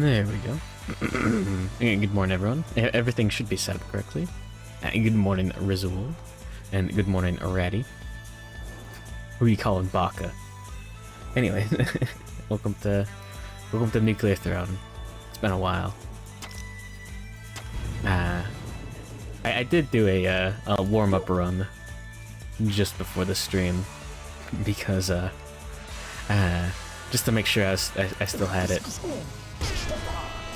There we go. Good morning, everyone. Everything should be set up correctly. Good morning, Rizul. And good morning, Ratty. Who are you calling Baka? Anyway, welcome to Nuclear Throne. It's been a while. I did do a warm-up run just before the stream because just to make sure I still had it.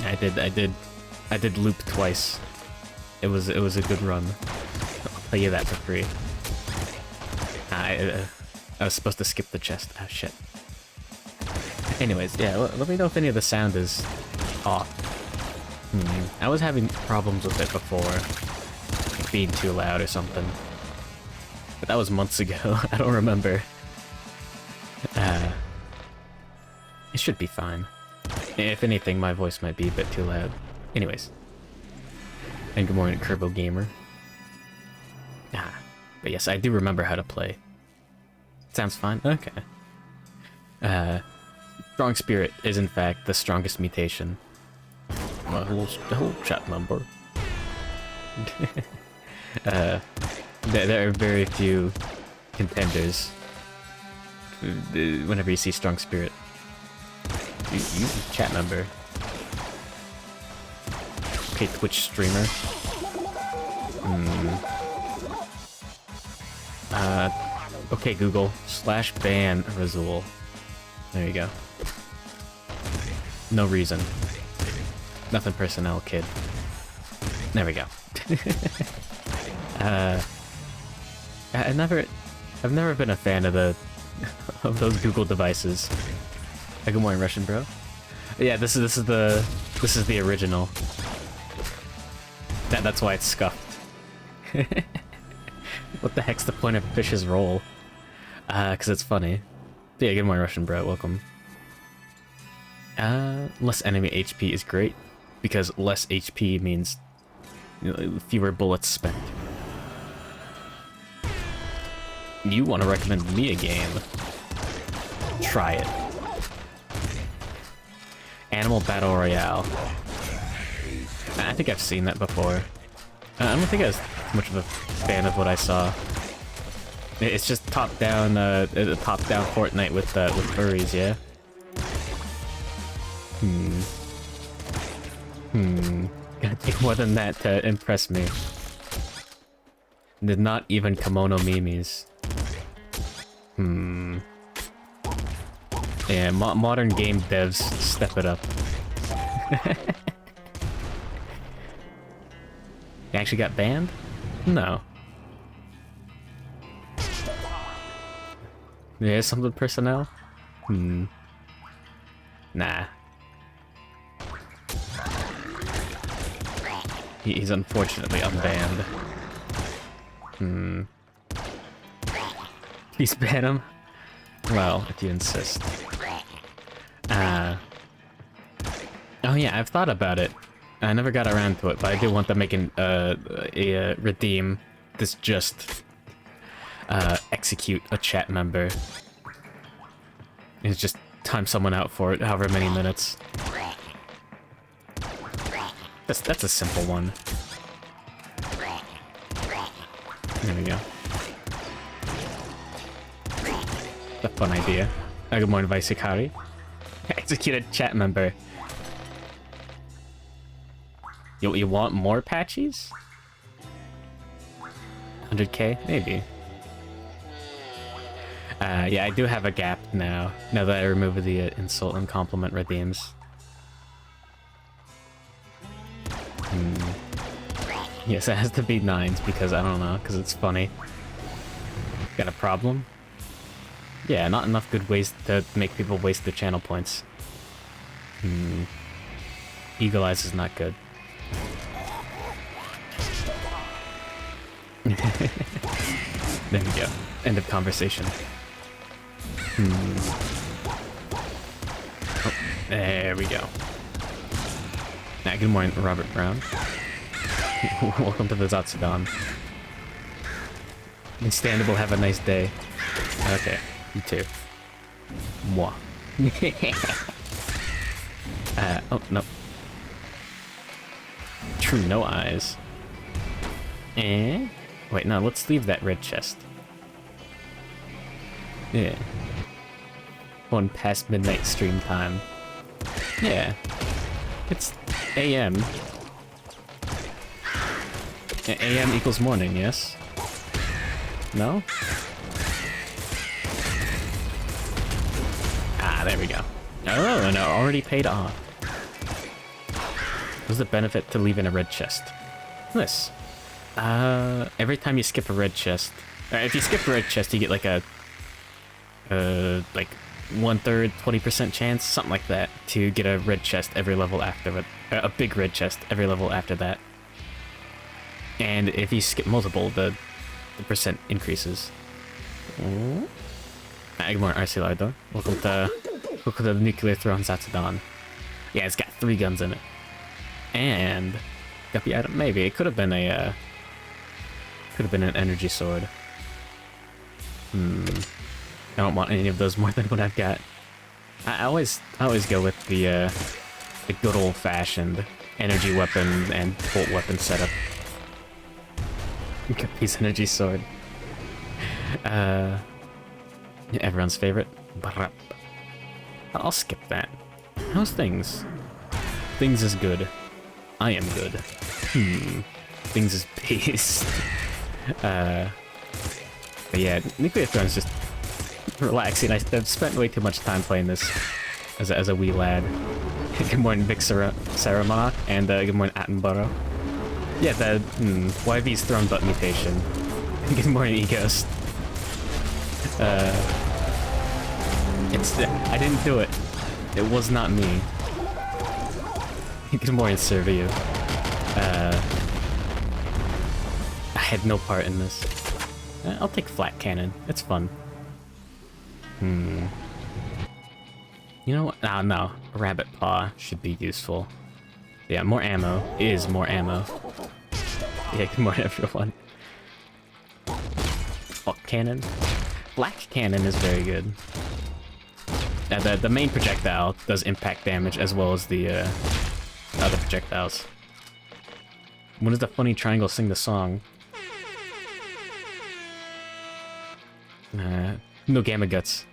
I did loop twice. It was a good run. I'll tell you that for free. I was supposed to skip the chest. Oh shit. Anyways, yeah, let me know if any of the sound is off. I was having problems with it before, like being too loud or something. But that was months ago. I don't remember. It should be fine. If anything, my voice might be a bit too loud. Anyways. And good morning, Kerbo Gamer. But yes, I do remember how to play. Sounds fine? Okay. Strong Spirit is in fact the strongest mutation. Hello, chat member. There are very few contenders whenever you see Strong Spirit. You chat member. Okay, Twitch streamer. Okay, Google. /ban Razul. There you go. No reason. Nothing personnel, kid. There we go. I've never been a fan of those Google devices. Good morning, Russian bro. Yeah, this is the original. That's why it's scuffed. What the heck's the point of Fish's roll? Cause it's funny. Yeah, good morning, Russian bro. Welcome. Less enemy HP is great because less HP means fewer bullets spent. You want to recommend me a game? Try it. Animal Battle Royale. I think I've seen that before. I don't think I was much of a fan of what I saw. It's just top-down Fortnite with furries, yeah? Gotta do more than that to impress me. Did not even kimono memes. Yeah, modern game devs, step it up. You actually got banned? No. Yeah, something personnel? Nah. He's unfortunately unbanned. Please ban him? Well, if you insist. Oh yeah, I've thought about it. I never got around to it, but I do want them making a redeem this just execute a chat member. It's just time someone out for it, however many minutes. That's a simple one. There we go. A fun idea. Good morning, Vice Hikari. Execute a chat member. You want more patches? 100k? Maybe. Yeah, I do have a gap now that I remove the insult and compliment redeems. Yes, it has to be 9s because I don't know, because it's funny. Got a problem? Yeah, not enough good ways to make people waste their channel points. Eagle Eyes is not good. There we go. End of conversation. Oh, there we go. Nah, good morning, Robert Brown. Welcome to the Zatsudan. Instandable, have a nice day. Okay, you too. Mwah. Oh, no. True, no eyes. Eh? Wait, no, let's leave that red chest. Yeah. Going past midnight stream time. Yeah. It's AM. AM equals morning, yes? No? Ah, there we go. Oh, no, already paid off. What's the benefit to leaving a red chest? This. Every time you skip a red chest... if you skip a red chest, you get like a... like 1/3, 20% chance, something like that, to get a red chest every level after it. A big red chest every level after that. And if you skip multiple, the percent increases. Good morning, RC Lardor. Welcome to the Nuclear Throne Zatsudan. Yeah, it's got 3 guns in it. And guppy item, maybe it could have been a an energy sword. I don't want any of those more than what I've got. I always go with the good old-fashioned energy weapon and bolt weapon setup. Guppy's energy sword. Everyone's favorite. I'll skip that. How's things? Things is good. I am good. Things is based. But yeah, Nuclear Throne's just relaxing. I've spent way too much time playing this as a wee lad. Good morning, Vic Saramach, and good morning, Attenborough. Yeah, the YV's Throne Butt mutation. Good morning, Egos. I didn't do it. It was not me. Good morning, Serviu. I had no part in this. I'll take Flat Cannon. It's fun. You know what? Ah, no. A Rabbit Paw should be useful. Yeah, more ammo is more ammo. Yeah, good morning, everyone. Black Cannon. Black Cannon is very good. The main projectile does impact damage as well as the other projectiles. When does the funny triangle sing the song? No Gamma Guts.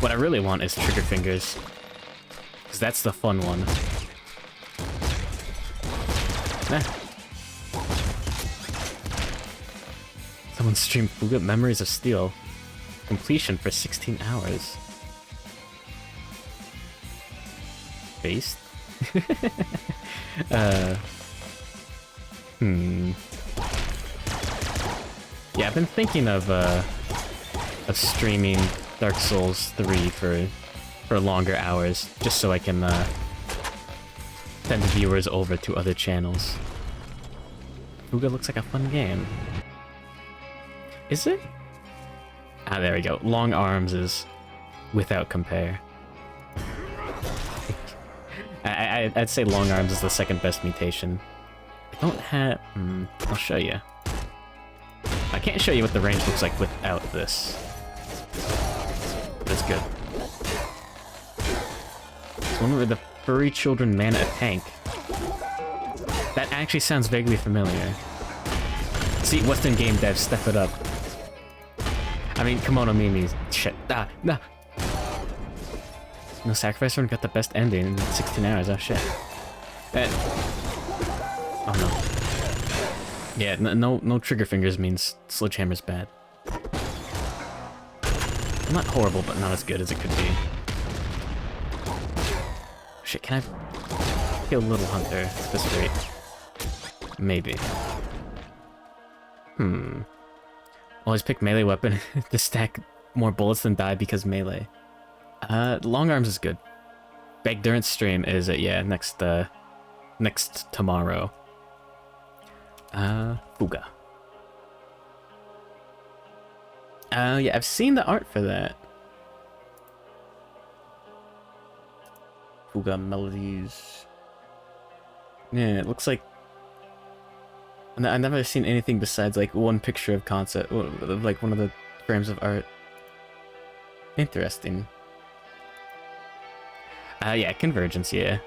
What I really want is Trigger Fingers. Because that's the fun one. Someone streamed Fuga Memories of Steel. Completion for 16 hours. Based? Yeah, I've been thinking of streaming Dark Souls 3 for longer hours, just so I can send the viewers over to other channels. Fuga looks like a fun game. Is it? Ah, there we go. Long Arms is without compare. I'd say Long Arms is the second best mutation. I don't have... I'll show you. I can't show you what the range looks like without this. But it's good. It's one where the furry children man a tank. That actually sounds vaguely familiar. See, Western game devs, step it up. I mean, Kimono Mimi's shit. Ah, no. No Sacrifice Run got the best ending in 16 hours. Oh shit. Oh no. Yeah, no Trigger Fingers means Sledgehammer's bad. Not horrible, but not as good as it could be. Shit, can I kill Little Hunter at this rate? Maybe. Always pick melee weapon to stack more bullets than die because melee. Long Arms is good. Bagdurance stream is yeah, next tomorrow. Fuga. Yeah, I've seen the art for that. Fuga Melodies. Yeah, it looks like... I've never seen anything besides, like, one picture of concept, like one of the frames of art. Interesting. Yeah, Convergence, yeah.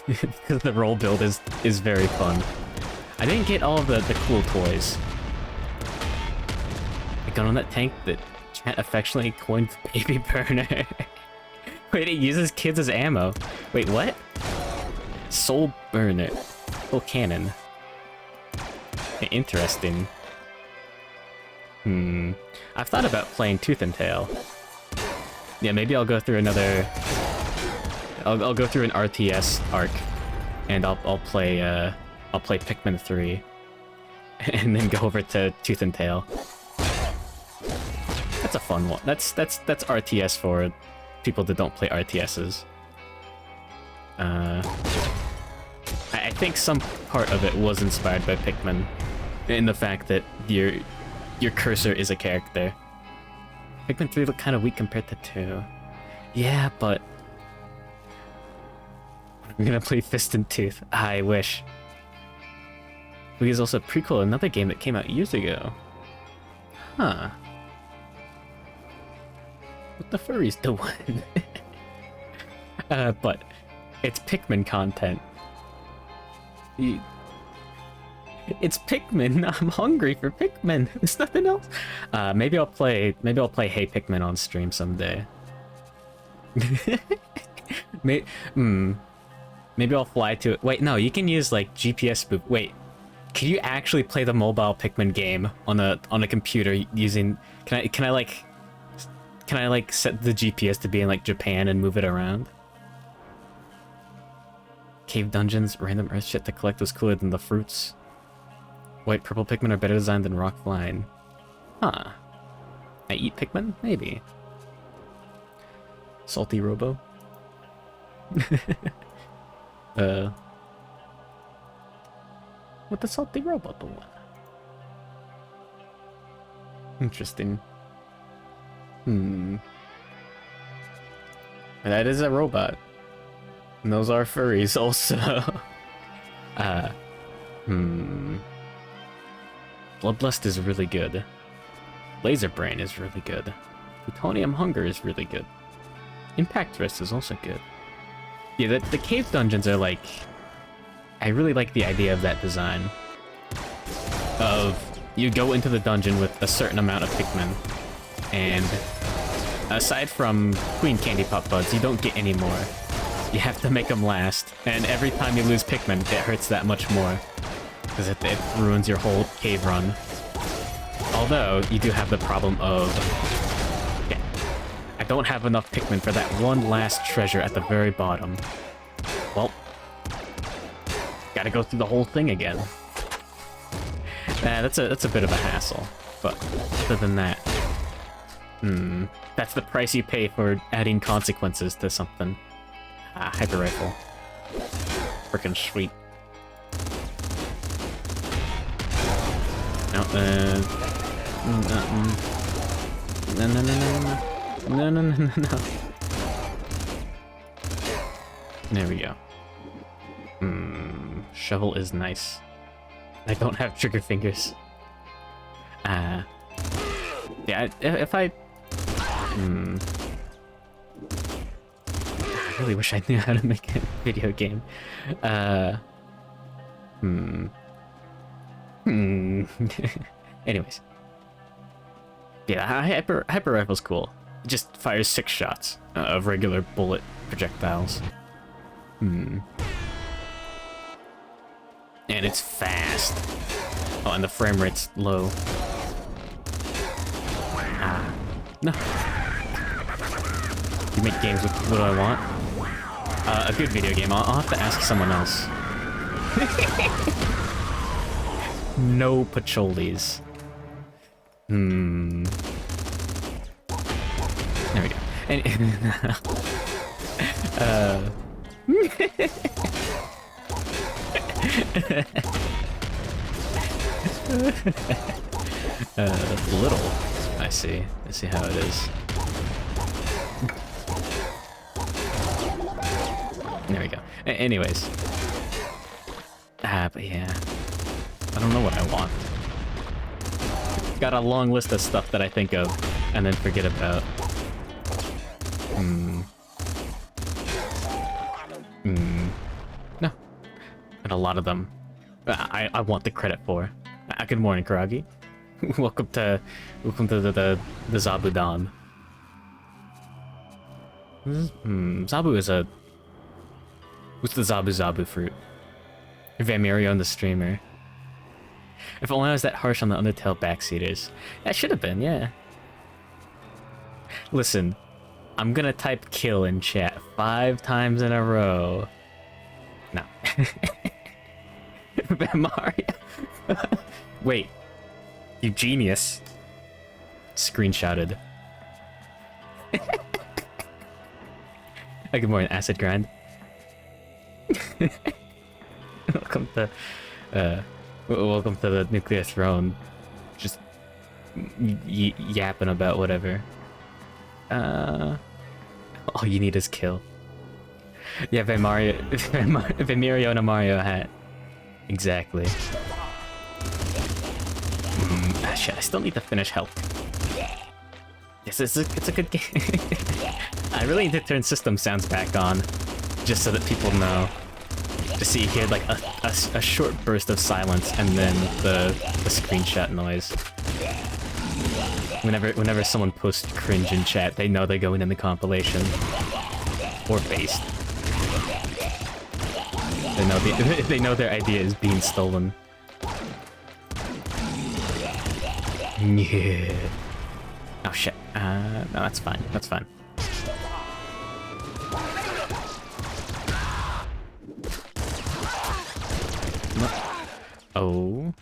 Because the roll build is very fun. I didn't get all of the cool toys. The gun on that tank that Chat affectionately coined Baby Burner. Wait, it uses kids as ammo. Wait, what? Soul Burner. Soul Cannon. Interesting. I've thought about playing Tooth and Tail. Yeah, maybe I'll go through another... I'll go through an RTS arc, and I'll play Pikmin 3, and then go over to Tooth and Tail. That's a fun one. That's RTS for people that don't play RTSs. I think some part of it was inspired by Pikmin, in the fact that your cursor is a character. Pikmin 3 looked kind of weak compared to 2. Yeah, but I'm gonna play Fist and Tooth. I wish. Wii is also a prequel, another game that came out years ago. Huh. What the furries doing? But it's Pikmin content. It's Pikmin. I'm hungry for Pikmin. There's nothing else. Maybe I'll play Hey Pikmin on stream someday. Maybe I'll fly to it. Wait, no, you can use like GPS spoof. Wait, can you actually play the mobile Pikmin game on a computer using? Can I like set the GPS to be in like Japan and move it around? Cave dungeons, random earth shit to collect was cooler than the fruits. White purple Pikmin are better designed than rock flying. Huh. I eat Pikmin? Maybe. Salty Robo. What the Salty Robo doing? Interesting. And that is a robot. And those are furries also. Bloodlust is really good. Laser Brain is really good. Plutonium Hunger is really good. Impact Wrist is also good. Yeah, the cave dungeons are like... I really like the idea of that design. Of, you go into the dungeon with a certain amount of Pikmin, and aside from Queen Candy Pop Buds, you don't get any more. You have to make them last, and every time you lose Pikmin, it hurts that much more. Because it ruins your whole cave run. Although, you do have the problem of... Yeah, I don't have enough Pikmin for that one last treasure at the very bottom. Well, gotta go through the whole thing again. That's a bit of a hassle, but other than that... that's the price you pay for adding consequences to something. Hyper Rifle. Frickin' sweet. No, no. There we go. Shovel is nice. I don't have trigger fingers. Yeah, if I... I really wish I knew how to make a video game. Anyways. Yeah, Hyper Rifle's cool. It just fires 6 shots of regular bullet projectiles. And it's fast. Oh, and the frame rate's low. No. You make games with what do I want? A good video game. I'll have to ask someone else. No Pacholis. There we go. And little. I see how it is. There we go. Anyways. But yeah. I don't know what I want. Got a long list of stuff that I think of, and then forget about. And a lot of them I want the credit for. Good morning, Karagi. welcome to the Zabudan. Zabu is a... What's the Zabu fruit? Vamirion the streamer. If only I was that harsh on the Undertale backseaters. That should have been, yeah. Listen, I'm gonna type kill in chat 5 times in a row. No. Mario. Wait. You genius. Screenshotted. Good morning, Acid Grind. Welcome to the Nuclear Throne. Just yapping about whatever. All you need is kill. Yeah, Vamirio and a Mario hat. Exactly. Shit, I still need to finish health. Yes, it's a good game. I really need to turn system sounds back on, just so that people know. Just so you hear like a short burst of silence and then the screenshot noise. Whenever someone posts cringe in chat, they know they're going in the compilation. Or based. They know their idea is being stolen. Yeah. Oh shit. No, that's fine. That's fine. No. Oh.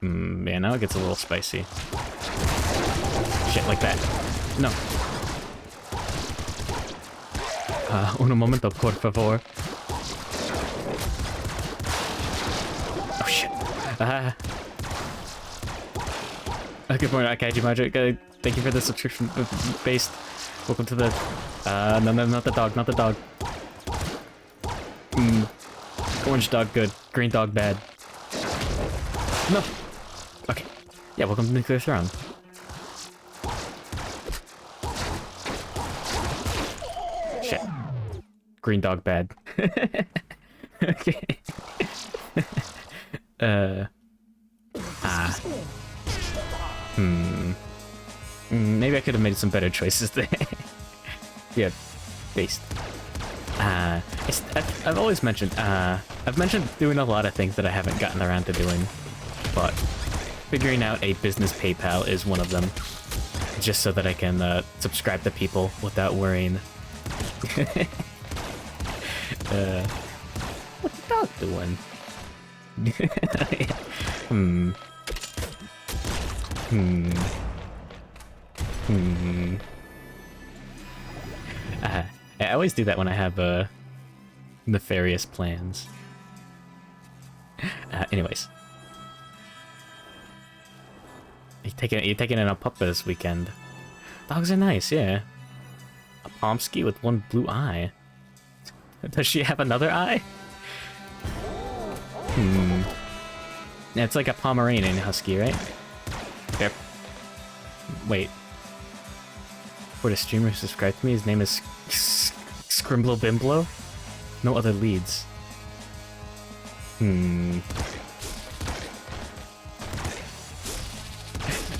Yeah, now it gets a little spicy. Shit like that. No. Un momento, por favor. Oh shit. Good morning, Kaiji Magic. Thank you for the subscription based. Welcome to the... no, not the dog, not the dog. Orange dog good, green dog bad. No! Okay. Yeah, welcome to Nuclear Throne. Shit. Green dog bad. Okay. Maybe I could have made some better choices there. Yeah, based. I've always mentioned, I've mentioned doing a lot of things that I haven't gotten around to doing, but figuring out a business PayPal is one of them, just so that I can subscribe to people without worrying. What's the dog doing? I always do that when I have nefarious plans. Anyways, you taking in a pup this weekend? Dogs are nice, yeah. A Pomsky with one blue eye. Does she have another eye? Yeah, it's like a Pomeranian husky, right? Yep. Wait. For the streamer who subscribed to me, his name is Scrimblo Bimblo? No other leads.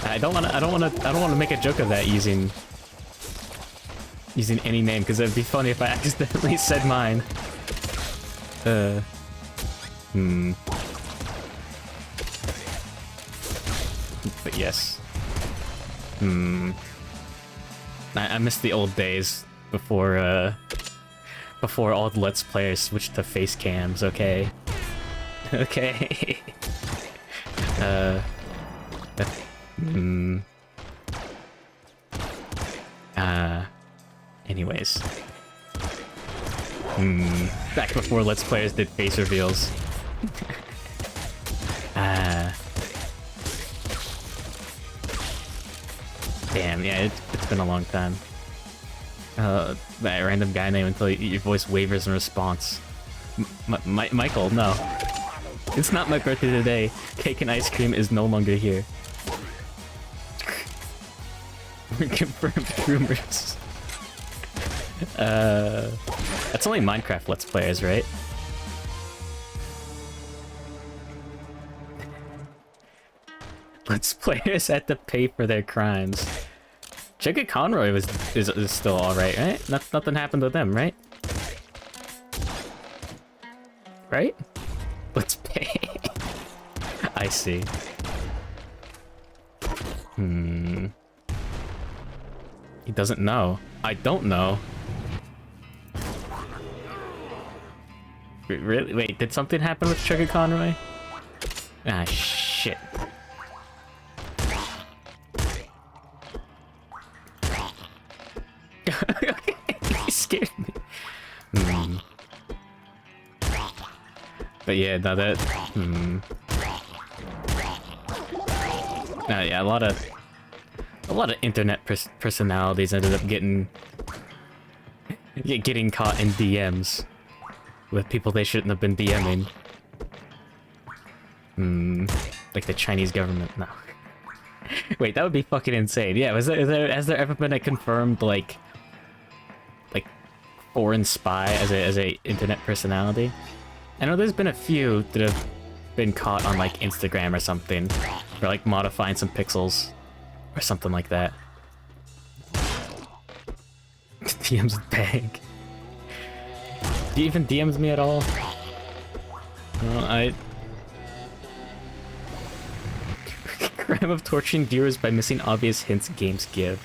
I don't wanna make a joke of that using any name, because it'd be funny if I accidentally said mine. But yes. I miss the old days before all the Let's Players switched to face cams, okay? Okay. Anyways. Back before Let's Players did face reveals. Damn, yeah, it's been a long time. That random guy name until your voice wavers in response. Michael, no. It's not my birthday today. Cake and ice cream is no longer here. Confirmed rumors. That's only Minecraft Let's Players, right? Let's players had to pay for their crimes. Chugga Conroy is still alright, right? Nothing happened to them, right? Right? Let's pay. I see. He doesn't know. I don't know. Really? Wait, did something happen with Chugga Conroy? Ah, shit. He scared me. But yeah, no, that... yeah, a lot of internet personalities ended up getting caught in DMs with people they shouldn't have been DMing. Like the Chinese government. No. Wait, that would be fucking insane. Yeah, has there ever been a confirmed like foreign spy as a internet personality? I know there's been a few that have been caught on like Instagram or something, or like modifying some pixels or something like that. DMs bag. Do you even DMs me at all? No, crime of torturing viewers by missing obvious hints games give.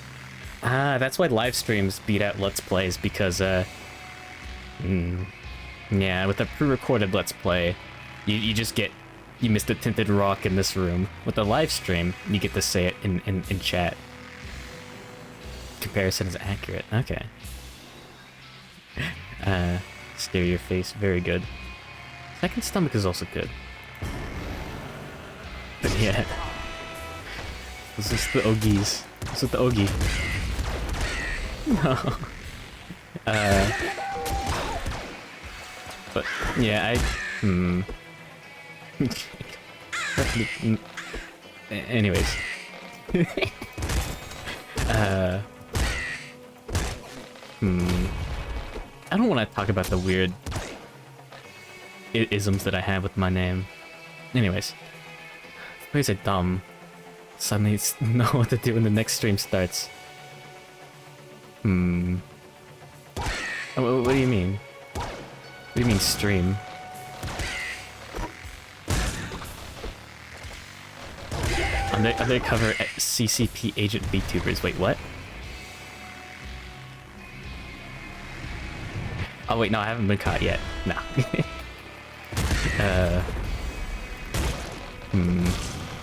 Ah, that's why live streams beat out Let's Plays, because yeah, with a pre-recorded Let's Play, you just get... You missed a tinted rock in this room. With the live stream, you get to say it in chat. Comparison is accurate. Okay. Stare your face. Very good. Second stomach is also good. But yeah. This is the Ogies. This is the Ogie. No. But yeah, anyways. I don't want to talk about the weird isms that I have with my name. Anyways. Players are dumb. Suddenly know what to do when the next stream starts. What do you mean? What do you mean stream? Undercover CCP agent VTubers. Wait, what? Oh wait, no, I haven't been caught yet. No.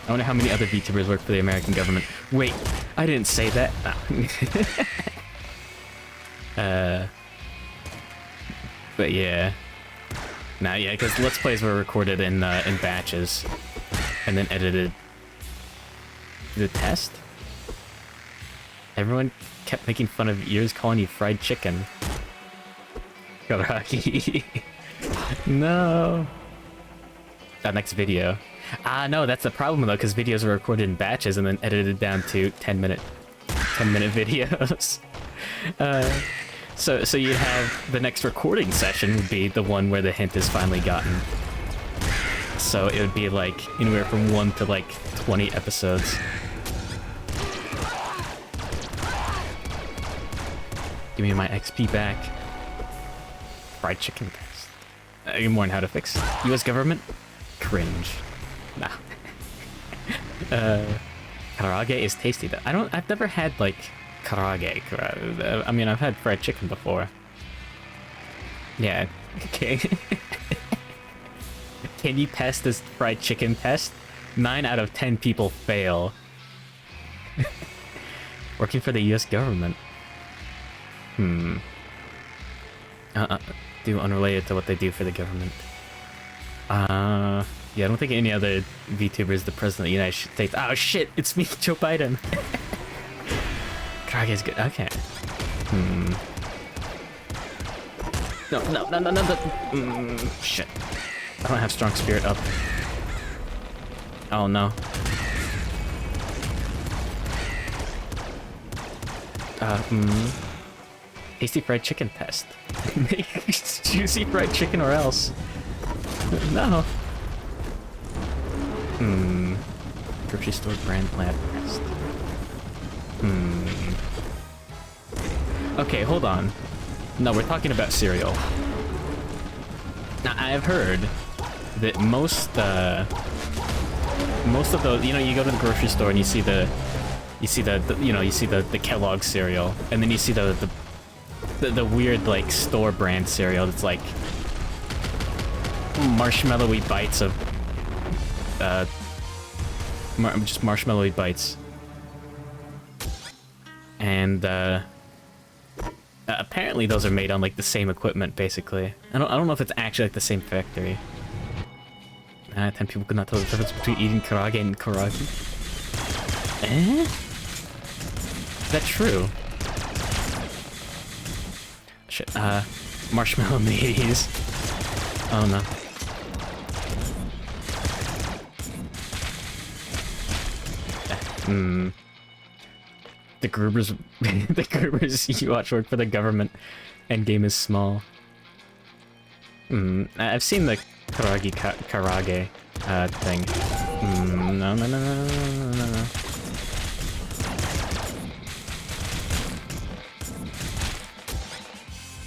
I wonder how many other VTubers work for the American government. Wait, I didn't say that. No. But yeah. Nah, yeah, because Let's Plays were recorded in batches, and then edited. The test? Everyone kept making fun of ears, calling you fried chicken. Karaki. No. That next video. Ah, no, that's the problem though, because videos were recorded in batches and then edited down to 10-minute videos. So you'd have the next recording session would be the one where the hint is finally gotten. So it would be like anywhere from 1 to like 20 episodes. Give me my XP back. Fried chicken test. Good morning, how to fix. US government? Cringe. Nah. Karage is tasty though. I've never had like karage. I mean, I've had fried chicken before. Yeah, okay. Can you pass this fried chicken test? 9 out of 10 people fail. Working for the US government. Do unrelated to what they do for the government. Yeah, I don't think any other VTuber is the president of the United States. Oh shit, it's me, Joe Biden. Karage's good. Okay. No. Shit. I don't have strong spirit up. Oh no. Tasty fried chicken test. Juicy fried chicken or else. No. grocery store brand lab test. Okay, hold on. No, we're talking about cereal. Now, I've heard that most of those, you know, you go to the grocery store and you see the Kellogg cereal, and then you see the weird, like, store brand cereal that's like marshmallowy bites of just marshmallowy bites. And apparently those are made on like the same equipment, basically. I don't know if it's actually like the same factory. 10 people could not tell the difference between eating karage and karagi. Eh? Is that true? Shit, marshmallow in the 80s. Oh no. The Grubers, the Grubers you watch work for the government, and game is small. I've seen the karage thing. No.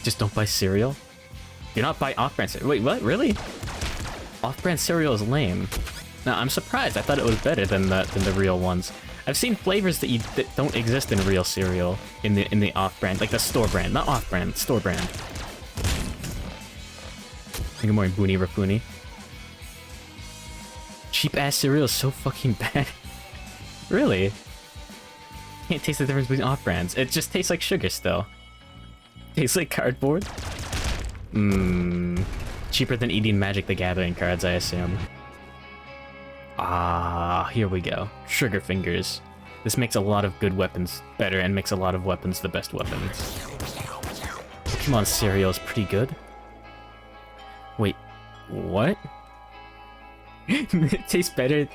Just don't buy cereal? Do not buy off-brand cereal. Wait, what? Really? Off-brand cereal is lame. No, I'm surprised. I thought it was better than the real ones. I've seen flavors that don't exist in real cereal in the off-brand, like the store brand, not off-brand, store brand. Good morning, Boony Rafuni. Cheap-ass cereal is so fucking bad. Really? Can't taste the difference between off-brands. It just tastes like sugar still. Tastes like cardboard? Cheaper than eating Magic the Gathering cards, I assume. Ah, here we go. Sugar Fingers. This makes a lot of good weapons better and makes a lot of weapons the best weapons. Pokemon cereal is pretty good. Wait, what? It tastes better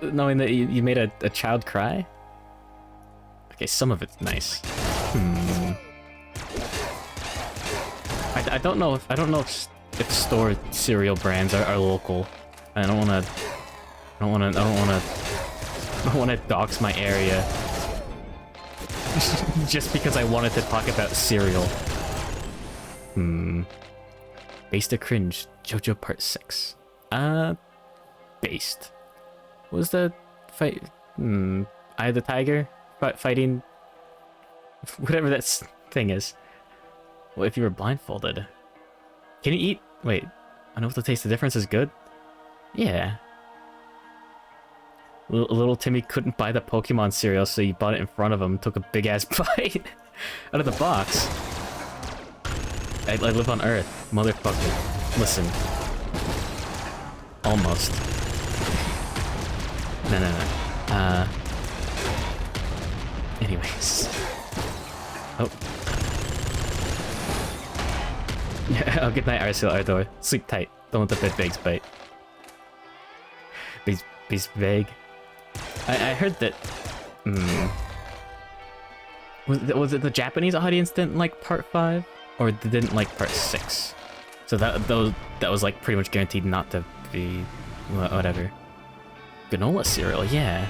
knowing that you made a child cry? Okay, some of it's nice. I don't know if store cereal brands are local. I don't wanna dox my area just because I wanted to talk about cereal. Based to cringe, JoJo Part 6. Based. What was the fight? Eye of the Tiger? Fighting? Whatever that thing is. What if you were blindfolded? Can you eat? Wait, I know if the taste of difference is good? Yeah. Little Timmy couldn't buy the Pokemon cereal, so he bought it in front of him, took a big-ass bite out of the box. I live on Earth, motherfucker. Listen. Almost. No. Anyways. Oh. Oh, good night, Arcel Ardor. Sleep tight. Don't let the bedbugs bite. Beast vague. I heard that. Was it the Japanese audience didn't like Part 5, or they didn't like Part 6? So that was like pretty much guaranteed not to be whatever. Granola cereal, yeah.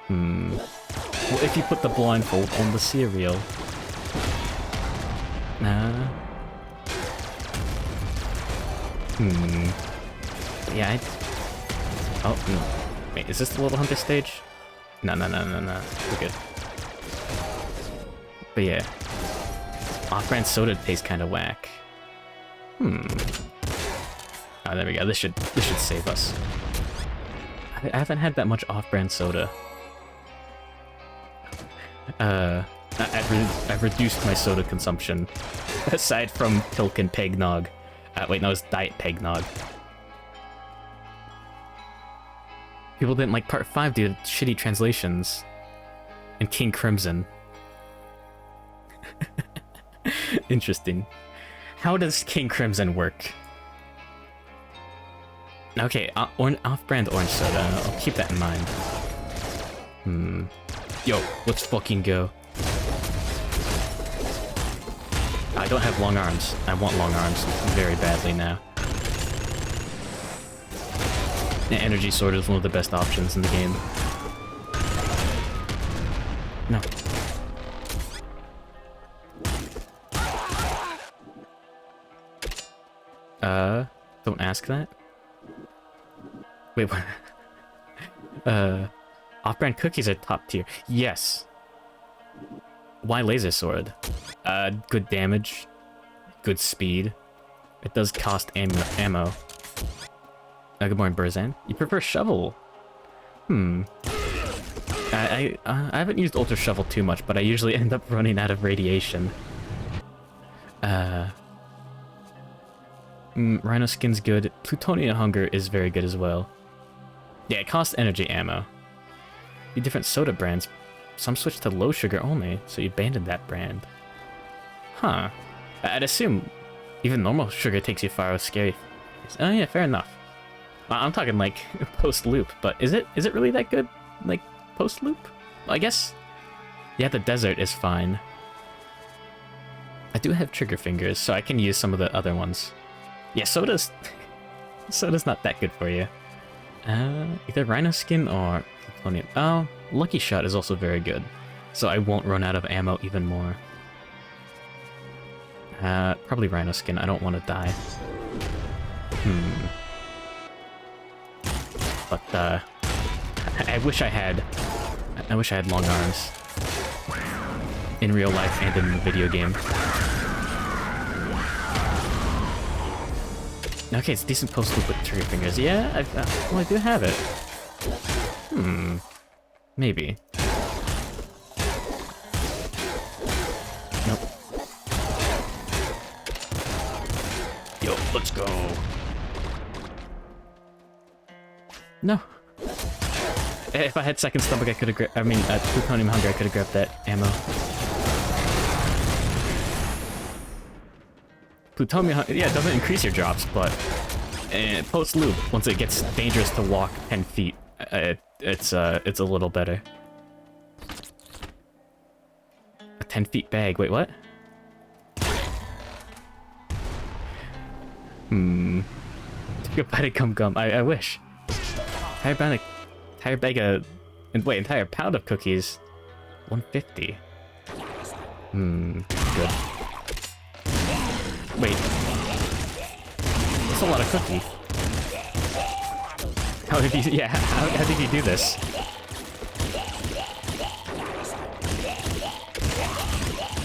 What if you put the blindfold on the cereal? Nah. Yeah, oh, no. Wait, is this the Little Hunter stage? No. We're good. But yeah. Off-brand soda tastes kind of whack. Oh, there we go. This should save us. I haven't had that much off-brand soda. I've reduced my soda consumption. Aside from Pilk and Pegnog. Wait, no, it's Diet Pegnog. People didn't like Part 5 due to shitty translations. And King Crimson. Interesting. How does King Crimson work? Okay, off-brand orange soda. I'll keep that in mind. Yo, let's fucking go. I don't have long arms. I want long arms very badly now. Energy Sword is one of the best options in the game. No. Don't ask that. Wait, what? Off-brand cookies are top tier. Yes. Why laser sword? Good damage, good speed. It does cost ammo. Good morning, Burzan. You prefer shovel? I haven't used Ultra Shovel too much, but I usually end up running out of radiation. Rhino Skin's good. Plutonian Hunger is very good as well. Yeah, it costs energy ammo. The different soda brands. Some switch to low sugar only, so you abandoned that brand. Huh. I'd assume even normal sugar takes you far with scary. Oh yeah, fair enough. I'm talking like post-loop, but is it really that good? Like post-loop? Well, I guess. Yeah, the desert is fine. I do have trigger fingers, so I can use some of the other ones. Yeah, soda's not that good for you. Either Rhino Skin or Plutonium. Oh, Lucky Shot is also very good, so I won't run out of ammo even more. Probably Rhino Skin. I don't want to die. But I wish I had long arms in real life and in the video game. Okay, it's decent post loop with trigger fingers. Yeah, well, I do have it. Maybe. Nope. Yo, let's go. No. If I had second stomach, I could have grabbed. I mean, Plutonium Hunger, I could have grabbed that ammo. Plutonium Hunger, yeah, it doesn't increase your drops, but post loop, once it gets dangerous to walk 10 feet, it's a little better. A 10 feet bag. Wait, what? Goodbye to Gum. I wish. Entire pound of cookies. 150. Good. Wait. That's a lot of cookie. How did you, how did you do this?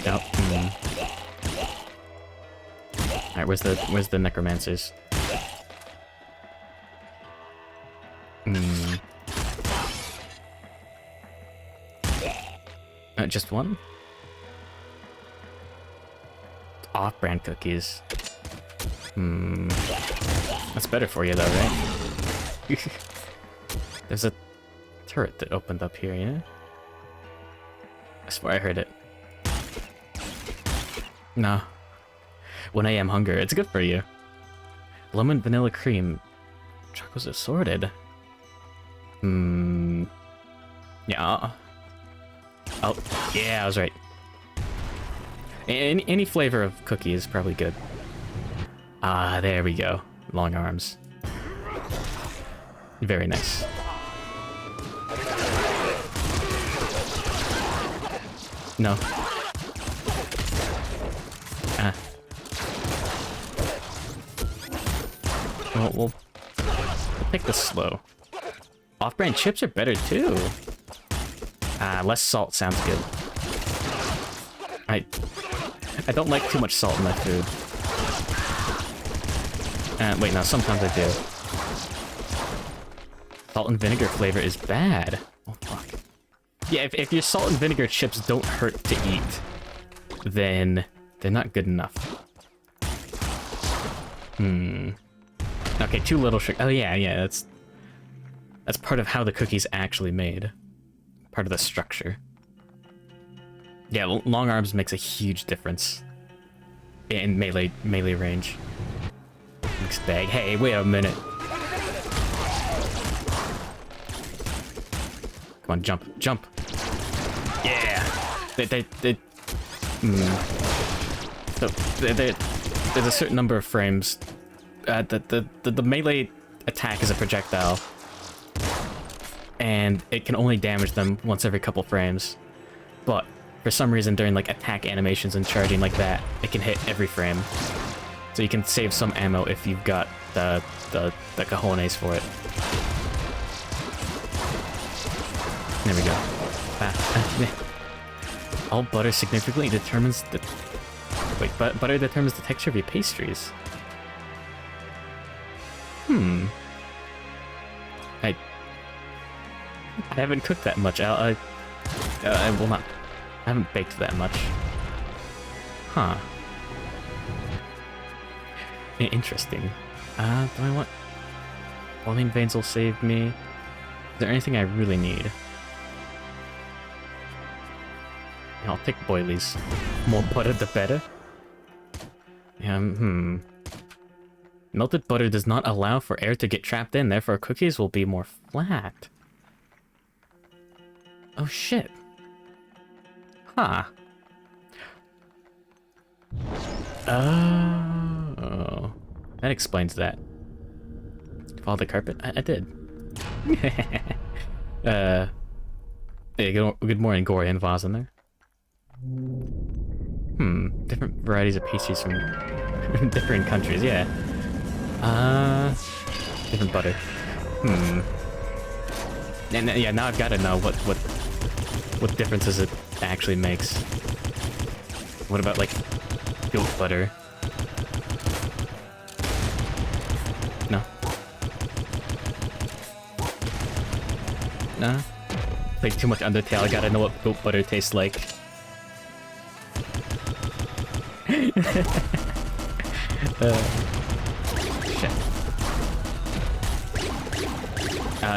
Nope. Alright, where's the necromancers? Just one? Off-brand cookies. That's better for you though, right? There's a turret that opened up here, yeah? I swear I heard it. No. When I am hunger, it's good for you. Lemon vanilla cream. Chocolate's assorted. Yeah. Oh, yeah, I was right. Any flavor of cookie is probably good. Ah, there we go. Long arms. Very nice. No. Well, we'll take this slow. Off-brand chips are better too. Less salt sounds good. I don't like too much salt in my food. Wait, no, sometimes I do. Salt and vinegar flavor is bad. Oh, fuck. Yeah, if your salt and vinegar chips don't hurt to eat, then they're not good enough. Okay, too little sugar. Oh, yeah, that's part of how the cookie's actually made. Part of the structure. Yeah, long arms makes a huge difference in melee range. Mixed bag. Hey, wait a minute. Come on, jump. Yeah. There's a certain number of frames. The melee attack is a projectile, and it can only damage them once every couple frames. But for some reason, during like attack animations and charging like that, it can hit every frame. So you can save some ammo if you've got the cojones for it. There we go. All butter significantly determines the... Wait, but butter determines the texture of your pastries. I haven't cooked that much. I will not... I haven't baked that much. Huh. Interesting. Do I want... Boiling veins will save me. Is there anything I really need? I'll take boilies. More butter the better. Melted butter does not allow for air to get trapped in, therefore cookies will be more flat. Oh shit. Huh. Oh. That explains that. Follow the carpet? I did. Hey, good morning, Gory and Vaz in there. Different varieties of pastries from different countries, yeah. Different butter. And yeah, now I've got to know what differences it actually makes. What about like goat butter? No. No. Played too much Undertale. I gotta know what goat butter tastes like. Shit.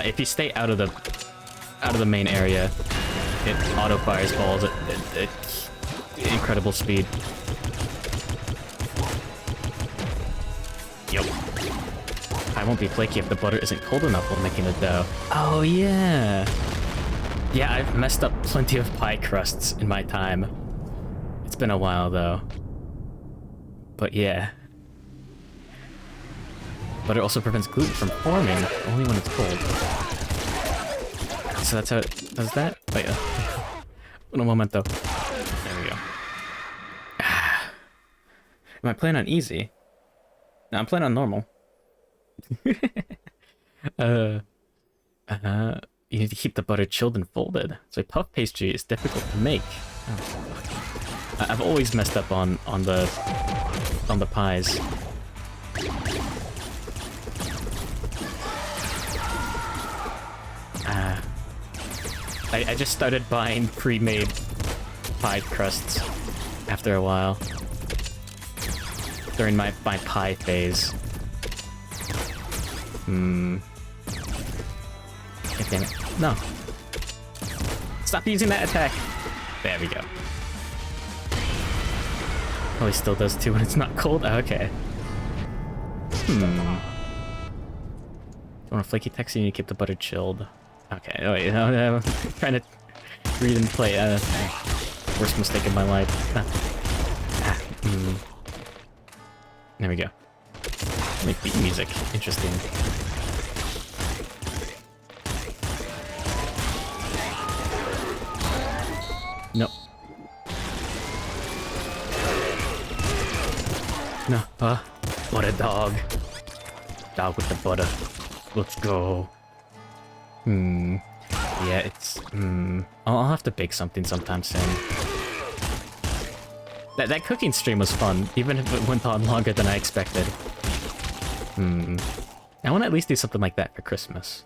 If you stay out of the main area, it auto fires balls at incredible speed. Yup. I won't be flaky if the butter isn't cold enough while making the dough. Oh yeah. Yeah, I've messed up plenty of pie crusts in my time. It's been a while though. But yeah. Butter also prevents gluten from forming, only when it's cold. So that's how it does that? Wait, un momento. There we go. Am I playing on easy? No, I'm playing on normal. You need to keep the butter chilled and folded. So puff pastry is difficult to make. Oh. I've always messed up on the pies. I just started buying pre-made pie crusts after a while. During my pie phase. God damn it. No. Stop using that attack. There we go. Oh, he still does too when it's not cold? Oh, okay. You want a flaky texture, you need to keep the butter chilled. Okay, oh wait, I'm trying to read and play. Worst mistake of my life. There we go. Make beat music. Interesting. Nope. No. Butter dog. Dog with the butter. Let's go. Yeah, it's... I'll have to bake something sometime soon. That cooking stream was fun, even if it went on longer than I expected. I want to at least do something like that for Christmas.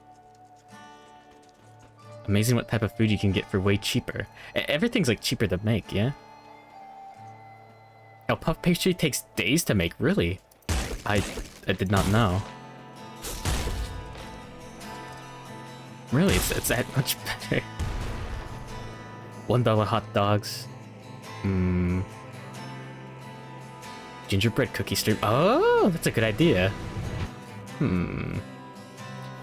Amazing what type of food you can get for way cheaper. Everything's like cheaper to make, yeah? Oh, puff pastry takes days to make, really? I did not know. Really, it's that much better. $1 hot dogs. Gingerbread cookie stream. Oh, that's a good idea.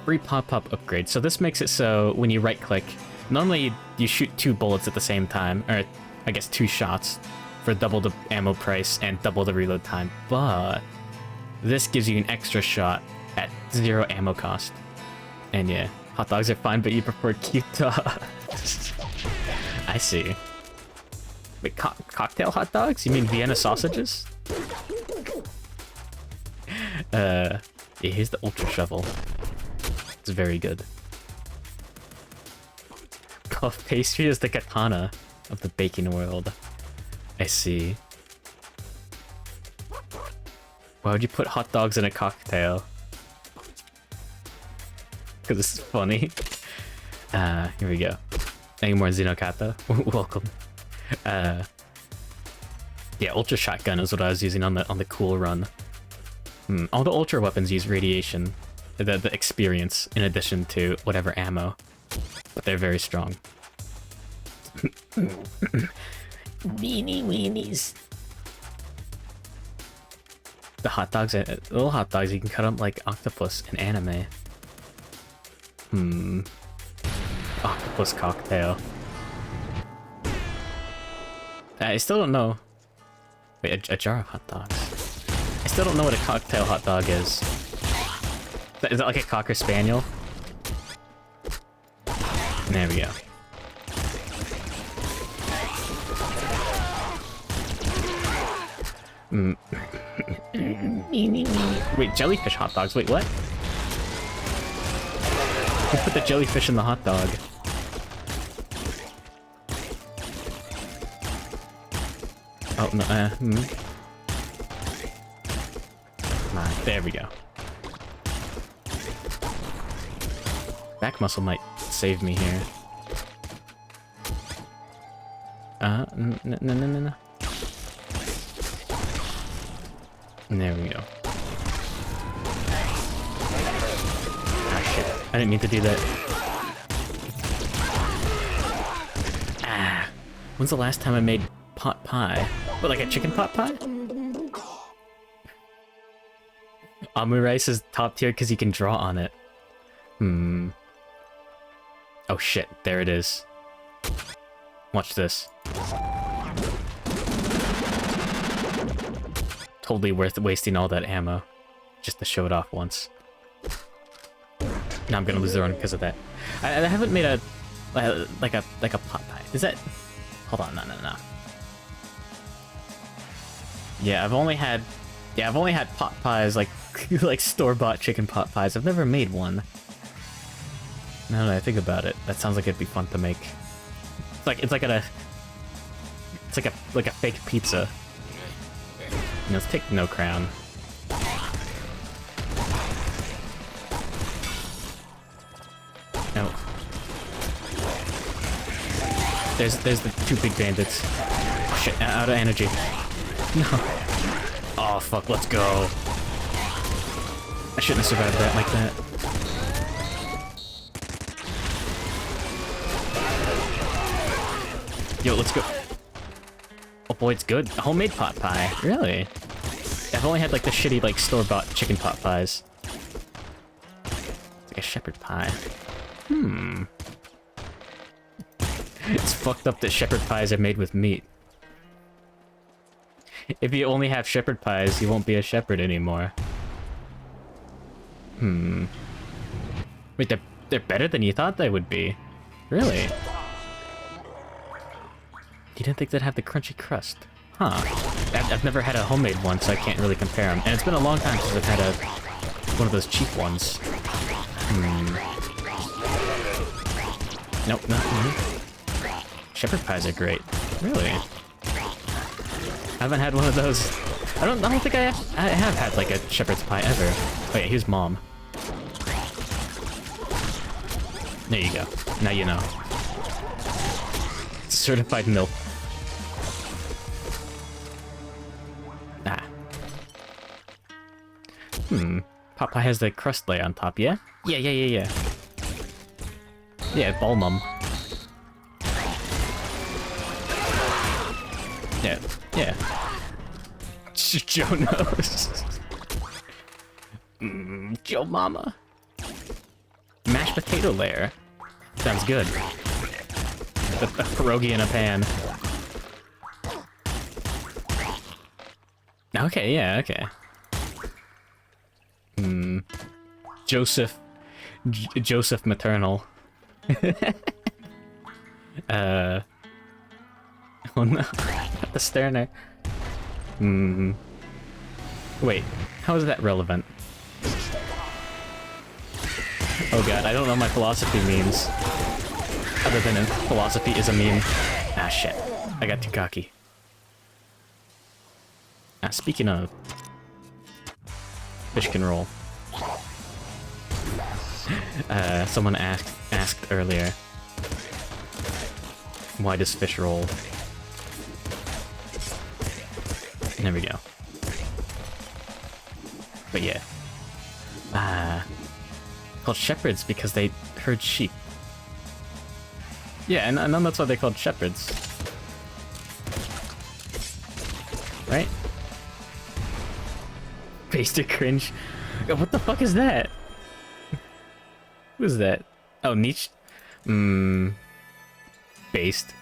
Free pop-up upgrade. So this makes it so when you right-click, normally you shoot 2 bullets at the same time, or I guess 2 shots for double the ammo price and double the reload time. But this gives you an extra shot at 0 ammo cost. And yeah, Hot dogs are fine, but you prefer cute dogs. I see. Wait, cocktail hot dogs? You mean Vienna sausages? Yeah, here's the Ultra Shovel. It's very good. Puff pastry is the katana of the baking world. I see. Why would you put hot dogs in a cocktail? Because this is funny. Here we go. Any more Xenokata? Welcome. Yeah, Ultra Shotgun is what I was using on the cool run. All the Ultra weapons use radiation, the experience, in addition to whatever ammo. But they're very strong. Weenie weenies. The hot dogs, little hot dogs, you can cut them like octopus in anime. Octopus cocktail. I still don't know. Wait, a jar of hot dogs. I still don't know what a cocktail hot dog is. Is that like a Cocker Spaniel? There we go. Wait, jellyfish hot dogs. Wait, what? Who put the jellyfish in the hot dog? Oh, no, there we go. Back muscle might save me here. No. And there we go. Ah, shit. I didn't mean to do that. Ah. When's the last time I made pot pie? What, like a chicken pot pie? Omurice is top tier because you can draw on it. Oh shit, there it is. Watch this. Totally worth wasting all that ammo just to show it off once. Now I'm gonna lose the run because of that. I haven't made a like a pot pie. Is that? Hold on, no. Yeah, I've only had pot pies like like store-bought chicken pot pies. I've never made one. Now that I think about it, that sounds like it'd be fun to make. It's like a fake pizza. You know, let's take no crown. No. There's the two big bandits. Oh, shit, out of energy. No. Oh fuck, let's go. I shouldn't have survived that like that. Yo, let's go. Oh boy, it's good. A homemade pot pie. Really? I've only had like the shitty like store-bought chicken pot pies. It's like a shepherd pie. It's fucked up that shepherd pies are made with meat. If you only have shepherd pies, you won't be a shepherd anymore. Wait, they're better than you thought they would be. Really? You didn't think they'd have the crunchy crust? Huh. I've never had a homemade one, so I can't really compare them. And it's been a long time since I've had one of those cheap ones. Nope, not me. Shepherd pies are great. Really? I haven't had one of those. I don't think I have had like a shepherd's pie ever. Oh yeah, here's mom. There you go. Now you know. Certified milk. Ah. Pot pie has the crust layer on top, yeah? Yeah. Yeah, ball mum. Yeah. Joe knows. Joe mama. Mashed potato layer. Sounds good. A pierogi in a pan. Okay, yeah, okay. Joseph Joseph Maternal. Oh no, not the Sterner. Hmm. Wait, how is that relevant? Oh god, I don't know my philosophy memes. Other than philosophy is a meme. Ah shit, I got too cocky. Ah, speaking of... Fish can roll. Someone asked earlier, why does fish roll? There we go. But yeah. Called shepherds because they herd sheep. Yeah, and then that's why they're called shepherds. Right? Baster cringe. What the fuck is that? Who is that? Oh, Nietzsche? Based.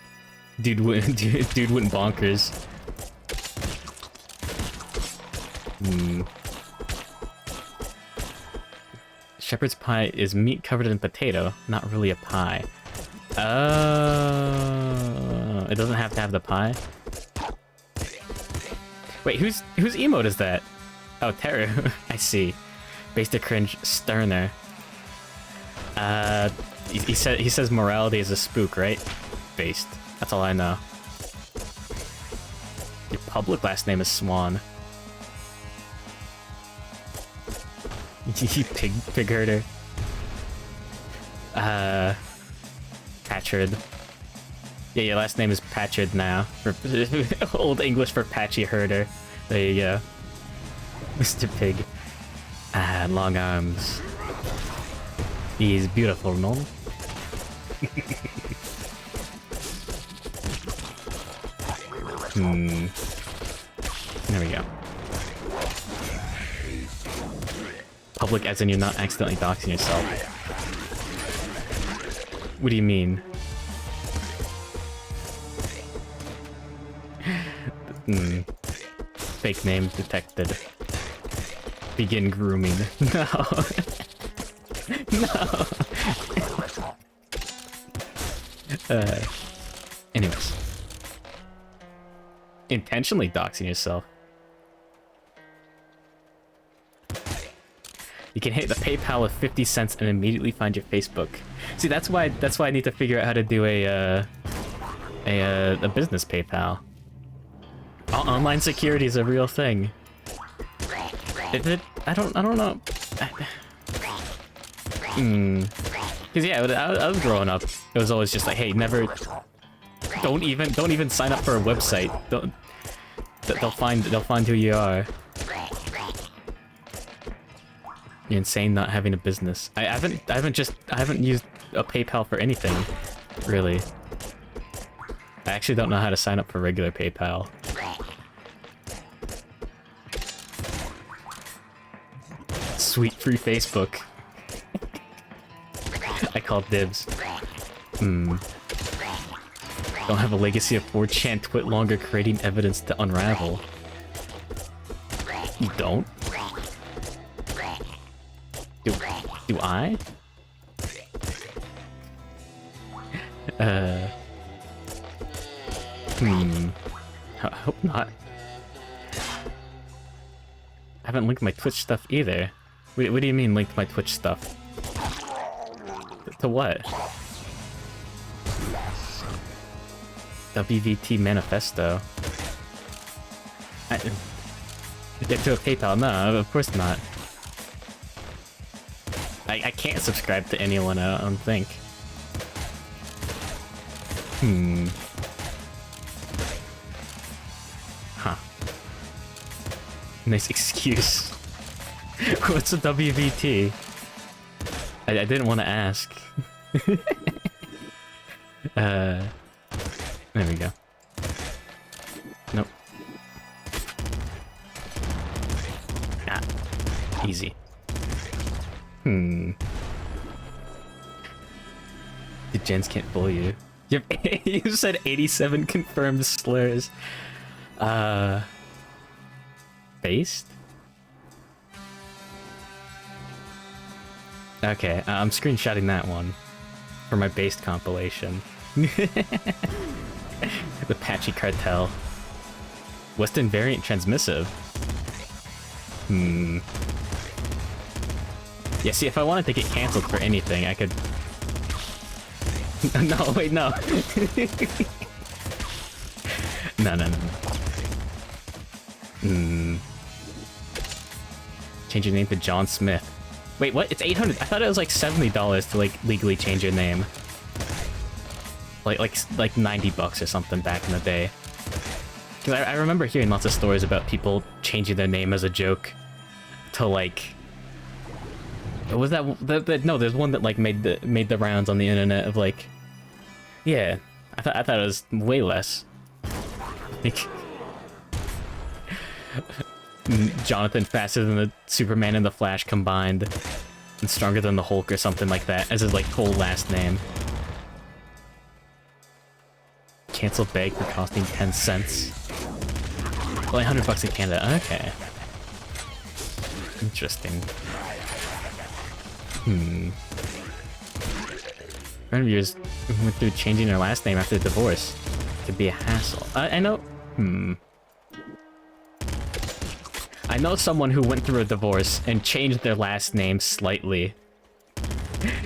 Dude went bonkers. Shepherd's pie is meat covered in potato, not really a pie. Oh, it doesn't have to have the pie? Wait, whose emote is that? Oh, Teru. I see. Based cringe Sterner. He says morality is a spook, right? Based. That's all I know. Your public last name is Swan. You pig herder. Patchard. Yeah, your last name is Patchard now. For Old English for patchy herder. There you go. Mr. Pig. Long arms. He's beautiful, no? There we go. Public as in you're not accidentally doxing yourself. What do you mean? Fake name detected. Begin grooming. No. No. Anyways. Intentionally doxing yourself. You can hit the PayPal with 50 cents and immediately find your Facebook. See, that's why I need to figure out how to do a business PayPal. Online security is a real thing. I don't know. Cause yeah, I was growing up. It was always just like, hey, don't even sign up for a website. They'll find who you are. You're insane not having a business. I haven't used a PayPal for anything, really. I actually don't know how to sign up for regular PayPal. Sweet free Facebook. I called dibs. Don't have a legacy of 4chan twit longer creating evidence to unravel. You don't? Do I? I hope not. I haven't linked my Twitch stuff either. What do you mean linked my Twitch stuff? To what? WVT Manifesto. To a PayPal? No, of course not. I can't subscribe to anyone, I don't think. Huh. Nice excuse. What's a WVT? I didn't want to ask. There we go. Nope. Ah. Easy. The gens can't fool you. You said 87 confirmed slurs. Based? Okay, I'm screenshotting that one for my based compilation. The Patchy Cartel. Western variant transmissive. Yeah, see, if I wanted to get canceled for anything, I could... No, wait, no. No. Change your name to John Smith. Wait, what? It's 800. I thought it was like $70 to like legally change your name. Like 90 bucks or something back in the day. Because I remember hearing lots of stories about people changing their name as a joke to like... Was that no, there's one that like made the rounds on the internet of like... Yeah, I thought it was way less. Like... Jonathan faster than the Superman and the Flash combined, and stronger than the Hulk or something like that as his like whole last name. Cancel bag for costing 10 cents. Well, 100 bucks in Canada. Okay. Interesting. Friend of yours went through changing their last name after divorce. Could be a hassle. I know. I know someone who went through a divorce and changed their last name slightly,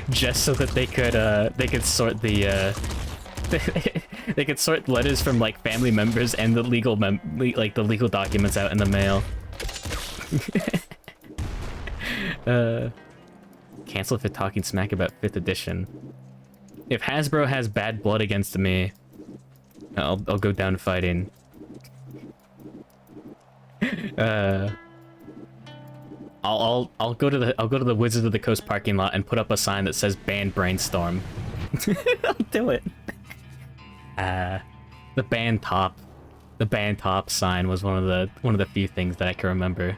just so that they could sort the they could sort letters from like family members and the legal the legal documents out in the mail. Cancel for talking smack about 5th edition. If Hasbro has bad blood against me, I'll go down fighting. I'll go to the Wizards of the Coast parking lot and put up a sign that says ban Brainstorm. I'll do it. The band top sign was one of the few things that I can remember.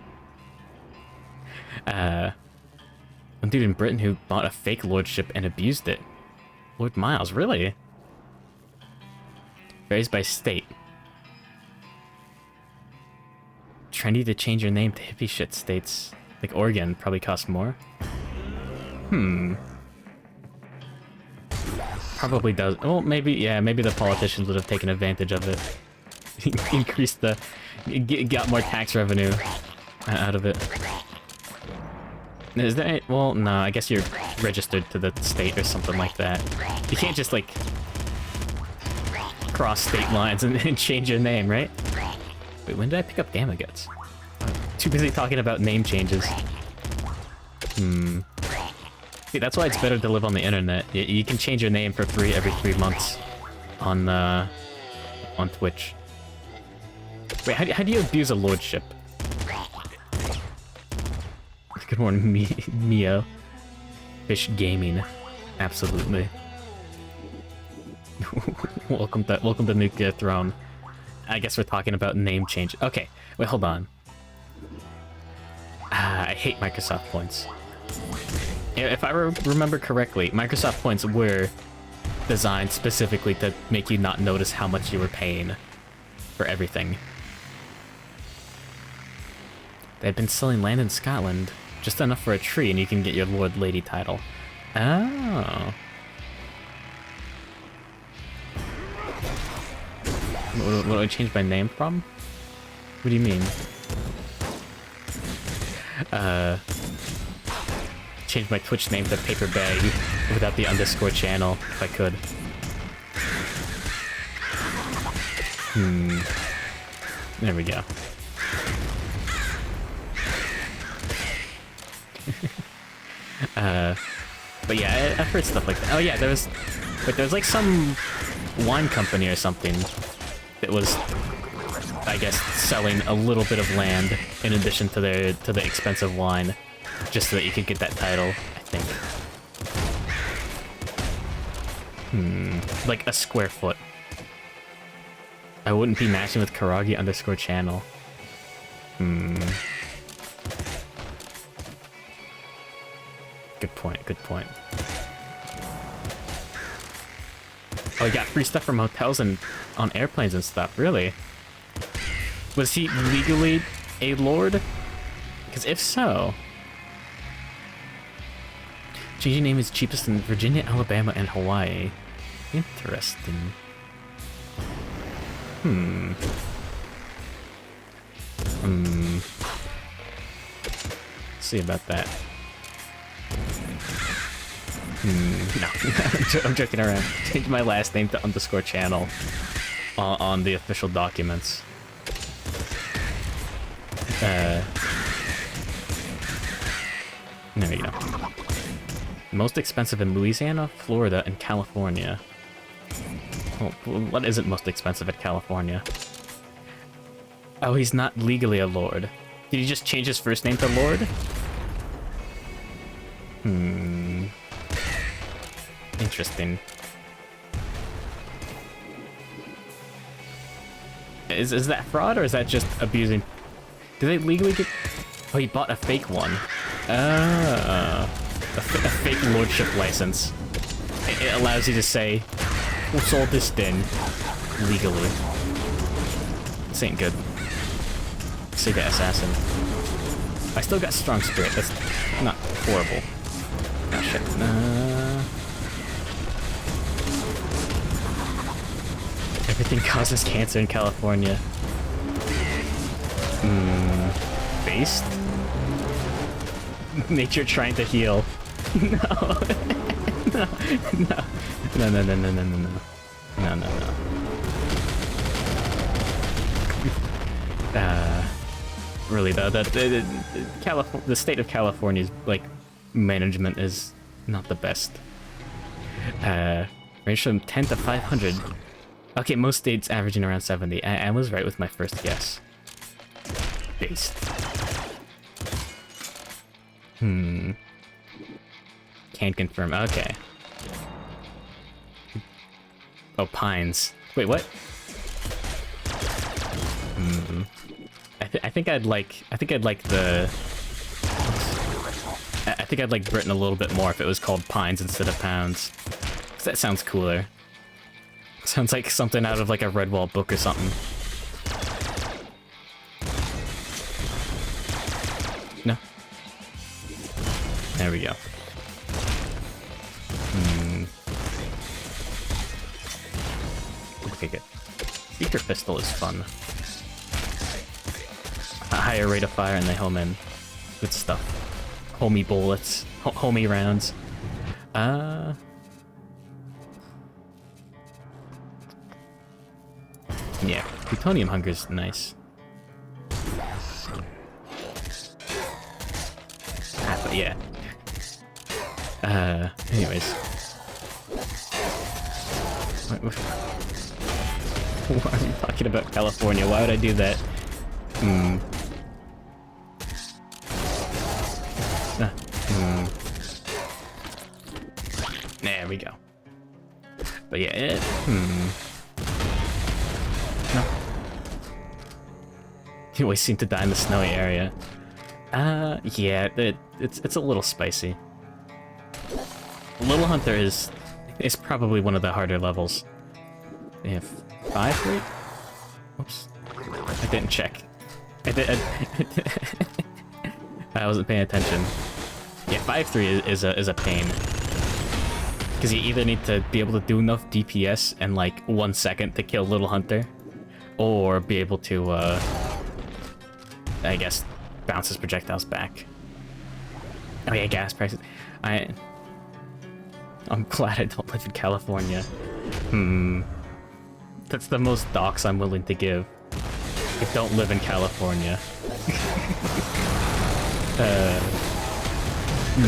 One dude in Britain who bought a fake lordship and abused it. Lord Miles, really? Varies by state. Trendy to change your name to hippie shit states. Like Oregon probably costs more. Probably does. Well, maybe, yeah, maybe the politicians would have taken advantage of it. Increased the... got more tax revenue out of it. Is there any, well, no, I guess you're registered to the state or something like that. You can't just, like, cross state lines and change your name, right? Wait, when did I pick up Gamma Guts? Too busy talking about name changes. See, that's why it's better to live on the internet. You can change your name for free every 3 months on Twitch. Wait, how do you abuse a lordship? Good morning, Mio. Fish Gaming. Absolutely. Welcome to Nuclear Throne. I guess we're talking about name change. Okay, wait, hold on. I hate Microsoft points. If I remember correctly, Microsoft points were designed specifically to make you not notice how much you were paying for everything. They've been selling land in Scotland, just enough for a tree, and you can get your Lord Lady title. Oh. What do I change my name from? What do you mean? Change my Twitch name to Paper Bag without the underscore channel, if I could. There we go. But yeah, I've heard stuff like that. Oh yeah, there was like some wine company or something that was, I guess, selling a little bit of land in addition to the expensive wine, just so that you could get that title, I think. Like a square foot. I wouldn't be matching with Karagi underscore channel. Good point, good point. Oh, you got free stuff from hotels and on airplanes and stuff, really? Was he legally a lord? Because if so... Changing name is cheapest in Virginia, Alabama, and Hawaii. Interesting. See about that. No. I'm joking around. Change my last name to _channel on the official documents. There you go. Most expensive in Louisiana, Florida, and California. Well, what isn't most expensive in California? Oh, he's not legally a lord. Did he just change his first name to Lord? Interesting. Is that fraud, or is that just abusing? Do they legally get... Oh, he bought a fake one. A fake lordship license. It allows you to say, who sold this thing legally? This ain't good. Sega Assassin. I still got strong spirit. That's not horrible. Oh shit. Everything causes cancer in California. Based? Nature trying to heal. No. No. Really though, the state of California's like management is not the best. Range from 10 to 500. Okay, most states averaging around 70. I was right with my first guess. Based. Can't confirm. Okay. Oh, pines. Wait, what? I think I'd like the... I think I'd like Britain a little bit more if it was called pines instead of pounds. 'Cause that sounds cooler. Sounds like something out of like a Redwall book or something. No. There we go. Okay, good. Secret pistol is fun. A higher rate of fire and they home in. Good stuff. Homey bullets. Homey rounds. Yeah, plutonium hunger's nice. But yeah. Anyways. Why are you talking about California? Why would I do that? There we go. But yeah, No. You always seem to die in the snowy area. Yeah, it's a little spicy. Little Hunter is probably one of the harder levels. They have 5 rate? Oops. I didn't check. I wasn't paying attention. Yeah, 5-3 is a pain. Because you either need to be able to do enough DPS in like 1 second to kill Little Hunter, or be able to, I guess, bounce his projectiles back. Oh yeah, gas prices. I'm glad I don't live in California. That's the most docs I'm willing to give. I don't live in California.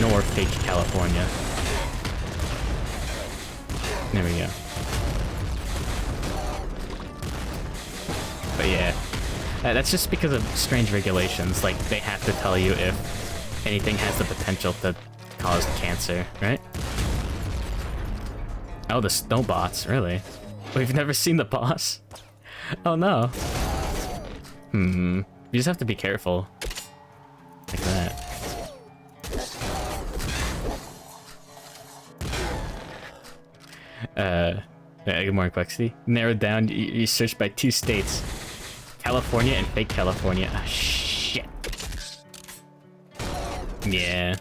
Nor fake California. There we go. But yeah, that's just because of strange regulations. Like, they have to tell you if anything has the potential to cause cancer, right? Oh, the snow bots, really? We've never seen the boss? Oh no. You just have to be careful. Like that. Good morning, Quexy. Narrowed down, you searched by 2 states. California and fake California. Ah, shit. Yeah.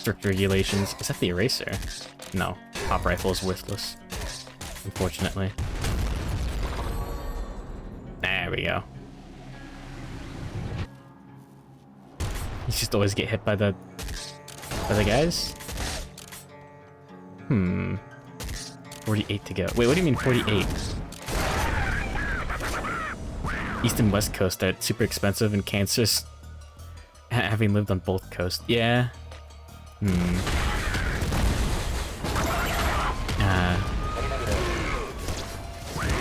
strict regulations. Is that the eraser? No. Pop rifle is worthless. Unfortunately. There we go. You just always get hit by the guys? 48 to go. Wait, what do you mean 48? East and West Coast are super expensive and cancerous. Having lived on both coasts. Yeah. I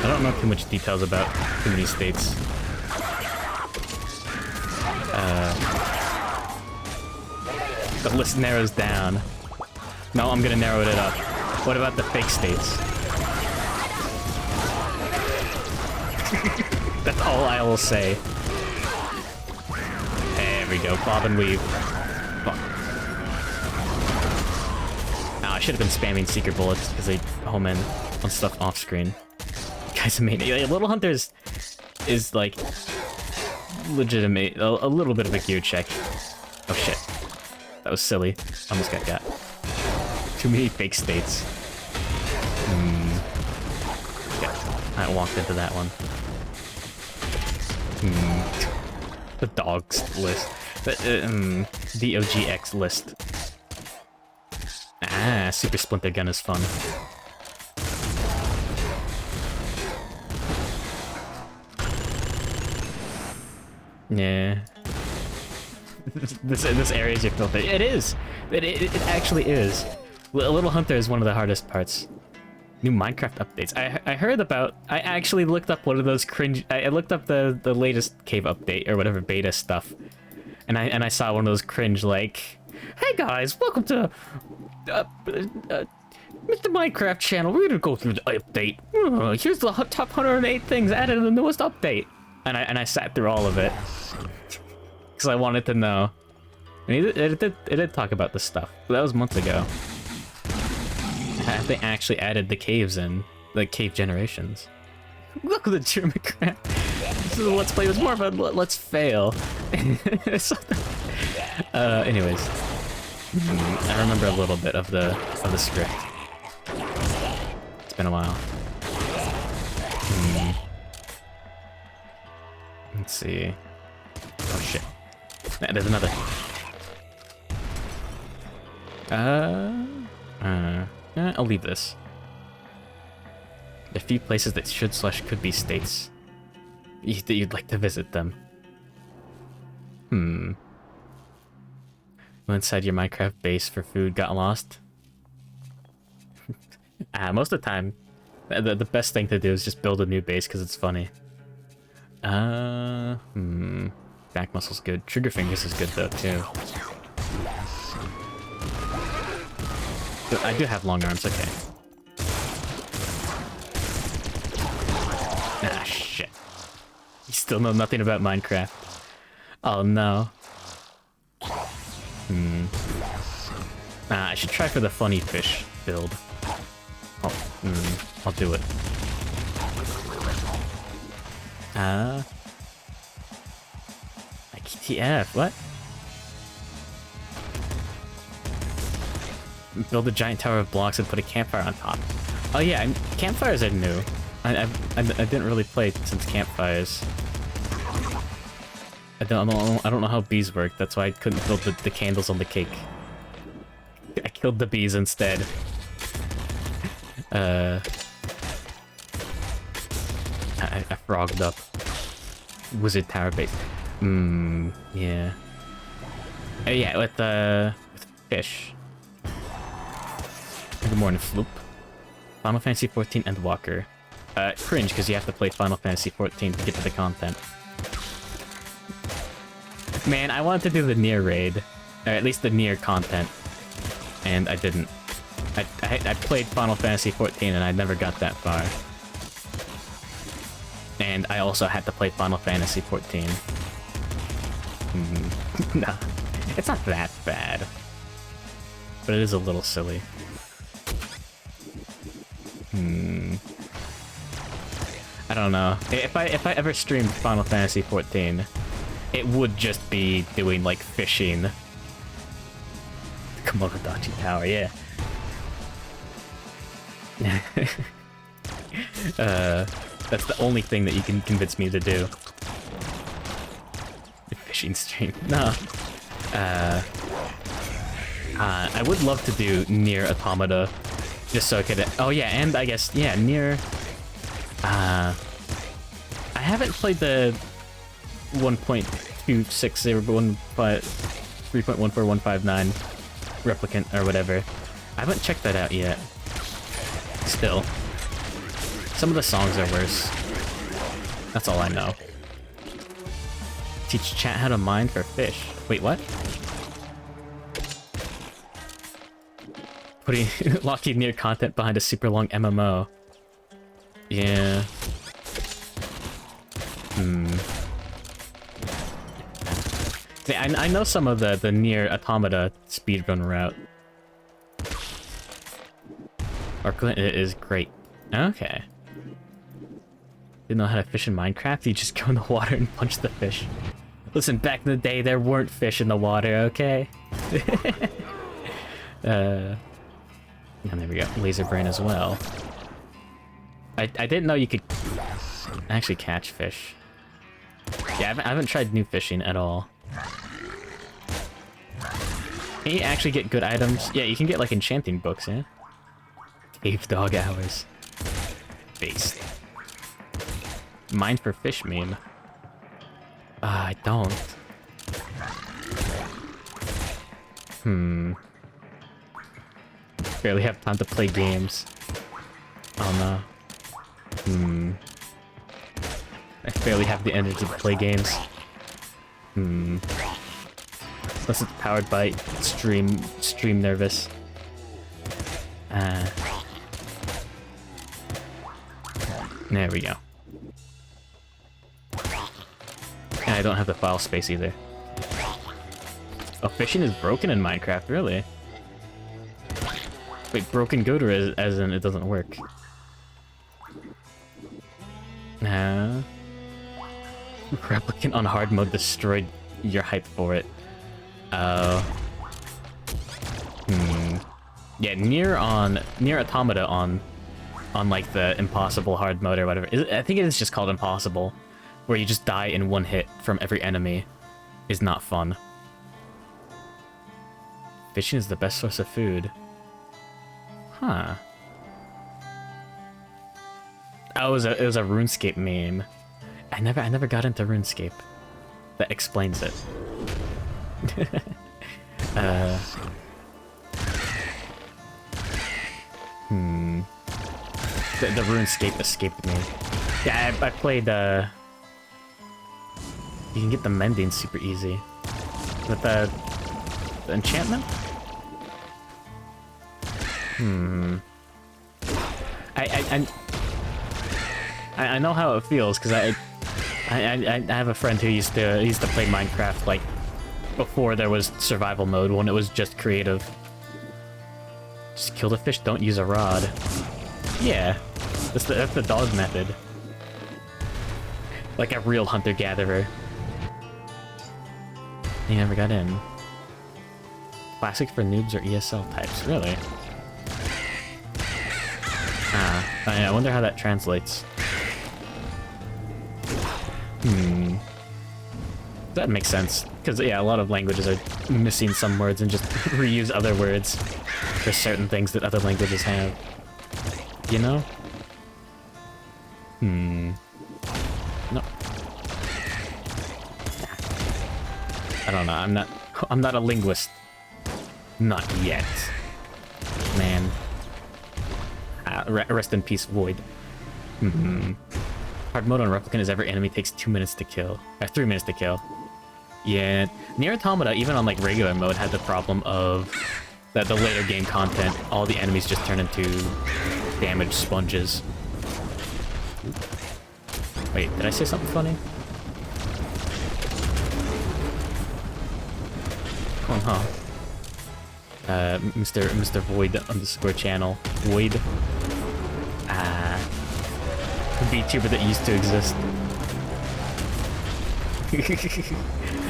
don't know too much details about too many states. The list narrows down. No, I'm gonna narrow it up. What about the fake states? That's all I will say. There we go, bob and weave. Fuck. I should have been spamming secret bullets because they home in on stuff off screen. Guys, I mean, Little Hunters is like legitimate, a little bit of a gear check. Oh shit, that was silly. Almost got. Too many fake states. Yeah, I walked into that one. The dogs list. The DOGX list. Ah, Super Splinter Gun is fun. Yeah. this area is your filter. It is! It actually is. Little Hunter is one of the hardest parts. New Minecraft updates. I heard about... I actually looked up one of those cringe... I looked up the latest cave update, or whatever, beta stuff. And I saw one of those cringe, like... Hey guys, welcome to... Mr. Minecraft channel. We're gonna go through the update. Here's the top 108 things added in the newest update. And I sat through all of it. Because I wanted to know. And it did talk about this stuff. But that was months ago. Have they actually added the caves in? The cave generations? Look at the German crap. This is a let's play. It was more of a let's fail. Anyways. I remember a little bit of the script. It's been a while. Let's see. Oh shit. There's another. I'll leave this. A few places that should/could be states. That you'd like to visit them. Went inside your Minecraft base for food, got lost. Most of the time, the best thing to do is just build a new base because it's funny. Back muscle's good. Trigger fingers is good though too. I do have long arms, okay. Ah, shit. You still know nothing about Minecraft. Oh no. I should try for the funny fish build. Oh, I'll do it. Like TF, what? Build a giant tower of blocks and put a campfire on top. Oh yeah, campfires are new. I didn't really play since campfires. I don't know how bees work. That's why I couldn't build the candles on the cake. I killed the bees instead. I frogged up. Wizard tower base. Yeah. Oh yeah, with fish. Good morning, Floop. Final Fantasy 14 and Walker. Cringe, because you have to play Final Fantasy 14 to get to the content. Man, I wanted to do the Nier raid. Or at least the Nier content. And I didn't. I played Final Fantasy 14 and I never got that far. And I also had to play Final Fantasy 14. No, it's not that bad. But it is a little silly. I don't know. If I ever streamed Final Fantasy 14, it would just be doing like fishing Komododachi power, yeah. That's the only thing that you can convince me to do. Fishing stream. No. I would love to do Nier Automata, just so I could... Oh yeah, and I guess, yeah, Nier... I haven't played the 1.26 or 3.14159 replicant or whatever. I haven't checked that out yet. Still. Some of the songs are worse. That's all I know. Teach chat how to mine for fish. Wait, what? Putting Lockheed Nier content behind a super long MMO. Yeah. See, I know some of the Nier Automata speedrun route. It is great. Okay. Didn't know how to fish in Minecraft? You just go in the water and punch the fish. Listen, back in the day, there weren't fish in the water, okay? And there we go. Laser brain as well. I didn't know you could actually catch fish. Yeah, I haven't tried new fishing at all. Can you actually get good items? Yeah, you can get like enchanting books, yeah? Cave dog hours. Based. Mine for fish meme. I don't. Barely have time to play games. Oh no. I barely have the energy to play games. Unless it's powered by Stream Nervous. There we go. And I don't have the file space either. Oh, fishing is broken in Minecraft, really? Wait, broken good or as in it doesn't work? Replicant on hard mode destroyed your hype for it. Oh. Yeah, Nier Automata on like the impossible hard mode or whatever. I think it is just called impossible, where you just die in one hit from every enemy, is not fun. Fishing is the best source of food. Huh. Oh, it was a RuneScape meme. I never got into RuneScape. That explains it. The RuneScape escaped me. Yeah, I played, You can get the mending super easy. With the enchantment? I know how it feels, because I have a friend who used to play Minecraft, like, before there was survival mode, when it was just creative. Just kill the fish, don't use a rod. Yeah, that's the dog method. Like a real hunter-gatherer. He never got in. Classic for noobs or ESL types, really? I wonder how that translates. That makes sense. Because, yeah, a lot of languages are missing some words and just reuse other words for certain things that other languages have. You know? No. I don't know, I'm not a linguist. Not yet. Man. Rest in peace, Void. Hard mode on Replicant is every enemy takes 2 minutes to kill. 3 minutes to kill. Yeah. Nier Automata, even on like regular mode, had the problem of that the later game content, all the enemies just turn into damaged sponges. Wait, did I say something funny? Oh, huh. Mr. Void _ channel. Void. VTuber that used to exist.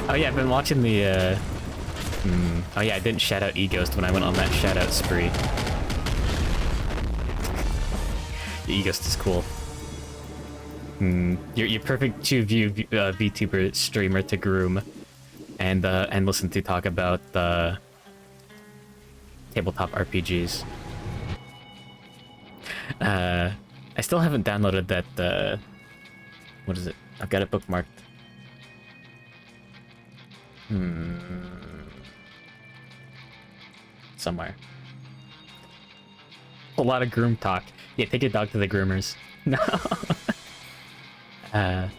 Oh yeah, I've been watching the Oh yeah, I didn't shout out E-Ghost when I went on that shout out spree. The E-Ghost is cool. You're perfect to view VTuber streamer to groom and listen to talk about tabletop RPGs. I still haven't downloaded that. What is it? I've got it bookmarked. Somewhere. A lot of groom talk. Yeah, take your dog to the groomers. No. Yeah,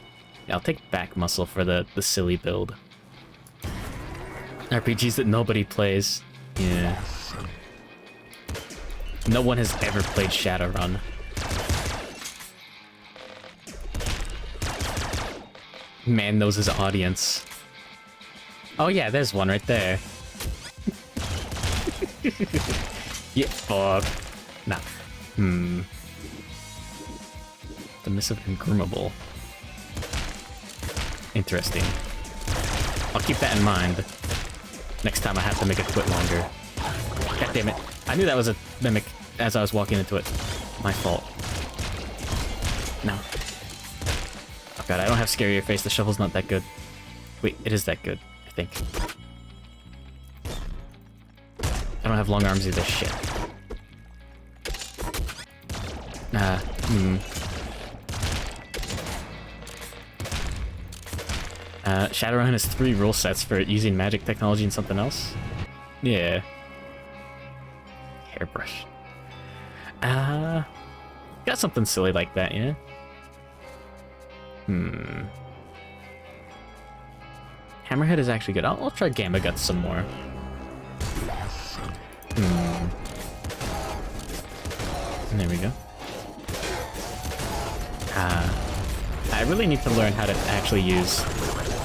I'll take back muscle for the silly build. RPGs that nobody plays. Yeah. No one has ever played Shadowrun. Man knows his audience. Oh yeah, there's one right there. Yeah, fuck. Nah. Submissive and groomable. Interesting. I'll keep that in mind. Next time I have to make it quit longer. God damn it. I knew that was a mimic as I was walking into it. My fault. No. Oh god, I don't have scarier face. The shovel's not that good. Wait, it is that good, I think. I don't have long arms either. Shit. Shadowrun has 3 rule sets for using magic technology and something else. Yeah. Hairbrush. Got something silly like that, yeah? Hammerhead is actually good. I'll try Gamma Guts some more. There we go. I really need to learn how to actually use...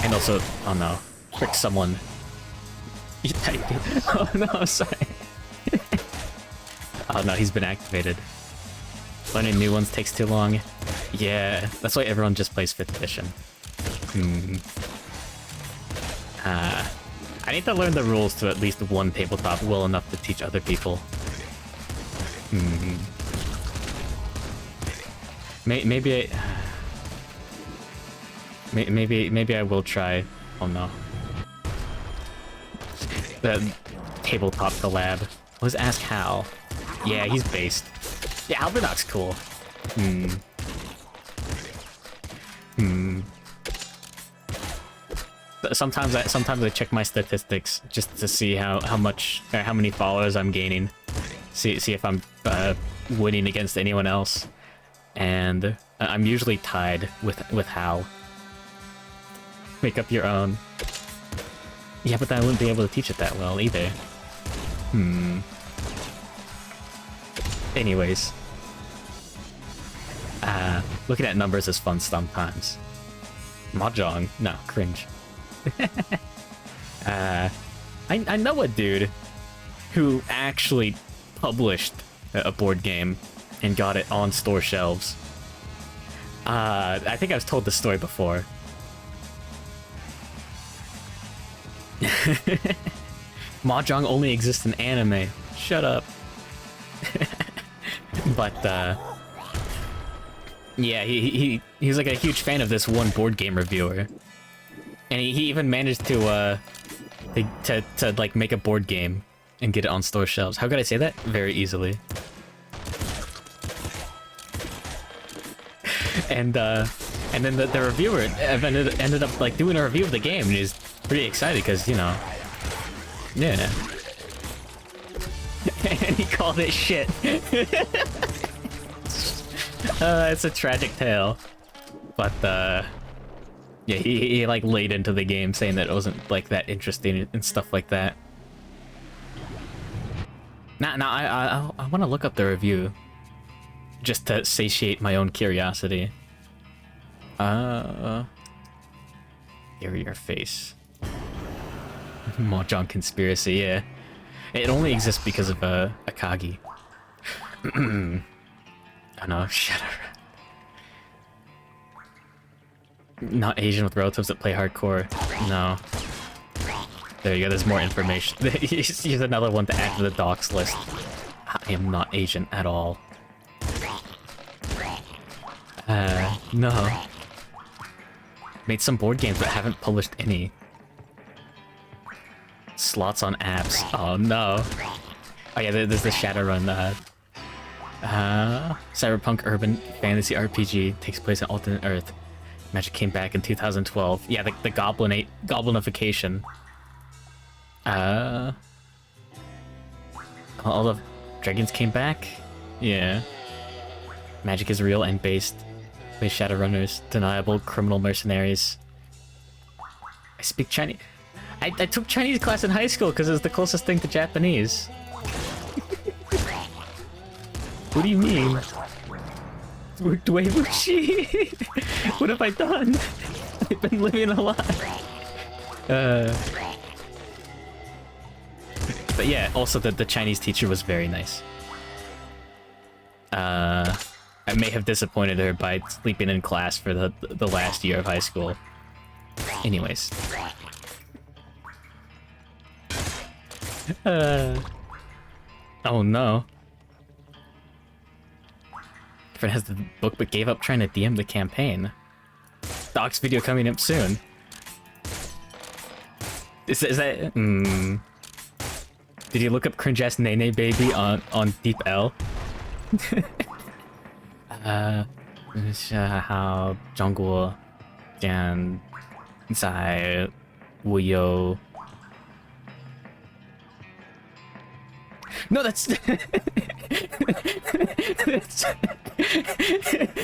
And also... Oh no. Trick someone. Oh no, I'm sorry. Oh no, he's been activated. Learning new ones takes too long. Yeah, that's why everyone just plays 5th edition. I need to learn the rules to at least one tabletop well enough to teach other people. Maybe I will try. Oh no. The tabletop collab. Let's ask Hal. Yeah, he's based. Yeah, Albernoc's cool. Sometimes I check my statistics just to see how much or how many followers I'm gaining. See if I'm winning against anyone else. And I'm usually tied with Hal. Make up your own. Yeah, but I wouldn't be able to teach it that well either. Anyways. Looking at numbers is fun sometimes. Mahjong? No, cringe. I know a dude who actually published a board game and got it on store shelves. I think I've told this story before. Mahjong only exists in anime. Shut up. But yeah, he's like a huge fan of this one board game reviewer, and he even managed to like make a board game and get it on store shelves. How could I say that? Very easily. And then the reviewer ended up like doing a review of the game, and he's pretty excited because, you know, yeah. And he called it shit. It's a tragic tale, but yeah, he like laid into the game saying that it wasn't like that interesting and stuff like that. Now I want to look up the review just to satiate my own curiosity. Here your face. Mahjong conspiracy, yeah. It only exists because of Akagi. Oh no, shut up. Not Asian with relatives that play hardcore. No. There you go, there's more information. Here's another one to add to the docs list. I am not Asian at all. No. Made some board games but haven't published any. Slots on apps. Oh no. Oh yeah, there's the Shadowrun, Cyberpunk Urban Fantasy RPG takes place on alternate Earth. Magic came back in 2012. Yeah, the Goblinification. All the dragons came back? Yeah. Magic is real and based. Play Shadowrunners, deniable criminal mercenaries. I speak Chinese. I took Chinese class in high school because it was the closest thing to Japanese. What do you mean? Dway Bushi? What have I done? I've been living a lie. But yeah, also the Chinese teacher was very nice. I may have disappointed her by sleeping in class for the last year of high school. Anyways. Oh no. Friend has the book but gave up trying to DM the campaign. Docs video coming up soon. Is that... Did you look up cringe-ass Nene Baby on Deep L? How 中国将在我有 No, that's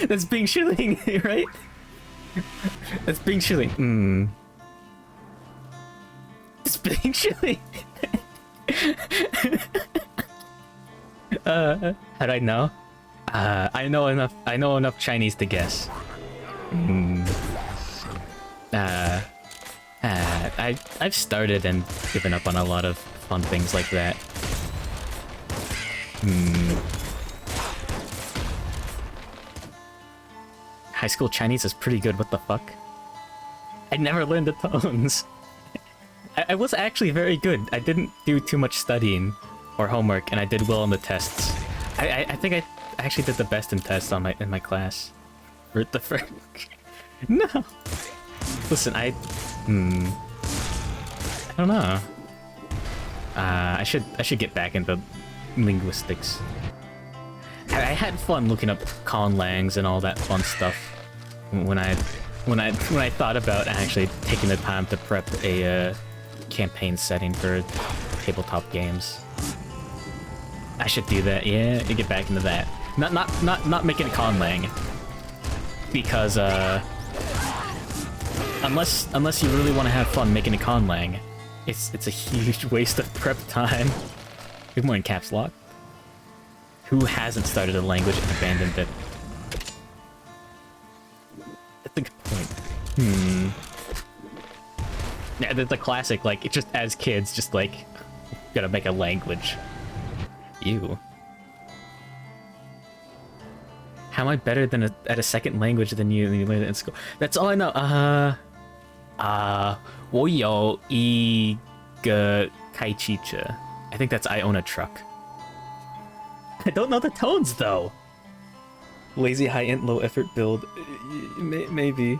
that's being shilling, right? That's being shilling. It's being shilling. How'd I know? I know enough Chinese to guess. I've started and given up on a lot of fun things like that. High school Chinese is pretty good, what the fuck? I never learned the tones. I was actually very good. I didn't do too much studying or homework, and I did well on the tests. I think I actually did the best in tests in my class. For the first... No! Listen, I don't know. I should get back into linguistics. I had fun looking up conlangs and all that fun stuff when I thought about actually taking the time to prep a campaign setting for tabletop games. I should do that. Yeah, and get back into that. Not making a conlang, because unless you really want to have fun making a conlang, it's a huge waste of prep time. We've more in caps lock. Who hasn't started a language and abandoned it? That's a good point. Yeah, the classic, like, it's just as kids, just like, gotta make a language. Ew. How am I better than at a second language than you learned it in school? That's all I know. 我有一个开汽车. I think that's I own a truck. I don't know the tones though. Lazy high-end low effort build. Maybe.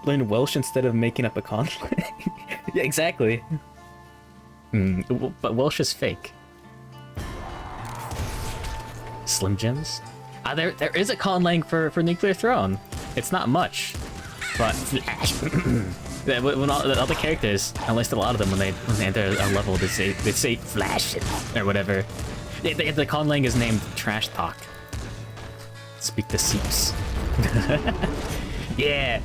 Learn Welsh instead of making up a conflict. Yeah, exactly. But Welsh is fake. Slim Jims? There is a conlang for Nuclear Throne. It's not much, but when all the characters, at least a lot of them, when they enter a level, they say flash or whatever. The conlang is named Trash Talk. Speak the seeps. Yeah,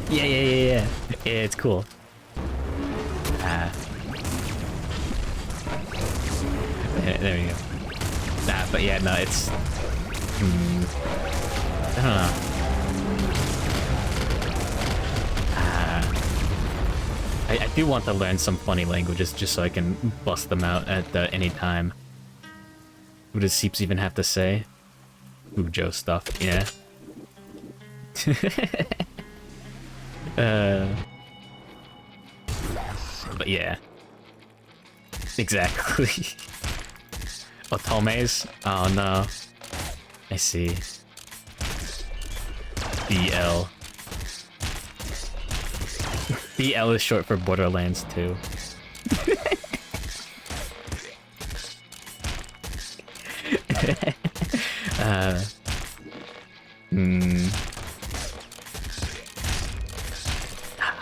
it's cool. There we go. But yeah, no, it's... I don't know. I do want to learn some funny languages just so I can bust them out at any time. What does Seeps even have to say? Ooh, Joe stuff, yeah. But yeah. Exactly. Otomes? Oh no. I see. BL. BL is short for Borderlands 2.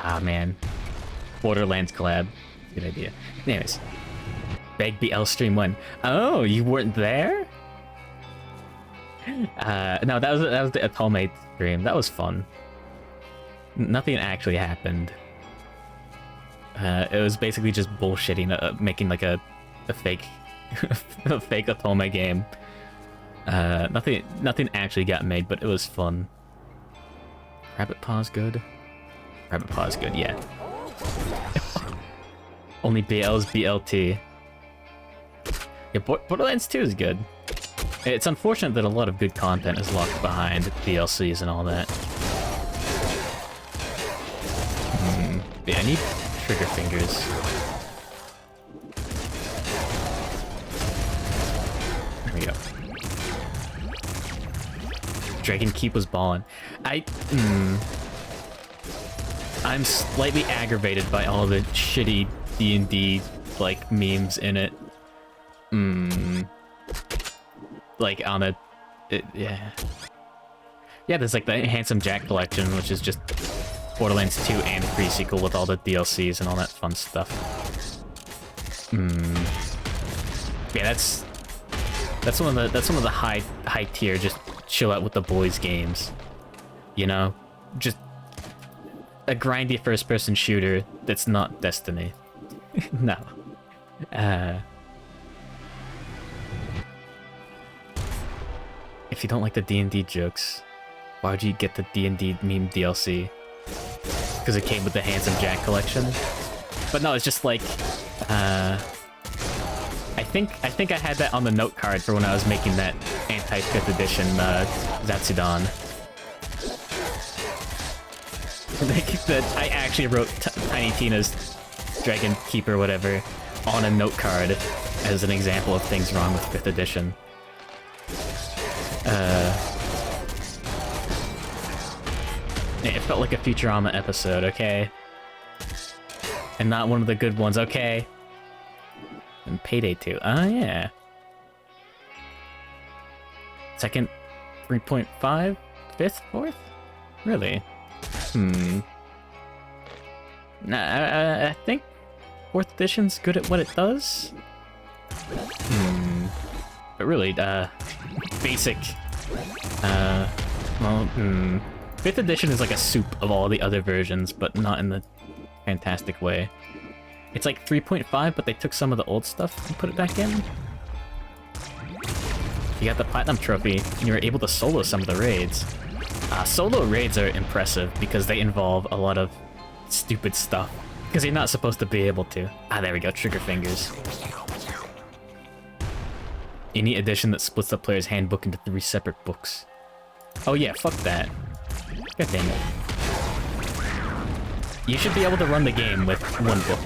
Ah, man. Borderlands collab. Good idea. Anyways. Beg BL stream 1. Oh, you weren't there? No, that was the Atolmate stream. That was fun. Nothing actually happened. It was basically just bullshitting, making like a fake a fake Atolmate game. Nothing actually got made, but it was fun. Rabbit Paw's good. Rabbit Paw's good, yeah. Only BL's BLT. Yeah, Borderlands 2 is good. It's unfortunate that a lot of good content is locked behind DLCs and all that. Yeah, I need trigger fingers. There we go. Dragon Keep was ballin'. I'm slightly aggravated by all the shitty D&D like memes in it. Like on a, yeah. Yeah, there's like the Handsome Jack collection, which is just Borderlands 2 and pre-sequel with all the DLCs and all that fun stuff. Yeah, that's one of the high tier, just chill out with the boys games. You know, just a grindy first-person shooter that's not Destiny. No. If you don't like the D&D jokes, why would you get the D&D meme DLC? Because it came with the Handsome Jack collection. But no, it's just like, I think I had that on the note card for when I was making that anti-5th edition Zatsudan. I actually wrote Tiny Tina's Dragon Keeper whatever on a note card as an example of things wrong with 5th edition. It felt like a Futurama episode, okay? And not one of the good ones, okay? And Payday 2, oh yeah. Second, 3.5, fifth, fourth? Really? Nah, I think 4th edition's good at what it does. But really, basic, well, 5th edition is like a soup of all the other versions, but not in the fantastic way. It's like 3.5, but they took some of the old stuff and put it back in. You got the Platinum Trophy, and you were able to solo some of the raids. Solo raids are impressive because they involve a lot of stupid stuff. Because you're not supposed to be able to. Ah, there we go, trigger fingers. Any edition that splits the player's handbook into 3 separate books. Oh yeah, fuck that. God damn it. You should be able to run the game with 1 book.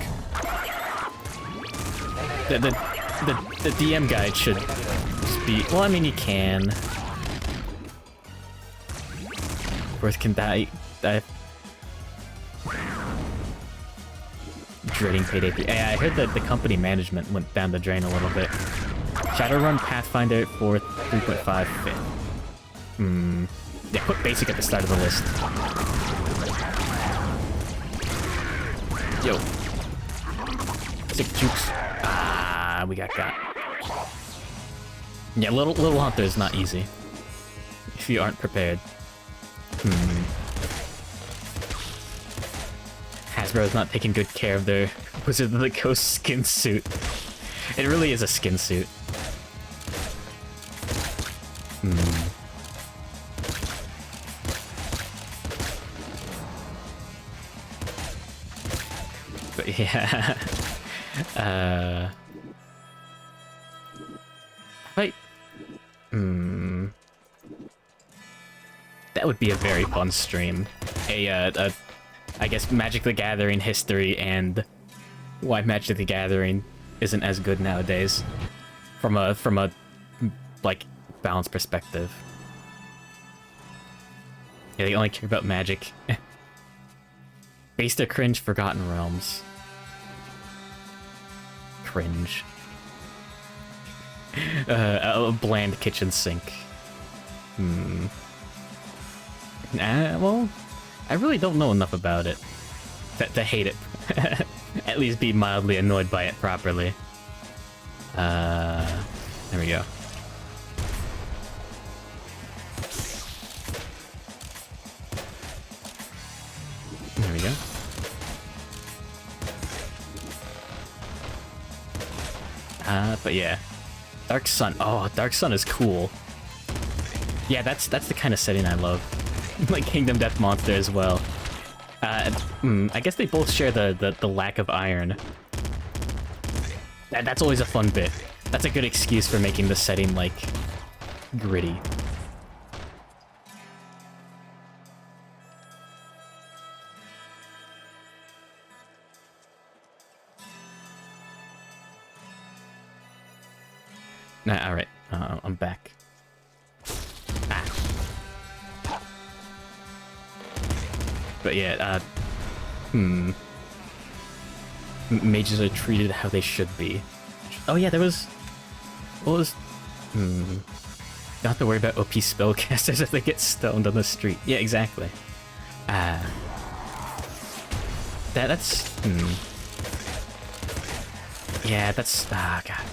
The DM guide should be... Well, I mean, you can. Worth can die. Dreading Payday 3. Yeah, I heard that the company management went down the drain a little bit. Shadowrun, Pathfinder, 4th, 3.5, 5th. Yeah, put basic at the start of the list. Yo. Sick jukes. Ah, we got. Yeah, Little Hunter is not easy. If you aren't prepared. Hasbro's not taking good care of their Wizard of the Coast skin suit. It really is a skin suit. But yeah. Wait. That would be a very fun stream. I guess Magic the Gathering history and why Magic the Gathering isn't as good nowadays, from a like balance perspective. Yeah, they only care about magic. Base to cringe Forgotten Realms. Cringe. A bland kitchen sink. Well, I really don't know enough about it to hate it. At least be mildly annoyed by it properly. There we go. There we go. But yeah. Dark Sun. Oh, Dark Sun is cool. Yeah, that's the kind of setting I love. Like Kingdom Death Monster as well. I guess they both share the lack of iron. That's always a fun bit. That's a good excuse for making the setting, like, gritty. Nah, alright. I'm back. But yeah, mages are treated how they should be. Oh yeah, there was... What was... Don't have to worry about OP spellcasters if they get stoned on the street. Yeah, exactly. That's... Yeah, that's... Ah, God.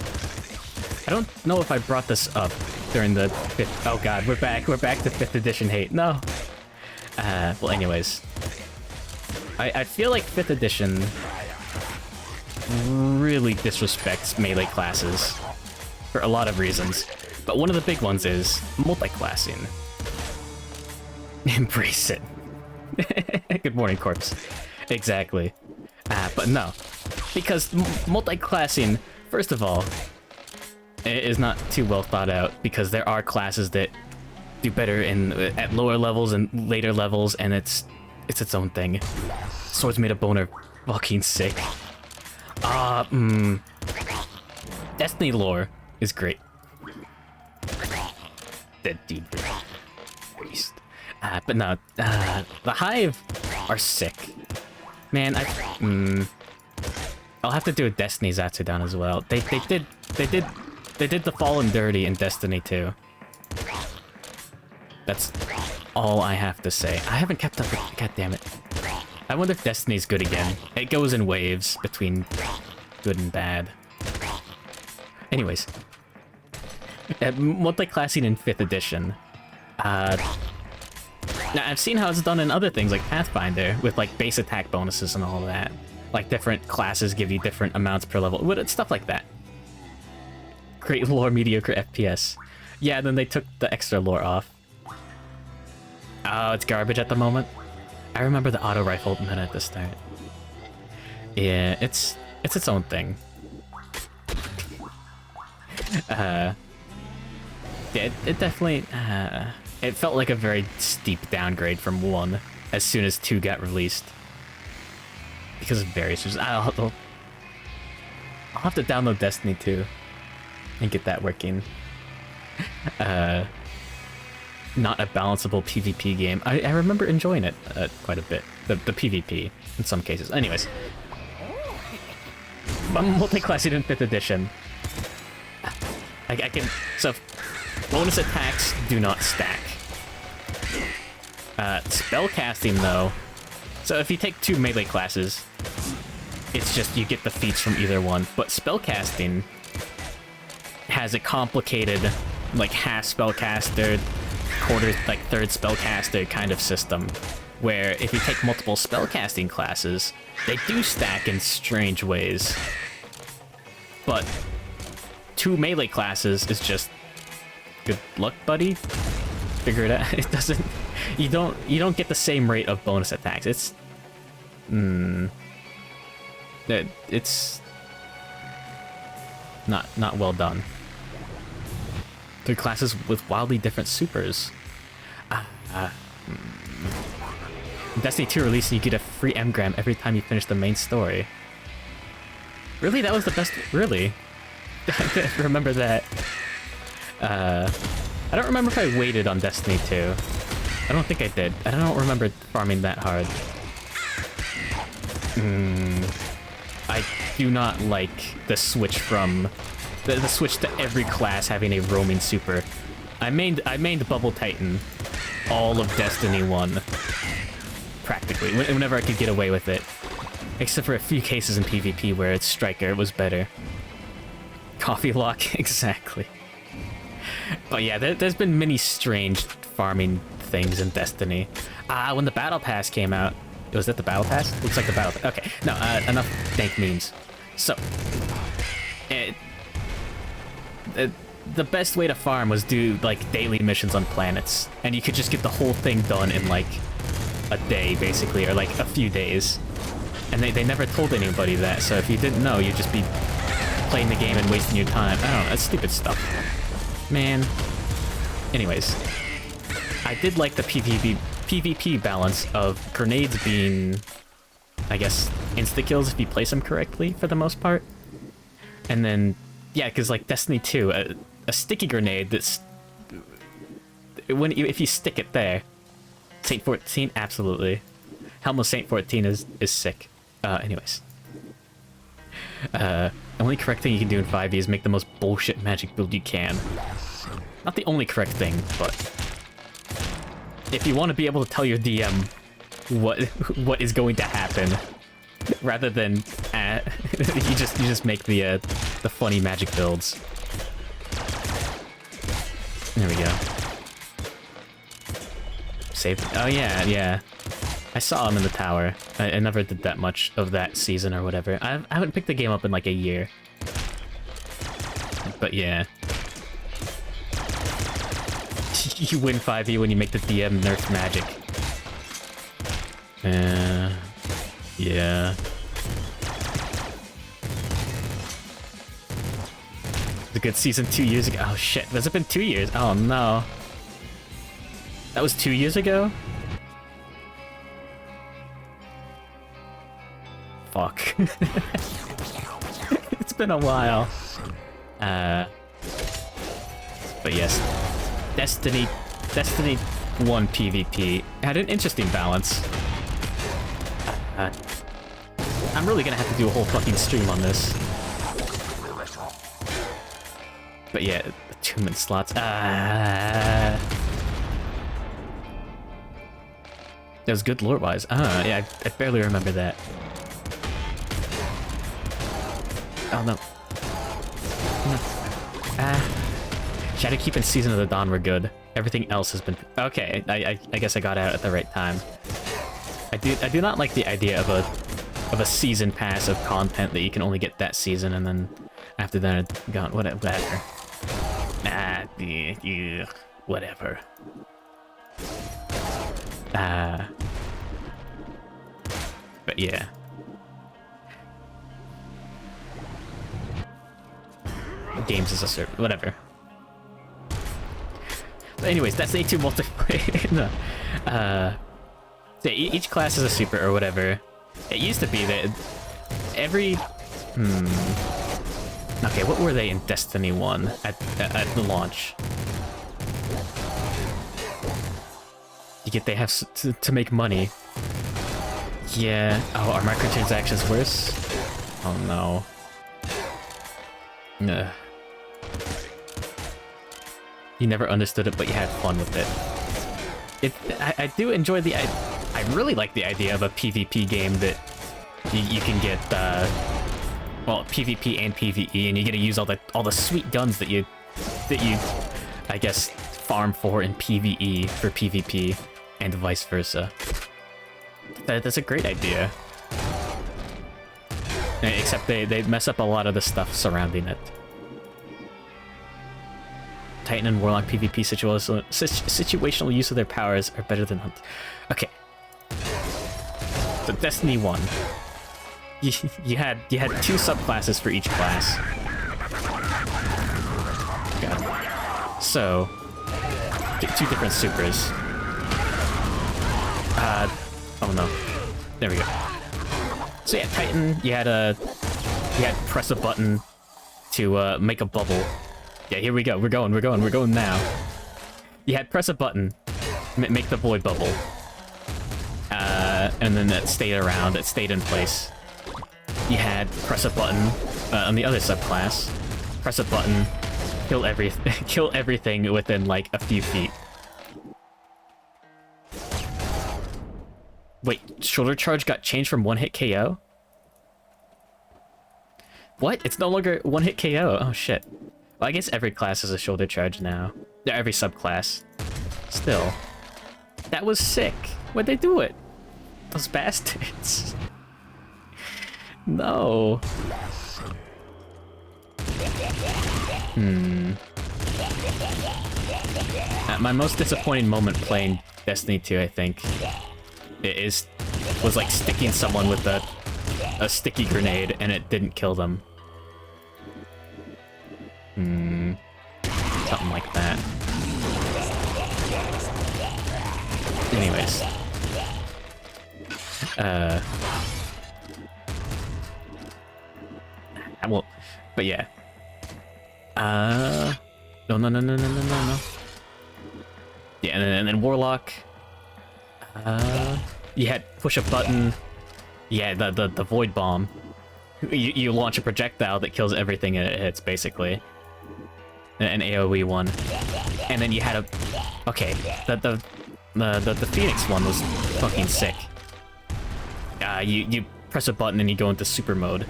I don't know if I brought this up during the 5th... Oh God, we're back to 5th edition hate. No! Well, anyways. I feel like 5th edition really disrespects melee classes for a lot of reasons, but one of the big ones is multi-classing. Embrace it. Good morning, corpse. Exactly. But no, because multi-classing, first of all, is not too well thought out, because there are classes that do better at lower levels and later levels, and it's its own thing. Swords Made of Bone are fucking sick. Destiny lore is great. Dead dude. Beast. But no, the Hive are sick. Man, I'll have to do a Destiny Zatsudan as well. They did the Fallen Dirty in Destiny 2. That's all I have to say. I haven't kept up with... God damn it. I wonder if Destiny's good again. It goes in waves between good and bad. Anyways. Multi-classing in 5th edition. Now, I've seen how it's done in other things like Pathfinder, with like base attack bonuses and all that. Like different classes give you different amounts per level. Stuff like that. Great lore, mediocre FPS. Yeah, then they took the extra lore off. Oh, it's garbage at the moment. I remember the auto rifle meta at the start. Yeah, it's its own thing. Yeah, it definitely it felt like a very steep downgrade from 1 as soon as 2 got released. Because of various reasons. I'll have to download Destiny 2 and get that working. Not a balanceable PvP game. I remember enjoying it quite a bit. The PvP, in some cases. Anyways. Multi-classing in 5th edition. I can... So, bonus attacks do not stack. Spellcasting, though... So if you take 2 melee classes, it's just you get the feats from either one. But spellcasting has a complicated, like, half spellcaster, quarter, like, third spellcaster kind of system, where if you take multiple spellcasting classes, they do stack in strange ways. But 2 melee classes is just good luck, buddy. Figure it out. It doesn't. You don't get the same rate of bonus attacks. It's not well done. 3 classes with wildly different supers. Destiny 2 release, you get a free engram every time you finish the main story. Really? That was the best... Really? Remember that. I don't remember if I waited on Destiny 2. I don't think I did. I don't remember farming that hard. I do not like the switch from... The switch to every class having a roaming super. I mained Bubble Titan all of Destiny 1. Practically. Whenever I could get away with it. Except for a few cases in PvP where it's Striker, it was better. Coffee lock, exactly. But yeah, there's been many strange farming things in Destiny. When the Battle Pass came out... Was that the Battle Pass? Looks like the Battle Pass. Okay, no, enough dank memes. So... the best way to farm was do, like, daily missions on planets. And you could just get the whole thing done in, like, a day, basically, or, like, a few days. And they never told anybody that, so if you didn't know, you'd just be playing the game and wasting your time. I don't know, that's stupid stuff. Man. Anyways. I did like the PvP balance of grenades being, I guess, insta-kills if you place them correctly, for the most part. And then, yeah, because, like, Destiny 2, a sticky grenade that's... if you stick it there... Saint 14, absolutely. Helm of Saint 14 is sick. Anyways. The only correct thing you can do in 5e is make the most bullshit magic build you can. Not the only correct thing, but... If you want to be able to tell your DM what is going to happen, rather than you just make the funny magic builds. There we go. Save. Oh yeah. I saw him in the tower. I never did that much of that season or whatever. I haven't picked the game up in like a year. But yeah. You win 5e when you make the DM nerf magic. Yeah. It was a good season 2 years ago. Oh shit, has it been 2 years? Oh no. That was 2 years ago? Fuck. It's been a while. But yes. Destiny 1 PvP had an interesting balance. I'm really gonna have to do a whole fucking stream on this. But yeah, attunement slots. That was good lore-wise. Yeah, I barely remember that. Oh no. Shadowkeep and Season of the Dawn were good. Everything else has been... Okay, I guess I got out at the right time. I do not like the idea of a season pass of content that you can only get that season and then after that it's gone. Whatever. Whatever. But yeah. Games as a service, whatever. But anyways, that's A2 multiplayer. No. So each class is a super or whatever. It used to be that every... Okay, what were they in Destiny 1 at the launch? They have to make money. Yeah. Oh, are microtransactions worse? Oh no. Ugh. You never understood it, but you had fun with it. I do enjoy the... I really like the idea of a PvP game that you can get, well, PvP and PvE, and you get to use all the sweet guns that you, I guess, farm for in PvE for PvP, and vice versa. That's a great idea. Except they mess up a lot of the stuff surrounding it. Titan and Warlock PvP situational use of their powers are better than Hunt. Okay. So Destiny 1. You had 2 subclasses for each class. God. So 2 different supers. Oh no. There we go. So yeah, Titan, you had You had to press a button to make a bubble. Yeah, here we go. We're going now. You had to press a button, make the void bubble. And then it stayed around, it stayed in place. You had to press a button on the other subclass. Press a button, kill everything within like a few feet. Wait, shoulder charge got changed from one hit KO? What? It's no longer one hit KO. Oh shit. Well, I guess every class has a shoulder charge now. Every subclass. Still. That was sick. Why'd they do it? Those bastards. No. My most disappointing moment playing Destiny 2, I think, was like sticking someone with a sticky grenade and it didn't kill them. Something like that. Anyways. Well, but yeah. No. Yeah, and then Warlock. You had push a button. Yeah, the Void Bomb. You launch a projectile that kills everything it hits, basically. An AoE one. And then you had a... Okay, the Phoenix one was fucking sick. You press a button and you go into super mode.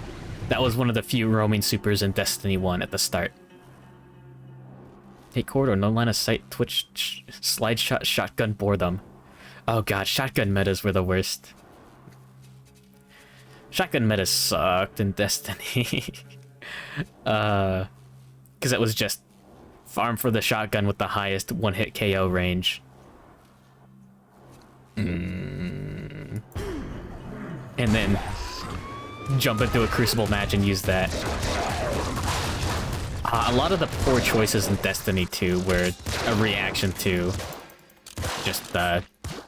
That was one of the few roaming supers in Destiny 1 at the start. Take corridor, no line of sight, twitch, slide shot, shotgun, bore them. Oh god, shotgun metas were the worst. Shotgun metas sucked in Destiny. Because it was just farm for the shotgun with the highest one-hit KO range. And then jump into a Crucible match and use that. A lot of the poor choices in Destiny 2 were a reaction to just the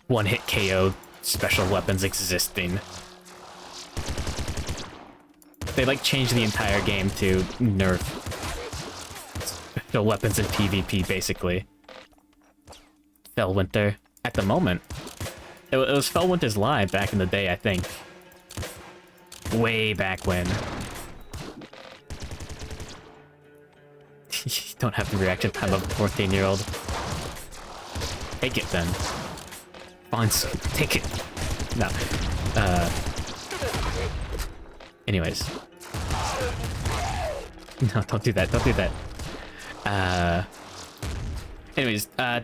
one-hit KO special weapons existing. They like changed the entire game to nerf special weapons in PvP, basically. Felwinter. At the moment. It was Felwinter's Live back in the day, I think. Way back when. You don't have the reaction time of a 14-year-old. Take it, then. Fine, take it. No. Anyways. No, don't do that, don't do that. Anyways, yeah,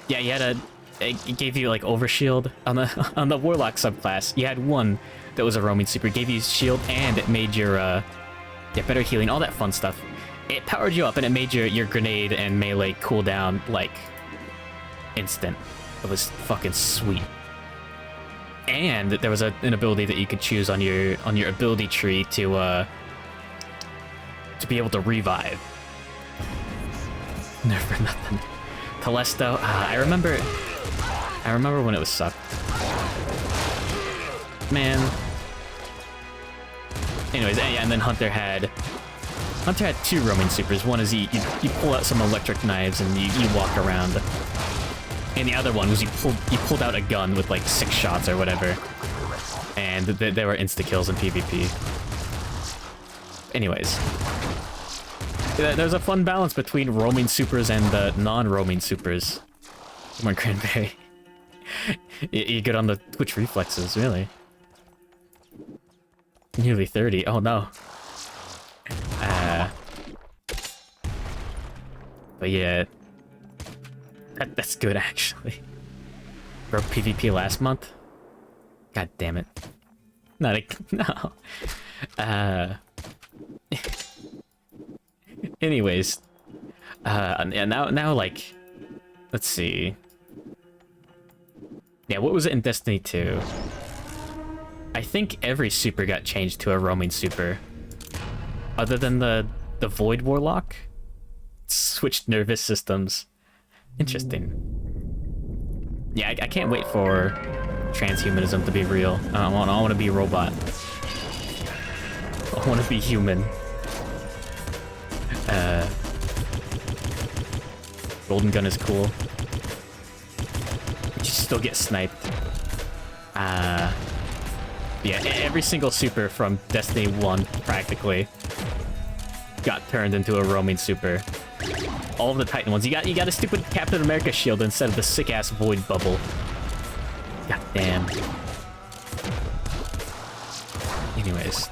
you had it gave you like overshield on the Warlock subclass. You had one that was a roaming super, it gave you shield, and it made your better healing, all that fun stuff. It powered you up and it made your grenade and melee cooldown like instant. It was fucking sweet. And there was an ability that you could choose on your ability tree to be able to revive. Never nothing. Telesto, I remember when it was sucked. Man. Anyways, yeah, and then Hunter had two roaming supers. One is you pull out some electric knives and you walk around. And the other one was you pulled out a gun with like 6 shots or whatever. And they were insta-kills in PvP. Anyways. There's a fun balance between roaming supers and non-roaming supers. Come on, Cranberry. You're good on the Twitch reflexes, really. Nearly 30. Oh no. But yeah. That's good, actually. Broke PvP last month? God damn it. No. Anyways. Yeah, now, like... Let's see. Yeah, what was it in Destiny 2? I think every super got changed to a roaming super. Other than the Void Warlock? Switched nervous systems. Interesting. Yeah, I can't wait for transhumanism to be real. I want to be a robot. I want to be human. Golden gun is cool. You still get sniped. Yeah, every single super from Destiny 1 practically got turned into a roaming super. All of the Titan ones. You got a stupid Captain America shield instead of the sick ass void bubble. God damn. Anyways.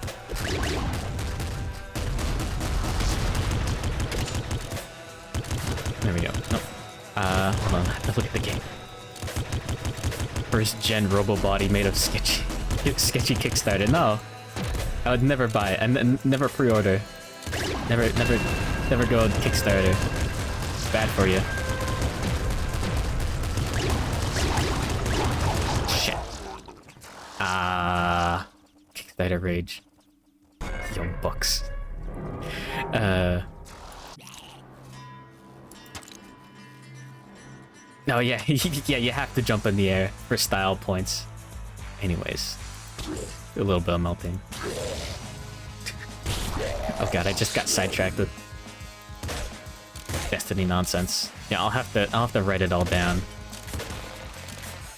There we go. Nope. Hold on. I have to look at the game. First gen Robobody made of sketchy Kickstarter. No. I would never buy it and never pre-order. Never go Kickstarter. It's bad for you. Shit. Kickstarter rage. Young bucks. Oh yeah, yeah, you have to jump in the air for style points. Anyways, a little bit of melting. Oh god, I just got sidetracked with Destiny nonsense. Yeah, I'll have to write it all down.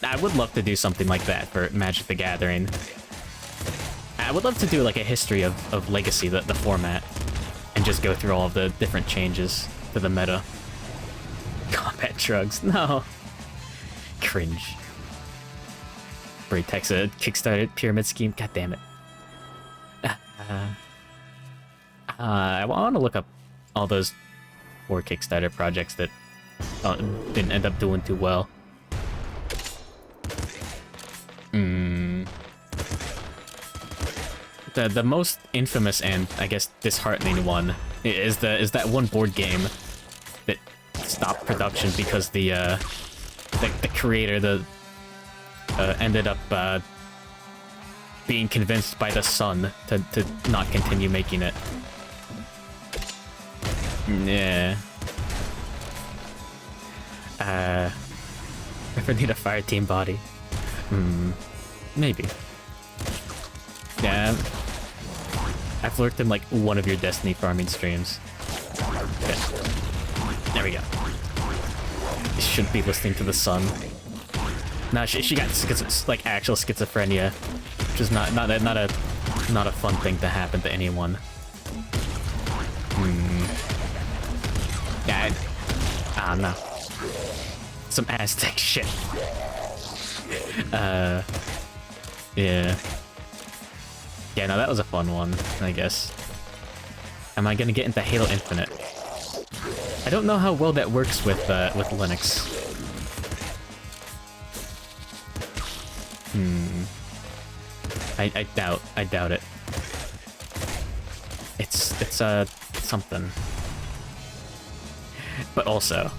I would love to do something like that for Magic the Gathering. I would love to do like a history of Legacy, the format, and just go through all of the different changes to the meta. Combat drugs, no. Cringe. Braytex a Kickstarter pyramid scheme, god damn it. I want to look up all those 4 Kickstarter projects that didn't end up doing too well. The most infamous and I guess disheartening one is that one board game that stopped production because the creator ended up being convinced by the Sun to not continue making it. Yeah. Ever need a fire team body? Maybe. Yeah. I've lurked in like one of your Destiny farming streams. Okay. There we go. You shouldn't be listening to the Sun. No, she got like actual schizophrenia, which is not a fun thing to happen to anyone. Yeah, I don't know. Some Aztec shit. Yeah. Yeah, no, that was a fun one, I guess. Am I gonna get into Halo Infinite? I don't know how well that works with Linux. I doubt it. It's something. But also,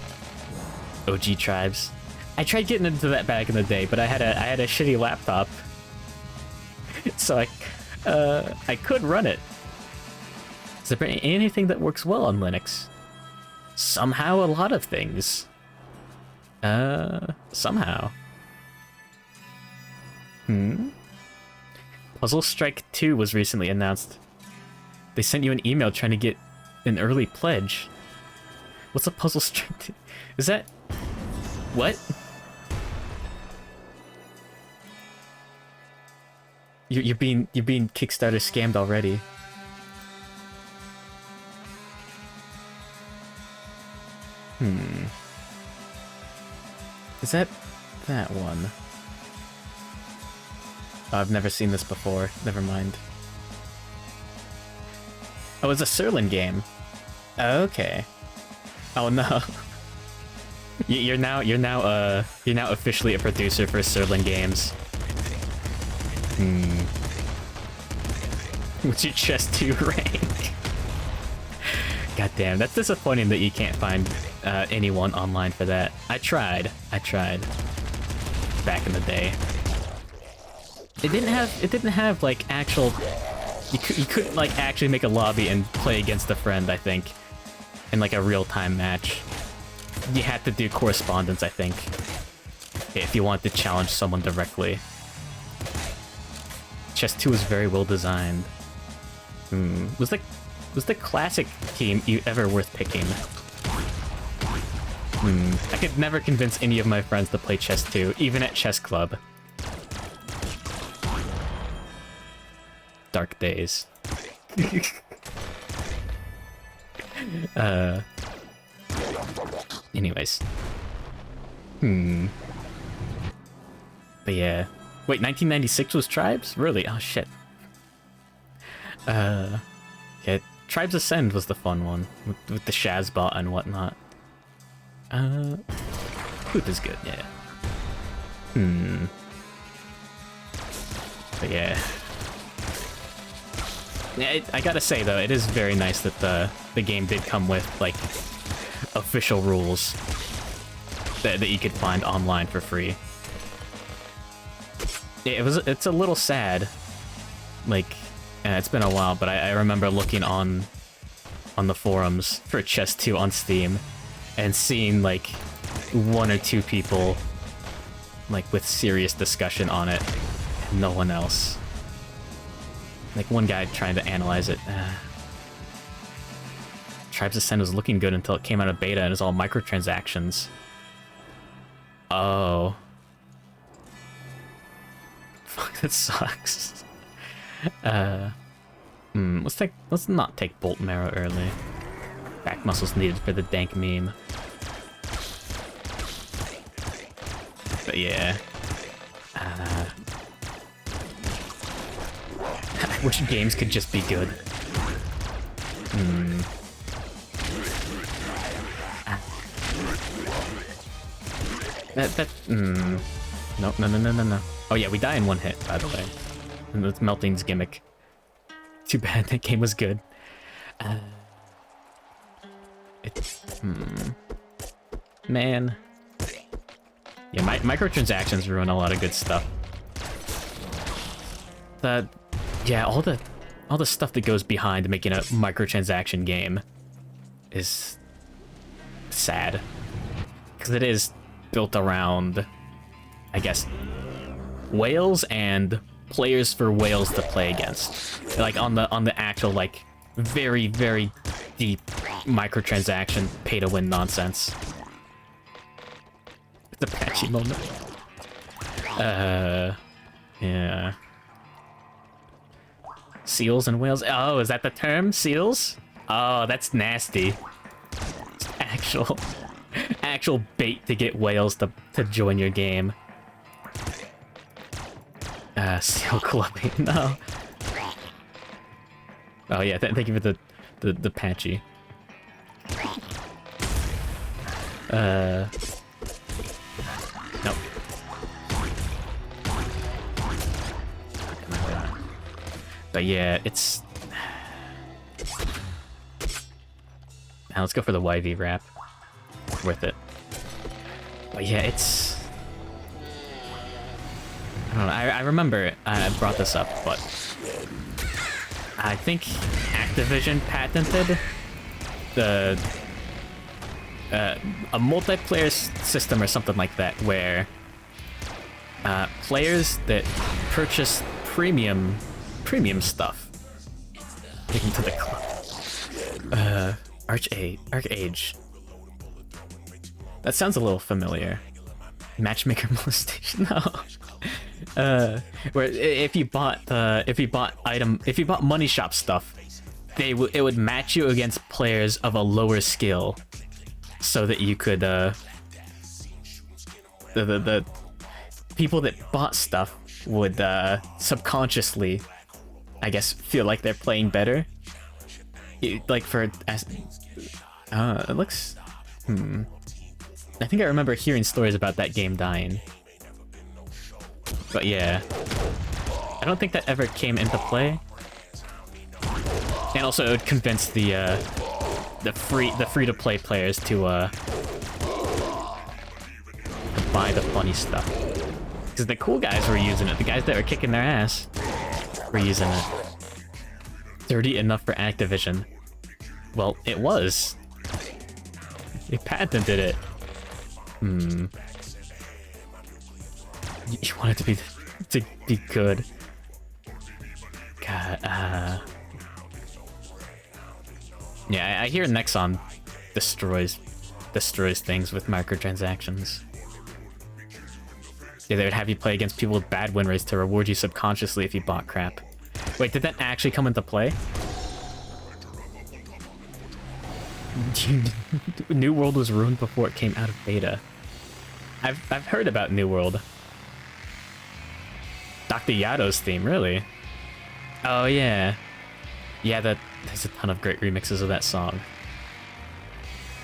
OG Tribes. I tried getting into that back in the day, but I had a shitty laptop, so I could run it. Is there anything that works well on Linux? Somehow, a lot of things. Somehow. Puzzle Strike 2 was recently announced. They sent you an email trying to get an early pledge. What's a Puzzle Strike 2? Is that... What? You're being Kickstarter scammed already. Is that one? Oh, I've never seen this before. Never mind. Oh, it's a Sirlin game. Okay. Oh no. You're now officially a producer for Sirlin Games. What's your chest 2 rank? God damn, that's disappointing that you can't find anyone online for that. I tried. Back in the day. It didn't have like actual. You couldn't like actually make a lobby and play against a friend. I think, in like a real-time match. You had to do correspondence. I think, if you wanted to challenge someone directly. Chess 2 is very well designed. Was the classic team ever worth picking? I could never convince any of my friends to play chess 2, even at chess club. Dark days. Anyways. But yeah. Wait, 1996 was Tribes? Really? Oh shit. Yeah, Tribes Ascend was the fun one with the Shazbot and whatnot. Hoop is good, yeah. But yeah. I gotta say though, it is very nice that the game did come with like official rules that you could find online for free. It's a little sad. Like, it's been a while, but I remember looking on the forums for Chess 2 on Steam and seeing like 1 or 2 people like with serious discussion on it, and no one else. Like one guy trying to analyze it. Tribes Ascend was looking good until it came out of beta and it's all microtransactions. Oh. Fuck, that sucks. Let's not take Bolt Marrow early. Back muscles needed for the dank meme. But yeah. I wish games could just be good. No. Oh yeah, we die in 1 hit, by the way. And that's Melting's gimmick. Too bad that game was good. Man. Yeah, microtransactions ruin a lot of good stuff. Yeah, all the stuff that goes behind making a microtransaction game is sad. Because it is built around, I guess, whales and players for whales to play against. Like on the actual like very, very deep microtransaction pay to win nonsense. It's a patchy moment. Yeah. Seals and whales? Oh, is that the term? Seals? Oh, that's nasty. It's actual bait to get whales to join your game. Seal clubbing, no. Oh yeah, thank you for the patchy. Nope. But yeah, it's... Now let's go for the YV wrap. Worth it. But yeah, it's... I don't know, I remember I brought this up, but... I think Activision patented a multiplayer system or something like that, where players that purchase premium stuff get into the club. Archage. That sounds a little familiar. Matchmaker molestation? No. Where if you bought money shop stuff, it would match you against players of a lower skill, so that you could the people that bought stuff would subconsciously, I guess, feel like they're playing better. Like for it looks. I think I remember hearing stories about that game dying. But yeah, I don't think that ever came into play. And also, it would convince the free-to-play players to buy the funny stuff. Because the cool guys were using it. The guys that were kicking their ass were using it. Dirty enough for Activision. Well, it was. They patented it. You want it to be good. God, Yeah, I hear Nexon destroys things with microtransactions. Yeah, they would have you play against people with bad win rates to reward you subconsciously if you bought crap. Wait, did that actually come into play? New World was ruined before it came out of beta. I've heard about New World. Dr. Yado's theme, really? Oh yeah. Yeah, there's a ton of great remixes of that song.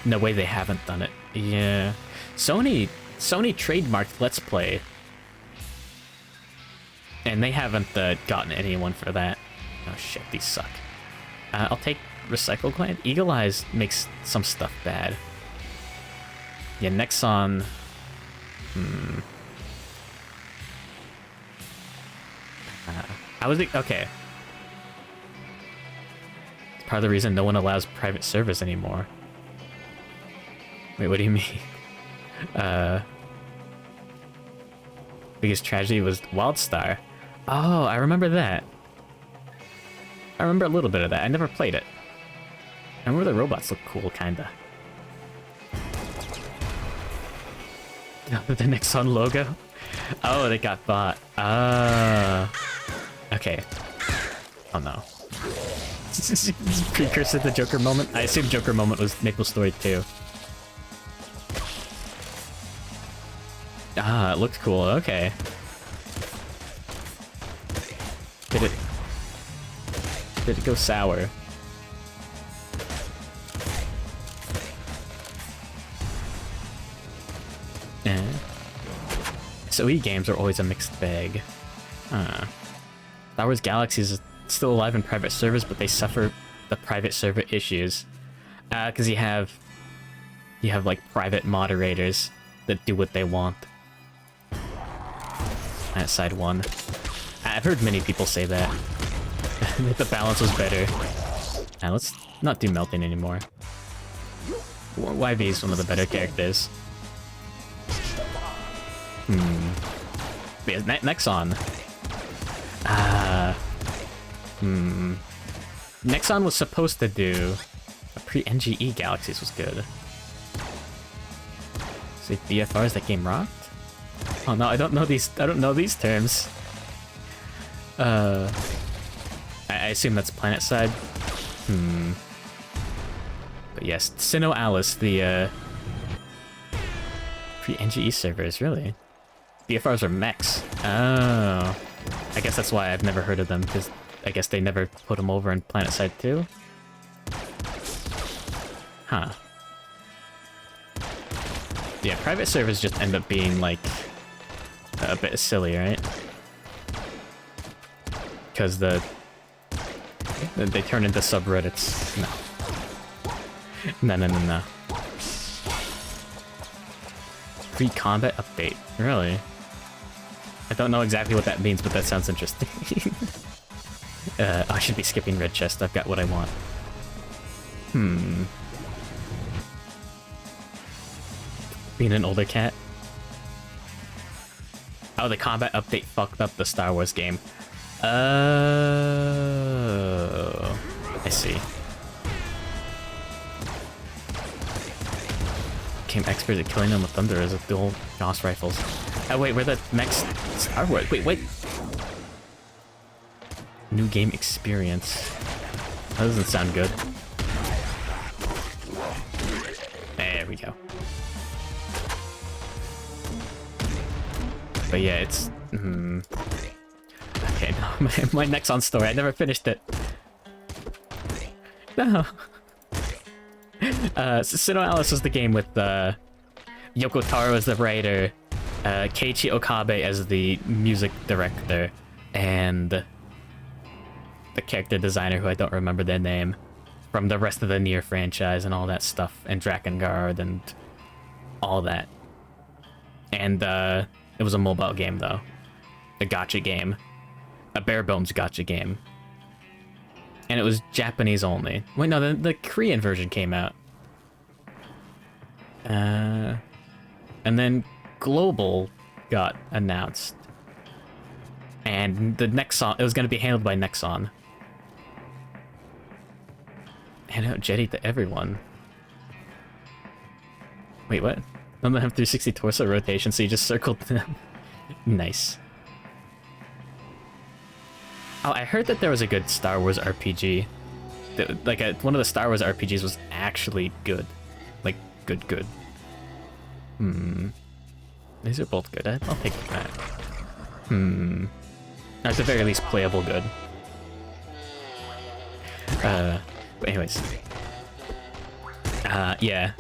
No way they haven't done it. Yeah. Sony trademarked Let's Play. And they haven't gotten anyone for that. Oh shit, these suck. I'll take Recycle Gland. Eagle Eyes makes some stuff bad. Yeah, Nexon... I was... Okay. It's part of the reason no one allows private servers anymore. Wait, what do you mean? Biggest tragedy was WildStar. Oh, I remember that. I remember a little bit of that. I never played it. I remember the robots look cool, kinda. The Nexon logo? Oh, they got bought. Okay. Oh no. Precursor to the Joker moment? I assume Joker moment was Maple Story 2. Ah, it looked cool. Okay. Did it go sour? SOE games are always a mixed bag. Star Wars Galaxies is still alive in private servers, but they suffer the private server issues. Because you have like private moderators that do what they want. At side 1. I've heard many people say that. That the balance was better. Let's not do melting anymore. YV is one of the better characters. Yeah, Nexon. Nexon was supposed to do a pre-NGE Galaxies was good. Say BFR, is that game rocked? Oh no, I don't know these terms. I assume that's planet side. But yes, Sinnoh Alice, the pre-NGE servers, really? BFRs are mechs. Oh. I guess that's why I've never heard of them, because I guess they never put them over in planet side too? Huh. Yeah, private servers just end up being, like, a bit silly, right? Because they turn into subreddits. No. Free combat update. Really? I don't know exactly what that means, but that sounds interesting. I should be skipping red chest. I've got what I want. Being an older cat. Oh, the combat update fucked up the Star Wars game. Oh, I see. Became expert at killing them with thunder as a dual Gauss rifles. Oh wait, we're the next Star Wars. Wait. New game experience. That doesn't sound good. There we go. But yeah, it's... Okay, no, my Nexon story, I never finished it. No. Sinnoh Alice was the game with Yoko Taro as the writer, Keiichi Okabe as the music director, and the character designer who I don't remember their name, from the rest of the Nier franchise and all that stuff, and Drakengard and all that. And it was a mobile game though. A gacha game. A bare bones gacha game. And it was Japanese only. Wait, no, the Korean version came out. And then Global got announced. And the Nexon, it was going to be handled by Nexon. Hand out Jetty to everyone. Wait, what? None of them have 360 torso rotation, so you just circled them. Nice. Oh, I heard that there was a good Star Wars RPG. That, one of the Star Wars RPGs was actually good. Like, good. These are both good. I'll take that. At the very least, playable good. But anyways. Yeah.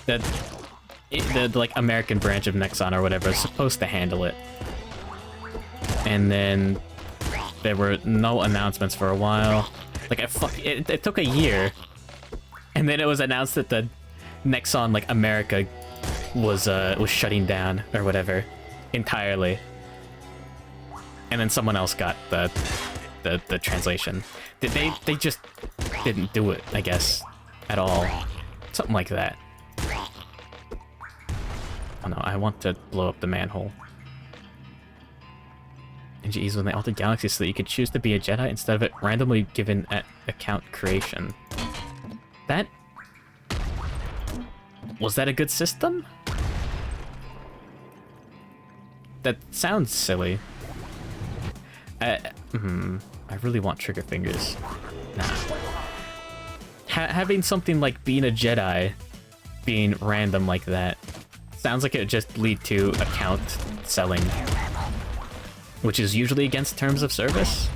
The like American branch of Nexon or whatever is supposed to handle it. And then there were no announcements for a while. Like it took a year. And then it was announced that the Nexon like America was shutting down or whatever entirely. And then someone else got the translation. They just didn't do it, I guess, at all. Something like that. Oh no, I want to blow up the manhole. NGEs when they altered galaxies so that you could choose to be a Jedi instead of it randomly given at account creation. That... Was that a good system? That sounds silly. I really want trigger fingers. Nah. Having something like being a Jedi being random like that sounds like it would just lead to account selling, which is usually against terms of service.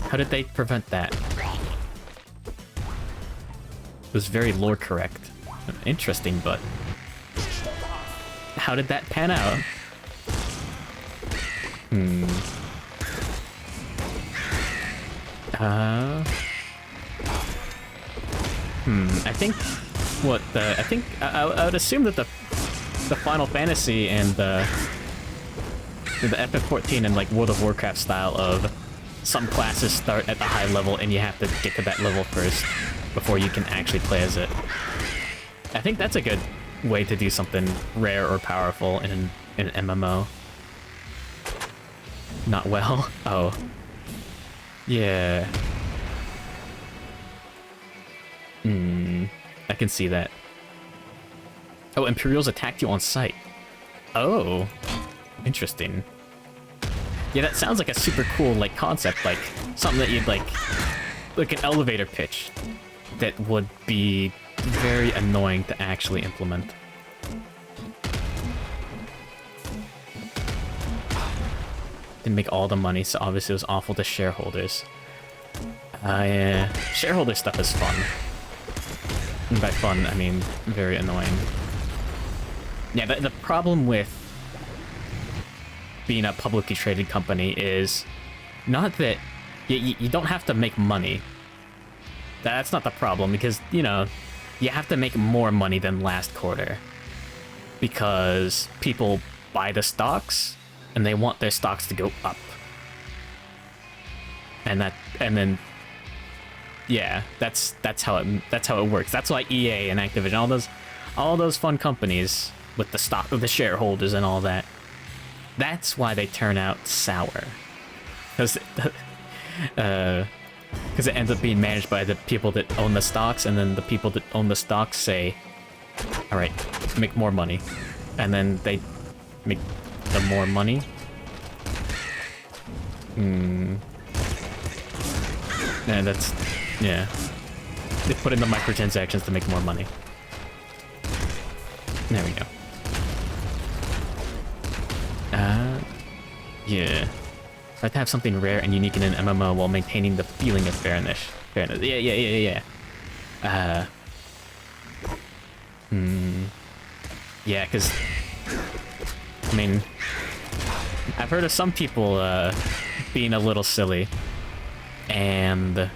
How did they prevent that? It was very lore correct. Interesting, but how did that pan out? I think I would assume that the Final Fantasy and the FF14 and like World of Warcraft style of some classes start at the high level and you have to get to that level first before you can actually play as it. I think that's a good way to do something rare or powerful in an MMO. Not well. Oh. Yeah. I can see that. Oh, Imperials attacked you on sight. Oh. Interesting. Yeah, that sounds like a super cool, like, concept, like, something that you'd, like an elevator pitch that would be very annoying to actually implement. Didn't make all the money, so obviously it was awful to shareholders. Yeah. Shareholder stuff is fun. And by fun, I mean very annoying. Yeah, the problem with being a publicly traded company is not that you don't have to make money. That's not the problem, because, you know, you have to make more money than last quarter. Because people buy the stocks, and they want their stocks to go up. And then yeah, that's how it works. That's why EA and Activision, all those fun companies with the stock of the shareholders and all that, that's why they turn out sour. Because it ends up being managed by the people that own the stocks, and then the people that own the stocks say, all right, make more money. And then they make the more money. Yeah, that's... yeah. They put in the microtransactions to make more money. There we go. Yeah. Try to have something rare and unique in an MMO while maintaining the feeling of fairness. Yeah. Yeah, because... I mean... I've heard of some people, being a little silly. And...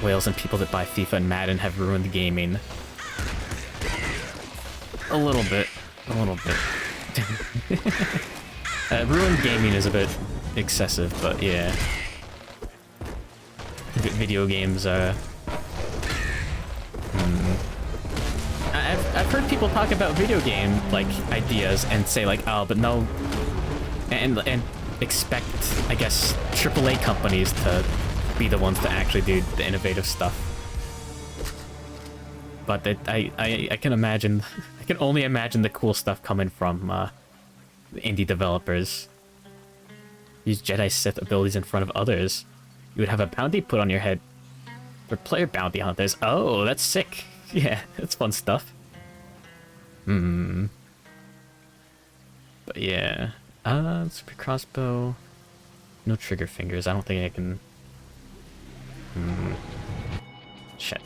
whales and people that buy FIFA and Madden have ruined gaming. A little bit. Ruined gaming is a bit excessive, but yeah. Video games, I've heard people talk about video game, like, ideas and say, like, oh, but no... And expect, I guess, AAA companies to be the ones to actually do the innovative stuff. But I can imagine, I can only imagine the cool stuff coming from the indie developers. Use Jedi Sith abilities in front of others. You would have a bounty put on your head for player bounty hunters. Oh, that's sick. Yeah, that's fun stuff. But yeah. Super crossbow. No trigger fingers. I don't think I can... Shit.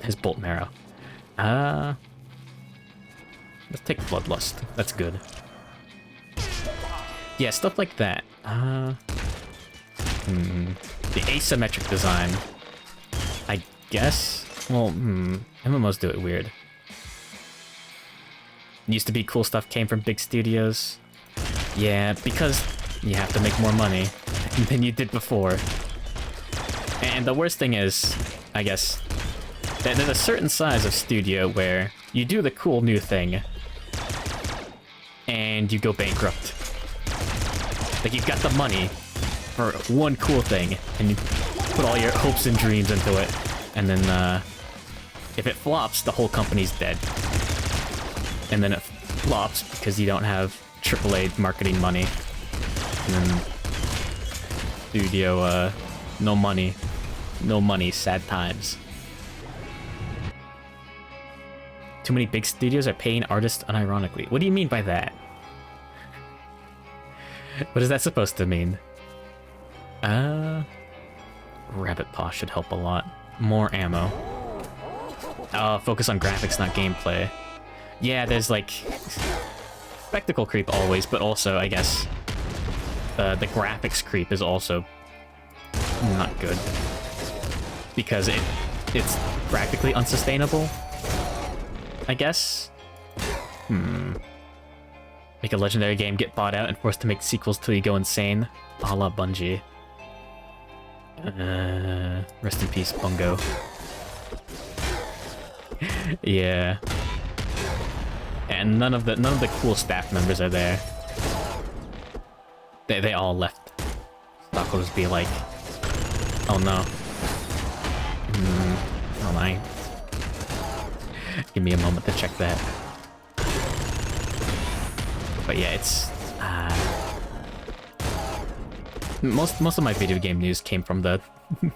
His bolt marrow. Let's take Bloodlust. That's good. Yeah, stuff like that. The asymmetric design. I guess? Well, MMOs do it weird. Used to be cool stuff came from big studios. Yeah, because you have to make more money than you did before. And the worst thing is, I guess, that there's a certain size of studio where you do the cool new thing and you go bankrupt. Like, you've got the money for one cool thing and you put all your hopes and dreams into it, and then if it flops, the whole company's dead. And then it flops because you don't have AAA marketing money. And then studio, no money. No money, sad times. Too many big studios are paying artists unironically. What do you mean by that? What is that supposed to mean? Rabbit Paw should help a lot. More ammo. Focus on graphics, not gameplay. Yeah, there's like spectacle creep always, but also, I guess, the graphics creep is also not good. Because it's practically unsustainable, I guess. Make a legendary game, get bought out, and forced to make sequels till you go insane. A la Bungie. Rest in peace, Bungo. Yeah. And none of the cool staff members are there. They all left. Stockholders be like, oh no. Oh my. Give me a moment to check that. But yeah, it's most of my video game news came from the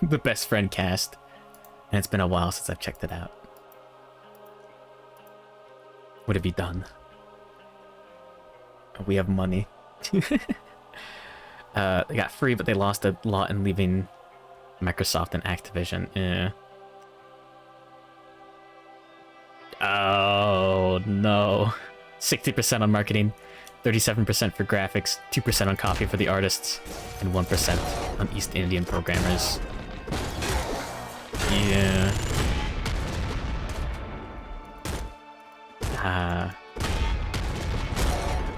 the Best Friend cast, and it's been a while since I've checked it out. Would it be done? We have money. They got free, but they lost a lot in leaving Microsoft and Activision. Yeah. Oh no. 60% on marketing, 37% for graphics, 2% on copy for the artists, and 1% on East Indian programmers. Yeah.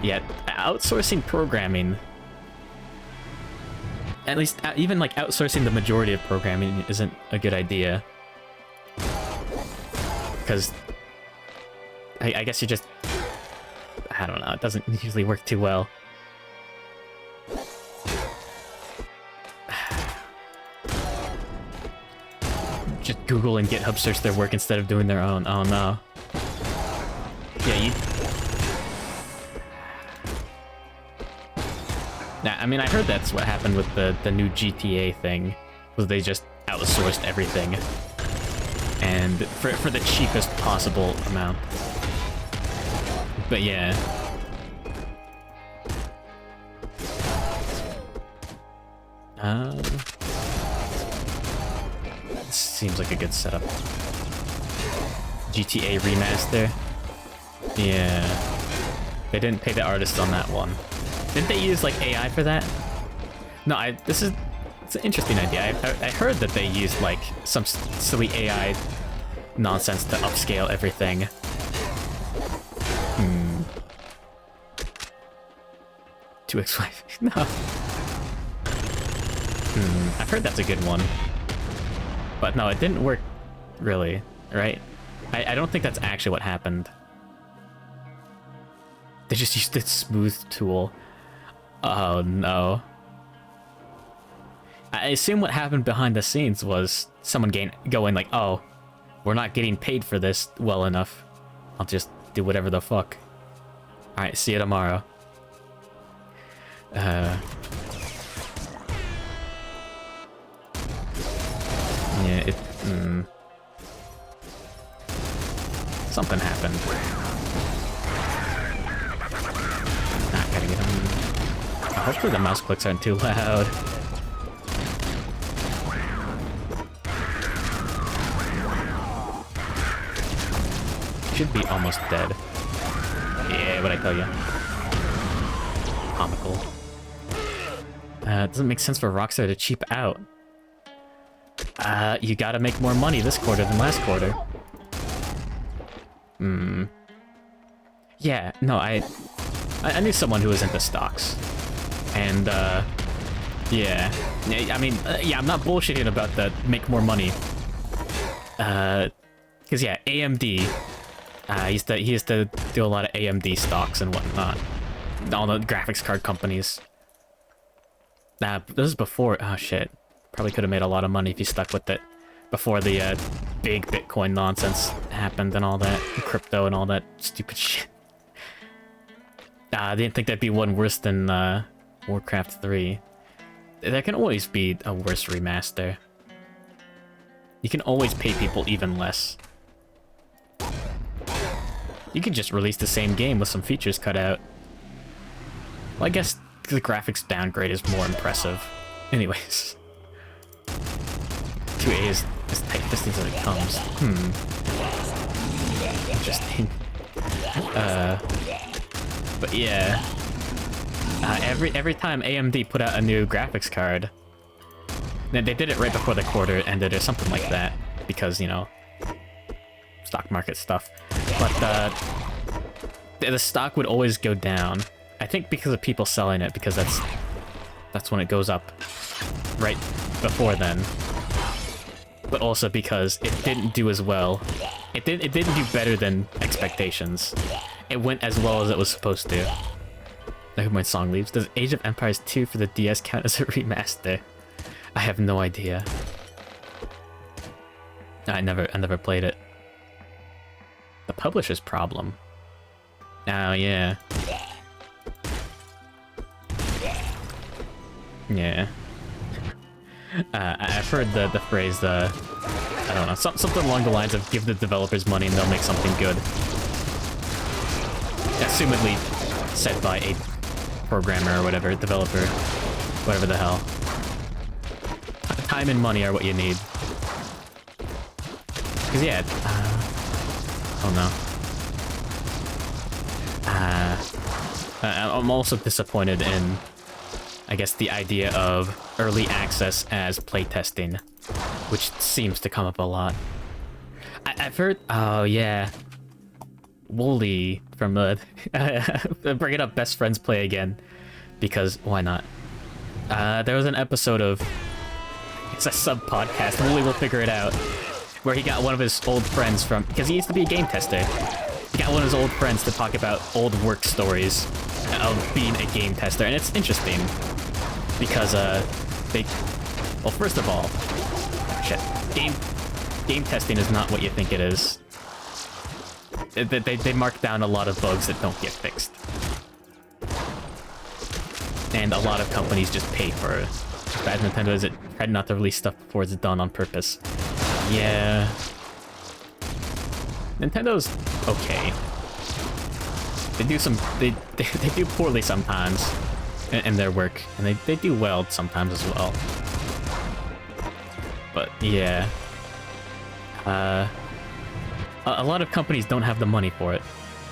Yeah, outsourcing programming, at least even like outsourcing the majority of programming, isn't a good idea. Because I guess you just, I don't know, it doesn't usually work too well. Just Google and GitHub search their work instead of doing their own. Oh no. Yeah, you... Nah, I mean, I heard that's what happened with the new GTA thing, was they just outsourced everything. And for the cheapest possible amount. But yeah. This seems like a good setup. GTA remaster. Yeah. They didn't pay the artists on that one. Didn't they use like AI for that? No, it's an interesting idea. I heard that they used like some silly AI nonsense to upscale everything. To explain. No. I've heard that's a good one. But no, it didn't work really, right? I don't think that's actually what happened. They just used the smooth tool. Oh no. I assume what happened behind the scenes was someone going like, oh, we're not getting paid for this well enough. I'll just do whatever the fuck. Alright, see you tomorrow. Yeah, something happened. Not gotta get him. Hopefully the mouse clicks aren't too loud. Should be almost dead. Yeah, what'd I tell you? Comical. It doesn't make sense for Rockstar to cheap out. You gotta make more money this quarter than last quarter. Yeah, no, I knew someone who was into stocks. And, yeah. I mean, yeah, I'm not bullshitting about the make more money. Because, yeah, AMD, he used to do a lot of AMD stocks and whatnot. All the graphics card companies. This is before, oh shit. Probably could have made a lot of money if you stuck with it. Before the, big Bitcoin nonsense happened and all that. Crypto and all that stupid shit. I didn't think that'd be one worse than, Warcraft 3. There can always be a worse remaster. You can always pay people even less. You could just release the same game with some features cut out. Well, I guess the graphics downgrade is more impressive. Anyways. 2A is as tight distance as it comes. Interesting. But yeah. Every time AMD put out a new graphics card, they did it right before the quarter ended or something like that, because, you know, stock market stuff. But the stock would always go down. I think because of people selling it, because that's when it goes up right before then. But also because it didn't do as well. It didn't do better than expectations. It went as well as it was supposed to. I hope my song leaves. Does Age of Empires 2 for the DS count as a remaster? I have no idea. I never played it. The publisher's problem. Oh yeah. Yeah. I've heard the phrase, I don't know, something along the lines of give the developers money and they'll make something good. Assumedly said by a programmer or whatever, developer, whatever the hell. Time and money are what you need. Because yeah, oh no. I'm also disappointed in, I guess, the idea of early access as playtesting, which seems to come up a lot. I've heard, oh yeah, Wooly from bring it up, Best Friends Play Again, because why not? There was an episode of, it's a sub-podcast, Wooly will figure it out, where he got one of his old friends from, because he used to be a game tester, he got one of his old friends to talk about old work stories of being a game tester, and it's interesting, because, well, first of all, shit, game testing is not what you think it is. They mark down a lot of bugs that don't get fixed. And a lot of companies just pay for it. As bad as Nintendo is, it tried not to release stuff before it's done on purpose. Yeah. Nintendo's okay. They do they do poorly sometimes in their work, and they do well sometimes as well. But yeah. A lot of companies don't have the money for it.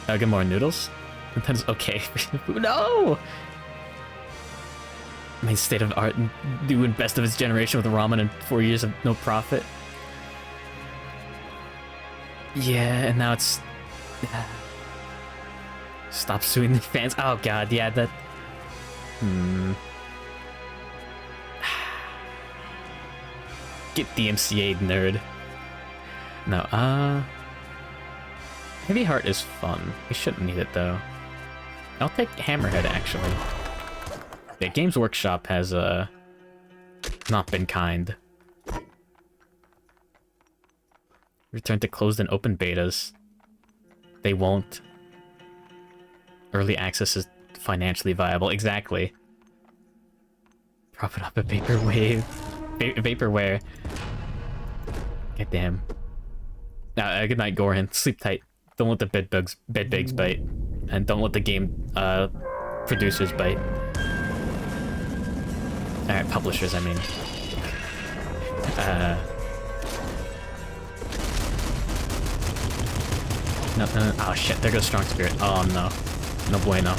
Get more noodles? Nintendo's okay. No! I mean, state of art doing best of its generation with ramen and 4 years of no profit. Yeah, and now it's... Stop suing the fans. Oh god, yeah, that... Get DMCA'd, nerd. No, Heavy Heart is fun. We shouldn't need it, though. I'll take Hammerhead, actually. Yeah, Games Workshop has, not been kind. Return to closed and open betas. They won't. Early access is financially viable. Exactly. Profit up a vaporwave. Vaporware. God damn. Good night, Goran. Sleep tight. Don't let the bedbugs bite. And don't let the game producers bite. Alright, publishers, I mean. No. Oh shit, there goes Strong Spirit. Oh no. No bueno.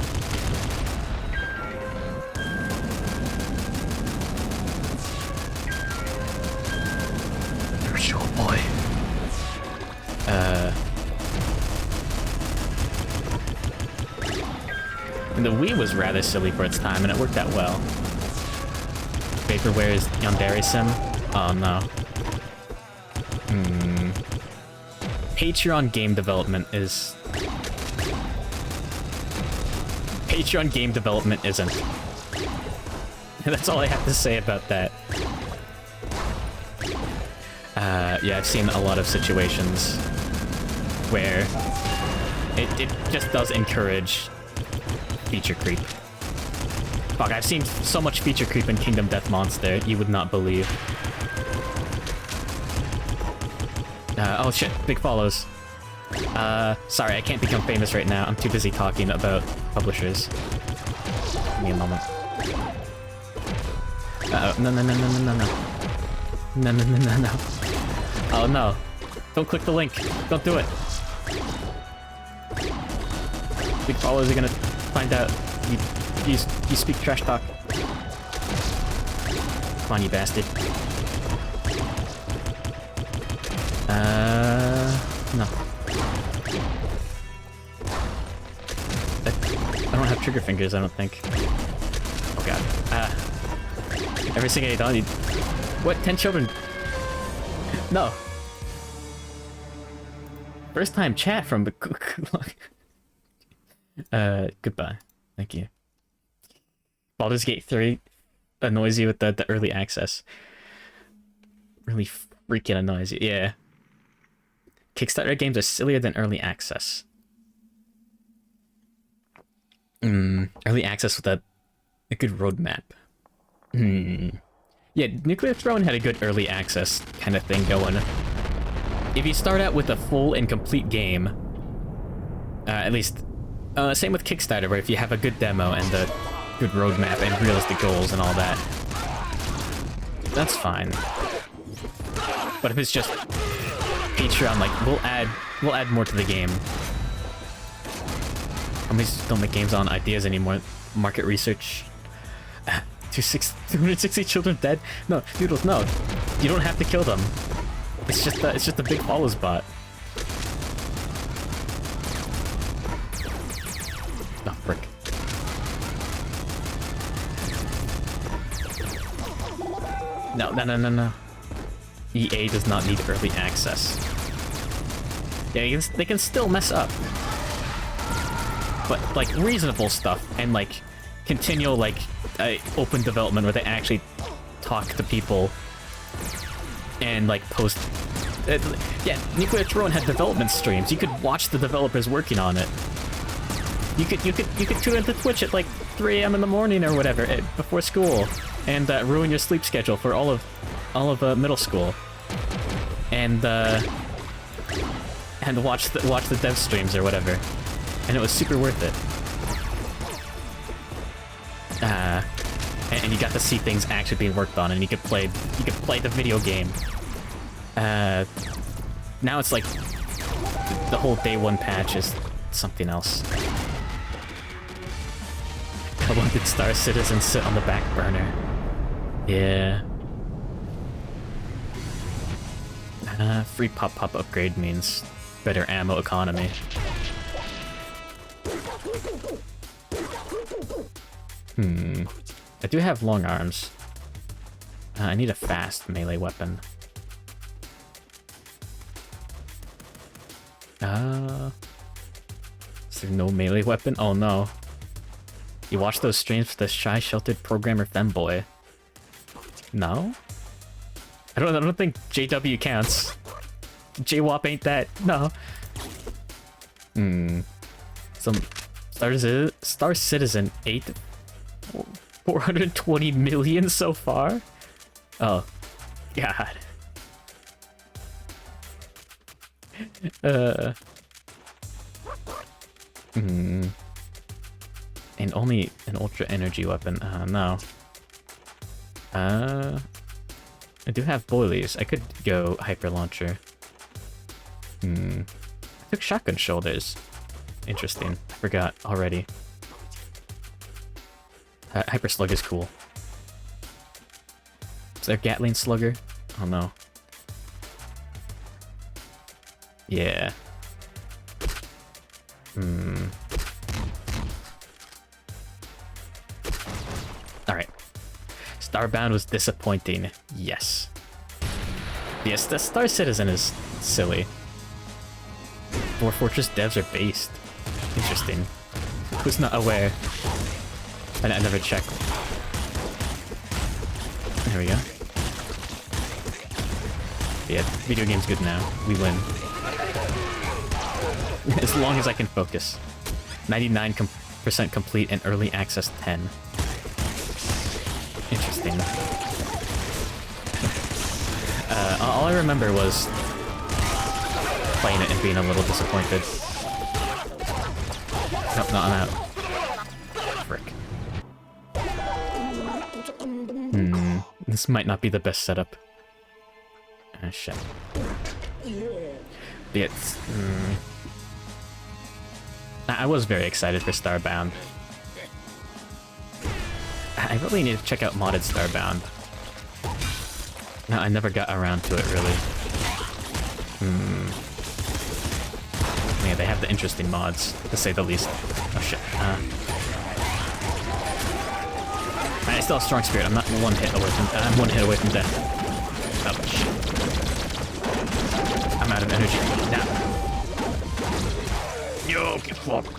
There's your boy. The Wii was rather silly for its time, and it worked out well. Vaporware is Yandere Sim? Oh no. Patreon game development is... Patreon game development isn't. That's all I have to say about that. Yeah, I've seen a lot of situations where it just does encourage feature creep. Fuck, I've seen so much feature creep in Kingdom Death Monster, you would not believe. Oh shit, big follows. Sorry, I can't become famous right now. I'm too busy talking about publishers. Give me a moment. Uh-oh, no. No. Oh no. Don't click the link. Don't do it. Big followers are gonna find out you speak trash talk. Come on, you bastard. No. I don't have trigger fingers, I don't think. Oh god. Everything I don't need. What? 10 children? No. First time chat from the... goodbye. Thank you. Baldur's Gate 3 annoys you with the early access. Really freaking annoys you, yeah. Kickstarter games are sillier than early access. Early access with a good roadmap. Yeah, Nuclear Throne had a good early access kind of thing going. If you start out with a full and complete game, at least, same with Kickstarter, where if you have a good demo and a good roadmap and realistic goals and all that, that's fine. But if it's just Patreon, like, we'll add more to the game. Companies don't make games on ideas anymore. Market research. 260 children dead? No, Noodles, no. You don't have to kill them. It's just a big follows bot. Oh, frick. No. EA does not need early access. Yeah, they can still mess up. But, like, reasonable stuff, and, like, continual, like, open development where they actually talk to people and, like, post... yeah, Nuclear Throne had development streams. You could watch the developers working on it. You could tune into Twitch at, like, 3 AM in the morning or whatever, before school, and ruin your sleep schedule for all of middle school. And watch the dev streams or whatever. And it was super worth it. And you got to see things actually being worked on, and you could play the video game. Now it's like the whole day one patch is something else. How long did Star Citizen sit on the back burner? Yeah. Free pop upgrade means better ammo economy. I do have long arms. I need a fast melee weapon. Is there no melee weapon? Oh no. You watch those streams for the shy, sheltered programmer femboy. No? I don't think JW counts. JWAP ain't that. No. Some Star Citizen 8. 420 million so far? Oh. God. And only an ultra energy weapon. No. I do have boilies. I could go hyper launcher. I took shotgun shoulders. Interesting. I forgot already. Hyper slug is cool. Is there Gatling slugger? Oh no. Yeah. Alright. Starbound was disappointing. Yes. Yes, the Star Citizen is silly. Dwarf Fortress devs are based. Interesting. Who's not aware? I never checked. There we go. Yeah, video game's good now. We win. As long as I can focus. 99% complete and early access 10. Interesting. All I remember was playing it and being a little disappointed. Nope, not on that. Frick. This might not be the best setup. Ah, shit. It's... I was very excited for Starbound. I really need to check out modded Starbound. No, I never got around to it, really. Yeah, they have the interesting mods, to say the least. Oh shit. I still have strong spirit. I'm not one hit away from. I'm one hit away from death. Oh shit. I'm out of energy. Now. Yo, get fucked.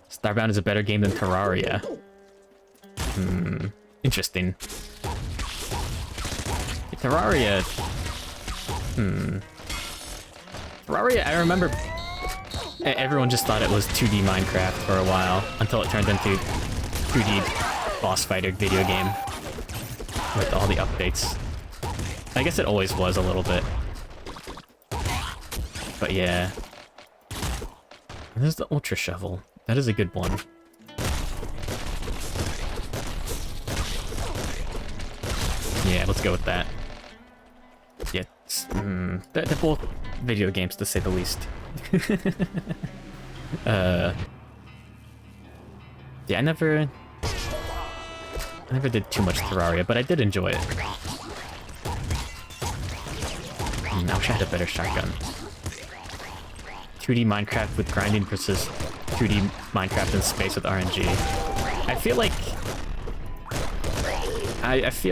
Starbound is a better game than Terraria. Interesting. Terraria. Terraria, I remember everyone just thought it was 2D Minecraft for a while, until it turned into 2D boss fighter video game with all the updates. I guess it always was a little bit. But yeah. And there's the Ultra Shovel. That is a good one. Yeah, let's go with that. Yeah, they're both video games, to say the least. Yeah, I never did too much Terraria, but I did enjoy it. I wish I had a better shotgun. 2D Minecraft with grinding versus 2D Minecraft in space with RNG. I feel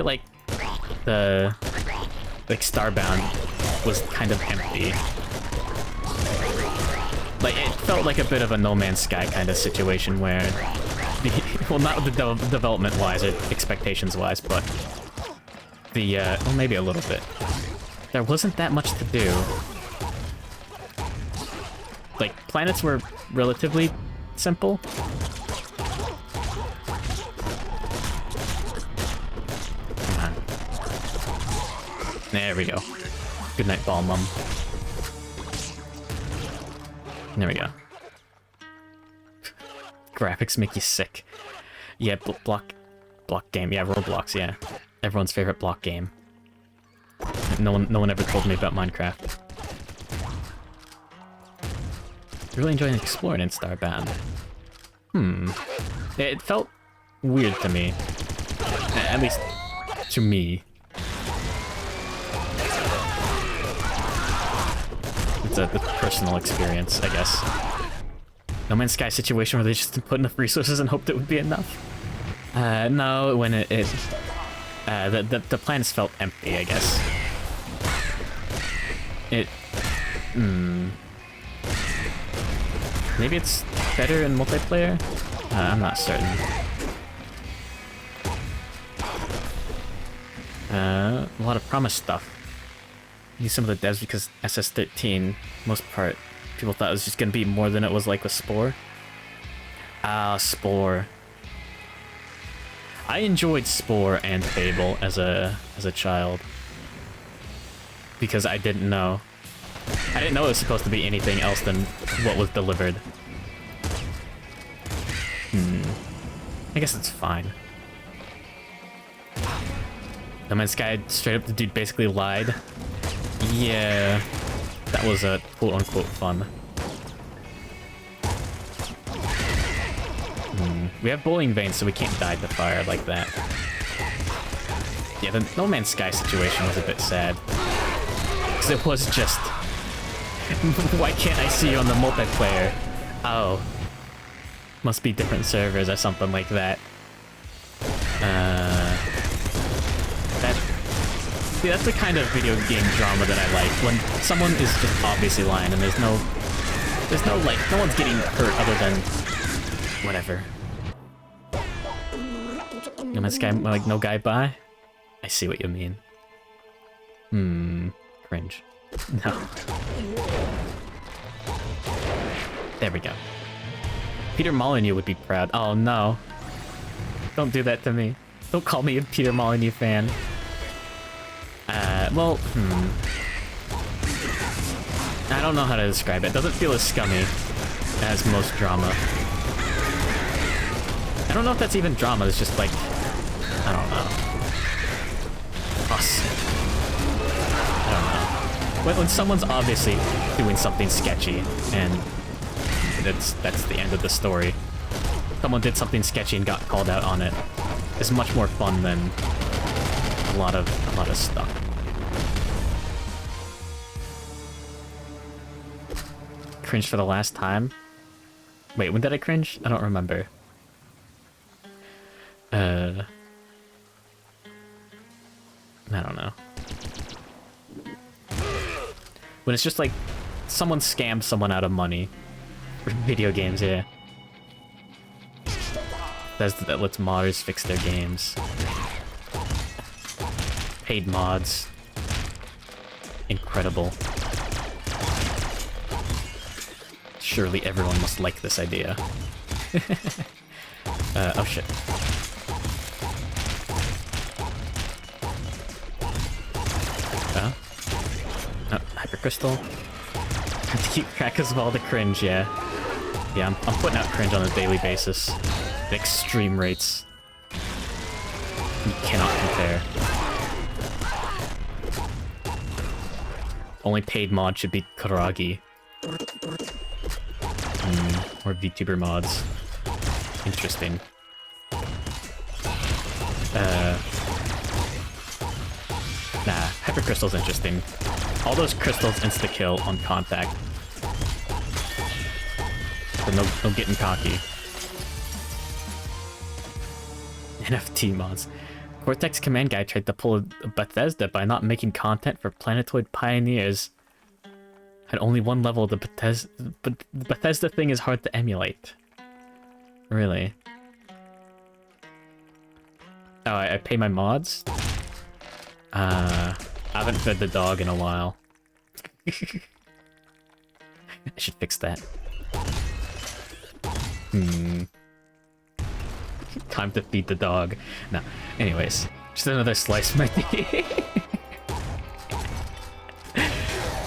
like the Starbound was kind of empty. Like, it felt like a bit of a No Man's Sky kind of situation where, well, not the development-wise or expectations-wise, but the, well, maybe a little bit. There wasn't that much to do. Like, planets were relatively simple. Come on. There we go. Good night, Ball Mum. There we go. Graphics make you sick. Yeah, block game. Yeah, Roblox. Yeah, everyone's favorite block game. No one ever told me about Minecraft. Really enjoying exploring in Starbound. It felt weird to me. At least to me. It's a personal experience, I guess. No Man's Sky situation where they just put enough resources and hoped it would be enough. No, when the planets felt empty, I guess. Maybe it's better in multiplayer? I'm not certain. A lot of promise stuff. Use some of the devs because SS13, most part, people thought it was just gonna be more than it was like with Spore. Ah, Spore. I enjoyed Spore and Fable as a child. Because I didn't know. I didn't know it was supposed to be anything else than what was delivered. I guess it's fine. No Man's Sky, straight up, the dude basically lied. Yeah, that was a quote-unquote fun. We have bowling veins, so we can't die to fire like that. Yeah, the No Man's Sky situation was a bit sad. Because it was just... Why can't I see you on the multiplayer? Oh. Must be different servers or something like that. See, that's the kind of video game drama that I like. When someone is just obviously lying and there's no like, no one's getting hurt other than whatever. No Man's Sky, like, no guy bye? I see what you mean. Cringe. No. There we go. Peter Molyneux would be proud. Oh no. Don't do that to me. Don't call me a Peter Molyneux fan. Well, I don't know how to describe it. It doesn't feel as scummy as most drama. I don't know if that's even drama, it's just like, I don't know. Us. I don't know. When someone's obviously doing something sketchy, and that's the end of the story. Someone did something sketchy and got called out on it. It's much more fun than a lot of stuff. Cringe for the last time? Wait, when did I cringe? I don't remember. I don't know. When it's just like someone scams someone out of money for video games, yeah. That lets modders fix their games. Paid mods. Incredible. Surely everyone must like this idea. Oh shit. Oh, Hypercrystal. Have to keep track of all the cringe, yeah. Yeah, I'm putting out cringe on a daily basis. At extreme rates. You cannot compare. Only paid mod should be Kuragi. Or VTuber mods. Interesting. Nah, Hypercrystal's interesting. All those crystals insta-kill on contact. So no getting cocky. NFT mods. Cortex Command Guy tried to pull a Bethesda by not making content for Planetoid Pioneers. Had only one level, the Bethesda thing is hard to emulate. Really? Oh, I pay my mods? I haven't fed the dog in a while. I should fix that. Time to feed the dog. No. Anyways, just another slice of my tea.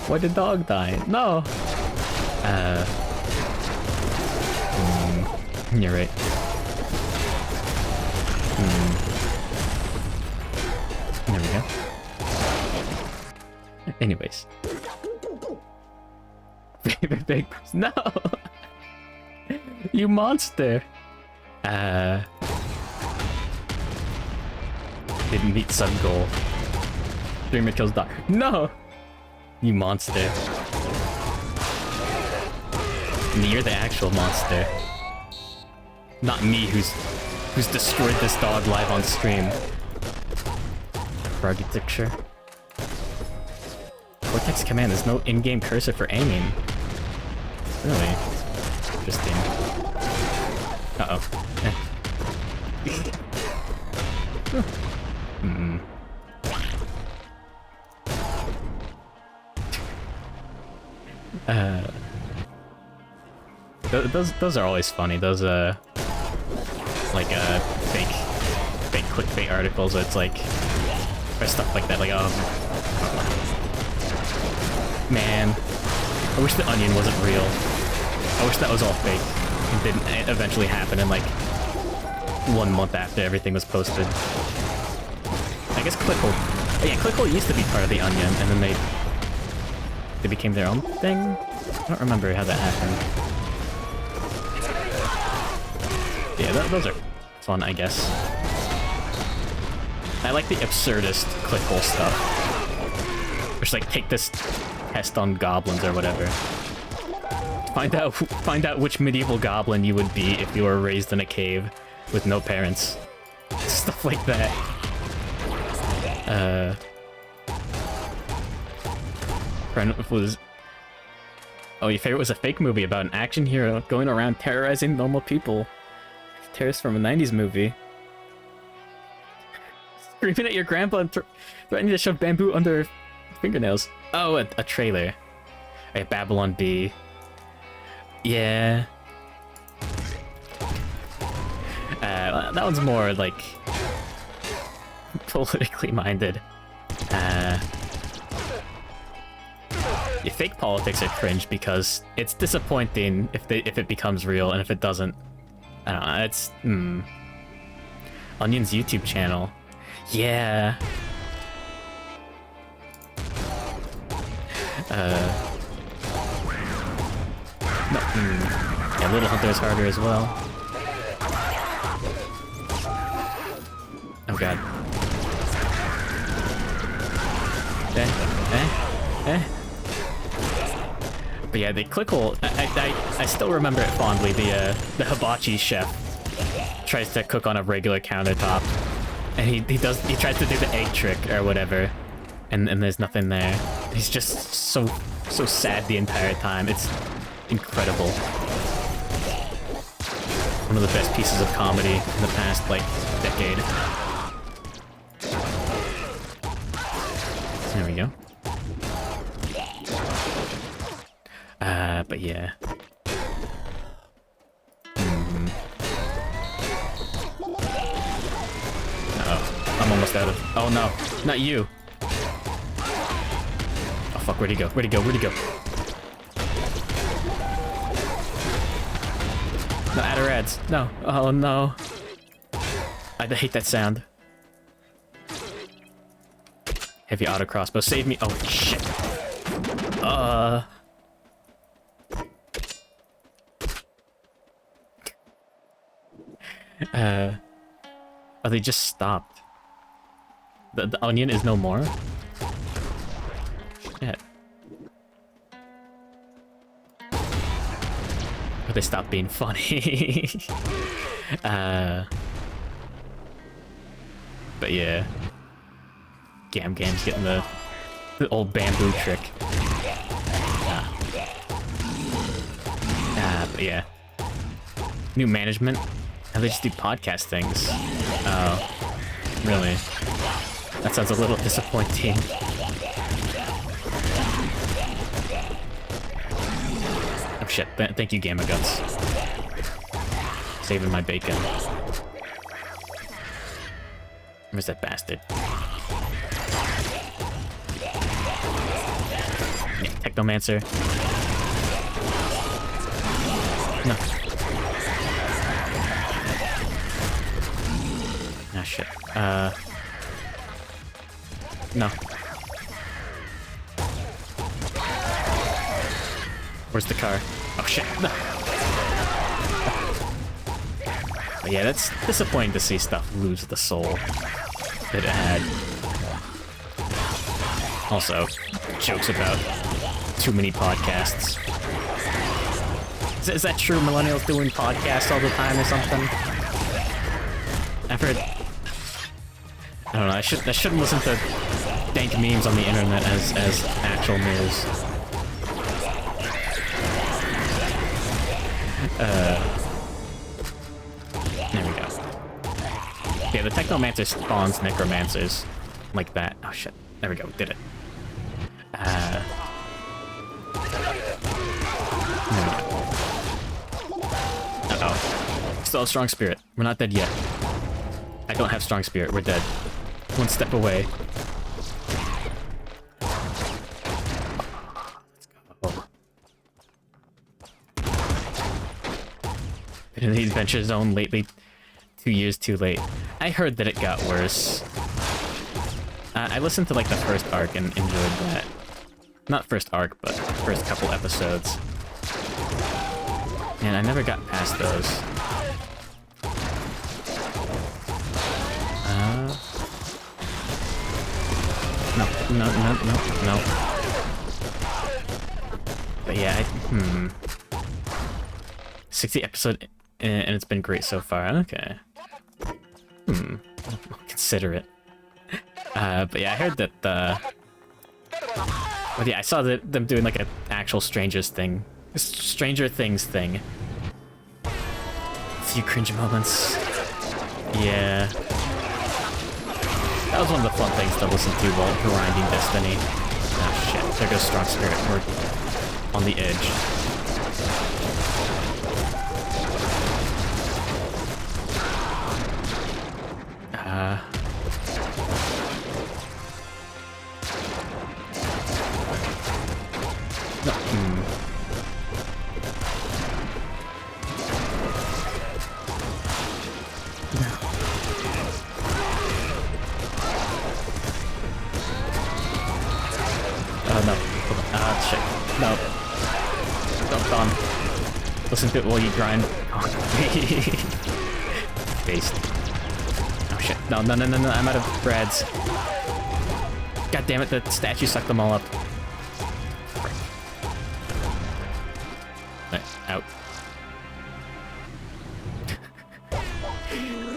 Why'd the dog die? No! You're right. There we go. Anyways. Big no! You monster! Didn't meet some goal. Dreamer kills dog. No! You monster. You're the actual monster. Not me who's destroyed this dog live on stream. Architecture. Cortex Command, there's no in-game cursor for aiming. Really? Interesting. Uh-oh. Uh, those are always funny. Those like fake clickbait articles. It's like or stuff like that. Like man, I wish the Onion wasn't real. I wish that was all fake. It didn't eventually happen in like 1 month after everything was posted. I guess Clickhole. Oh, yeah, Clickhole used to be part of the Onion, and then they became their own thing. I don't remember how that happened. Yeah, those are fun, I guess. I like the absurdist Clickhole stuff. Just like take this test on goblins or whatever. Find out which medieval goblin you would be if you were raised in a cave with no parents. Stuff like that. Friend was. Oh, your favorite was a fake movie about an action hero going around terrorizing normal people. Terrorist from a 90s movie. Screaming at your grandpa and threatening to shove bamboo under her fingernails. Oh, a trailer. Right, Babylon Bee. Yeah. That one's more like politically minded. Yeah, fake politics are cringe because it's disappointing if it becomes real, and if it doesn't, I don't know. It's Onion's YouTube channel. Yeah. No. Yeah, Little Hunter is harder as well. Oh god. But yeah, the Clickhole, I still remember it fondly. The hibachi chef tries to cook on a regular countertop, and he tries to do the egg trick or whatever, and there's nothing there. He's just so sad the entire time. It's incredible. One of the best pieces of comedy in the past, like, decade. There we go. But yeah. Uh-oh. I'm almost out of... Oh no, not you. Oh fuck, where'd he go? Where'd he go? Where'd he go? No, Adarads. No. Oh no. I hate that sound. Heavy auto crossbow. Save me. Oh shit. Oh, they just stopped. The Onion is no more? Shit. Or they stopped being funny. But yeah. Gam's getting the old bamboo trick. But yeah. New management? Now they just do podcast things. Oh, really? That sounds a little disappointing. Oh shit, thank you, Gamma Guts. Saving my bacon. Where's that bastard? Yeah, Technomancer. No. Ah, shit. No. Where's the car? Oh, shit. No. But yeah, that's disappointing to see stuff lose the soul that it had. Also, jokes about too many podcasts. Is that true? Millennials doing podcasts all the time or something? I've heard... I don't know, I shouldn't listen to dank memes on the internet as actual news. There we go. Yeah, the Technomancer spawns Necromancers. Like that. Oh shit. There we go, did it. Still have strong spirit. We're not dead yet. I don't have strong spirit. We're dead. One step away. Let's go. Been in the Adventure Zone lately. 2 years too late. I heard that it got worse. I listened to like the first arc and enjoyed that. Not first arc, but first couple episodes. And I never got past those. No. But yeah, 60 episode, and it's been great so far. Okay. I'll consider it. But yeah, I heard that but yeah, I saw them doing like an actual Stranger Things thing. A few cringe moments. Yeah. That was one of the fun things to listen to while grinding Destiny. Oh shit, there goes Strong Spirit. We're on the edge. No, no. Shit. No. Don't on. Listen to it while you grind. Based. Oh shit. No. I'm out of brads. God damn it, the statue sucked them all up. Right, out.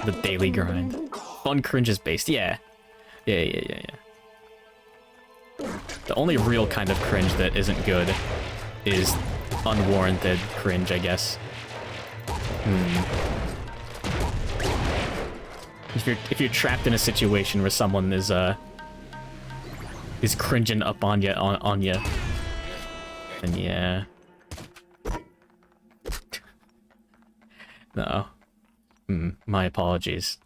The daily grind. Fun cringes based. Yeah. Yeah. The only real kind of cringe that isn't good is unwarranted cringe, I guess. If you're trapped in a situation where someone is cringing up on you, then yeah. No. My apologies.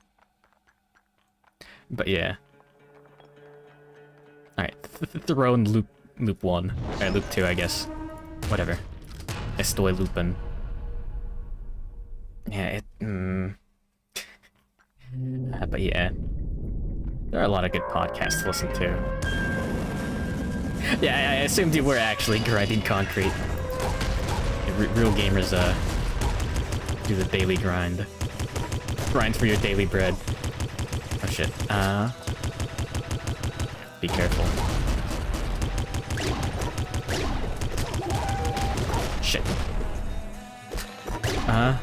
But yeah. Alright, throw in loop 1. Alright, loop 2, I guess. Whatever. Estoy looping. Yeah, but yeah. There are a lot of good podcasts to listen to. Yeah, I assumed you were actually grinding concrete. Real gamers, do the daily grind. Grind for your daily bread. Oh shit. Be careful. Shit. No.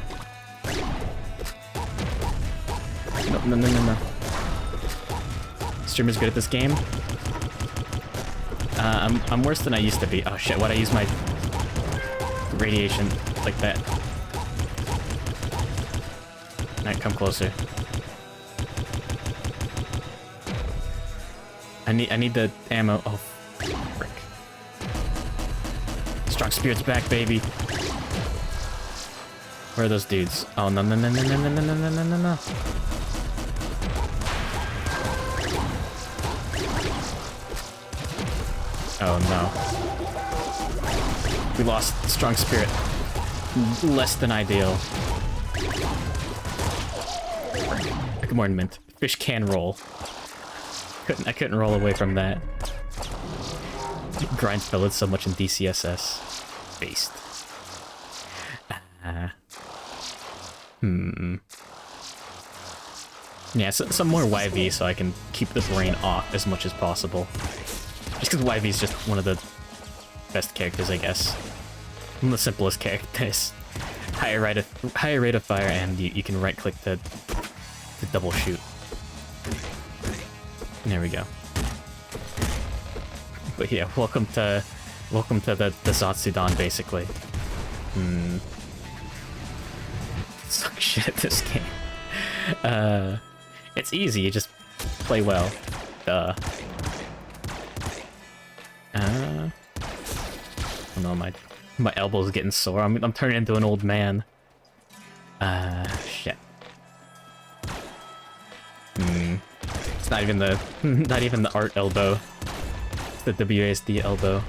Streamer's good at this game. I'm worse than I used to be. Oh shit, why'd I use my radiation like that? Alright, come closer. I need the ammo. Oh, frick. Strong Spirit's back, baby. Where are those dudes? Oh, no. Oh, no. We lost Strong Spirit. Less than ideal. Good morning, Mint. Fish can roll. I couldn't roll away from that. Grind filled so much in DCSS. Based. Yeah, so, some more YV so I can keep the brain off as much as possible. Just because YV is just one of the best characters, I guess. One of the simplest characters. Higher rate of fire, and you can right-click to double shoot. There we go. But yeah, welcome to the Zatsudan, basically. Suck shit at this game. It's easy, you just play well. Duh. Oh no, my elbow's getting sore. I'm turning into an old man. Shit. It's not even the not even the art elbow. It's the WASD elbow.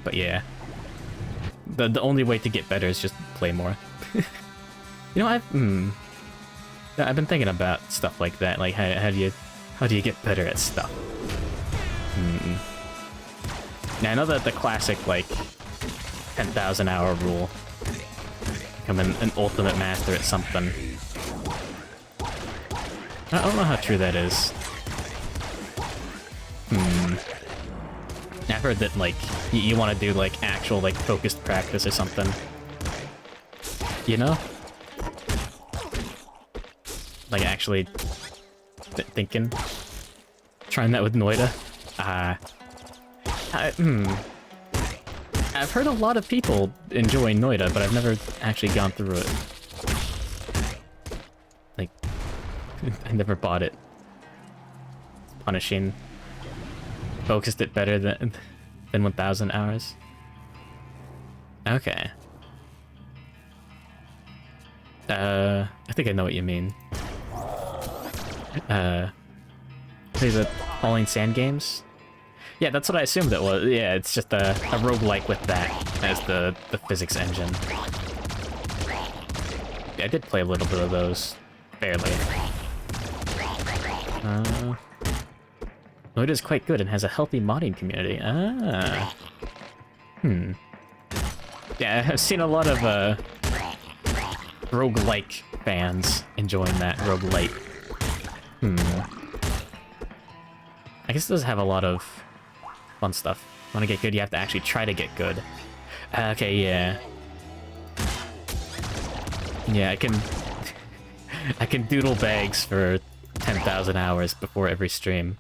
But yeah. The only way to get better is just play more. You know, I've been thinking about stuff like that. Like how do you get better at stuff? Now I know that the classic like 10,000 hour rule. Become an ultimate master at something. I don't know how true that is. I've heard that, like, you want to do, like, actual, like, focused practice or something. You know? Like, actually thinking. Trying that with Noita. I've heard a lot of people enjoy Noita, but I've never actually gone through it. Like, I never bought it. It's punishing. Focused it better than 1,000 hours. Okay. I think I know what you mean. Play the Falling Sand games? Yeah, that's what I assumed it was. Yeah, it's just a roguelike with that as the physics engine. Yeah, I did play a little bit of those. Barely. Noita is quite good and has a healthy modding community. Yeah, I've seen a lot of roguelike fans enjoying that roguelite. I guess it does have a lot of fun stuff. Want to get good, you have to actually try to get good. Okay, yeah. Yeah, I can doodle bags for 10,000 hours before every stream.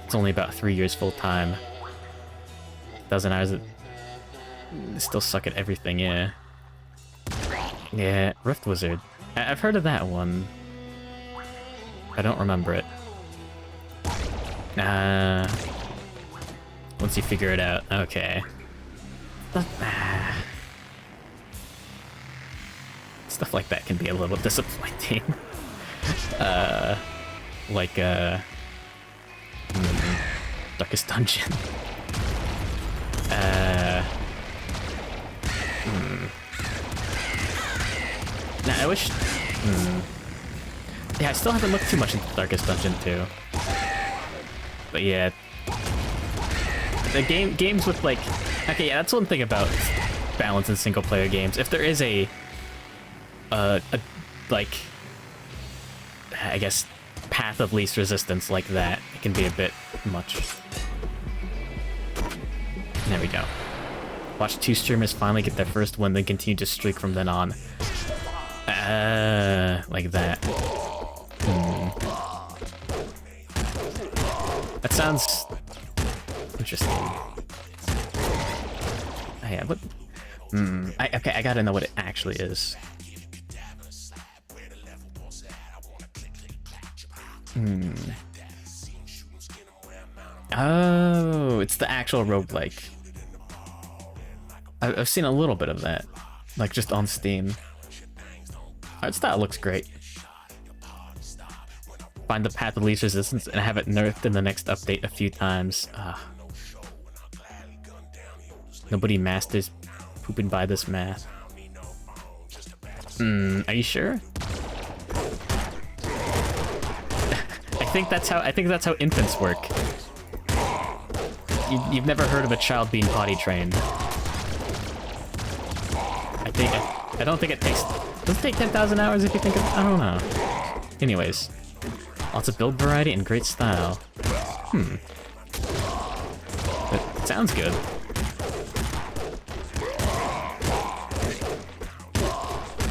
It's only about 3 years full time. 1,000 hours, still suck at everything, yeah. Yeah, Rift Wizard. I've heard of that one. I don't remember it. Once you figure it out, okay. Stuff like that can be a little disappointing. Like, Darkest Dungeon. Nah, I wish... Yeah, I still haven't looked too much into Darkest Dungeon 2. But yeah... The games with, like... Okay, yeah, that's one thing about balance in single-player games. If there is a, like... I guess... path of least resistance like that, it can be a bit much. There we go. Watch 2 streamers finally get their first win, then continue to streak from then on. Like that. That sounds interesting. Oh, yeah, but okay, I gotta know what it actually is. Oh, it's the actual roguelike. I've seen a little bit of that, like just on Steam. Art style looks great. Find the path of least resistance and have it nerfed in the next update a few times. Nobody masters pooping by this math. Are you sure? I think that's how infants work. You've never heard of a child being potty trained. I don't think it takes... Does it take 10,000 hours if you think of... I don't know. Anyways. Lots of build variety and great style. It sounds good.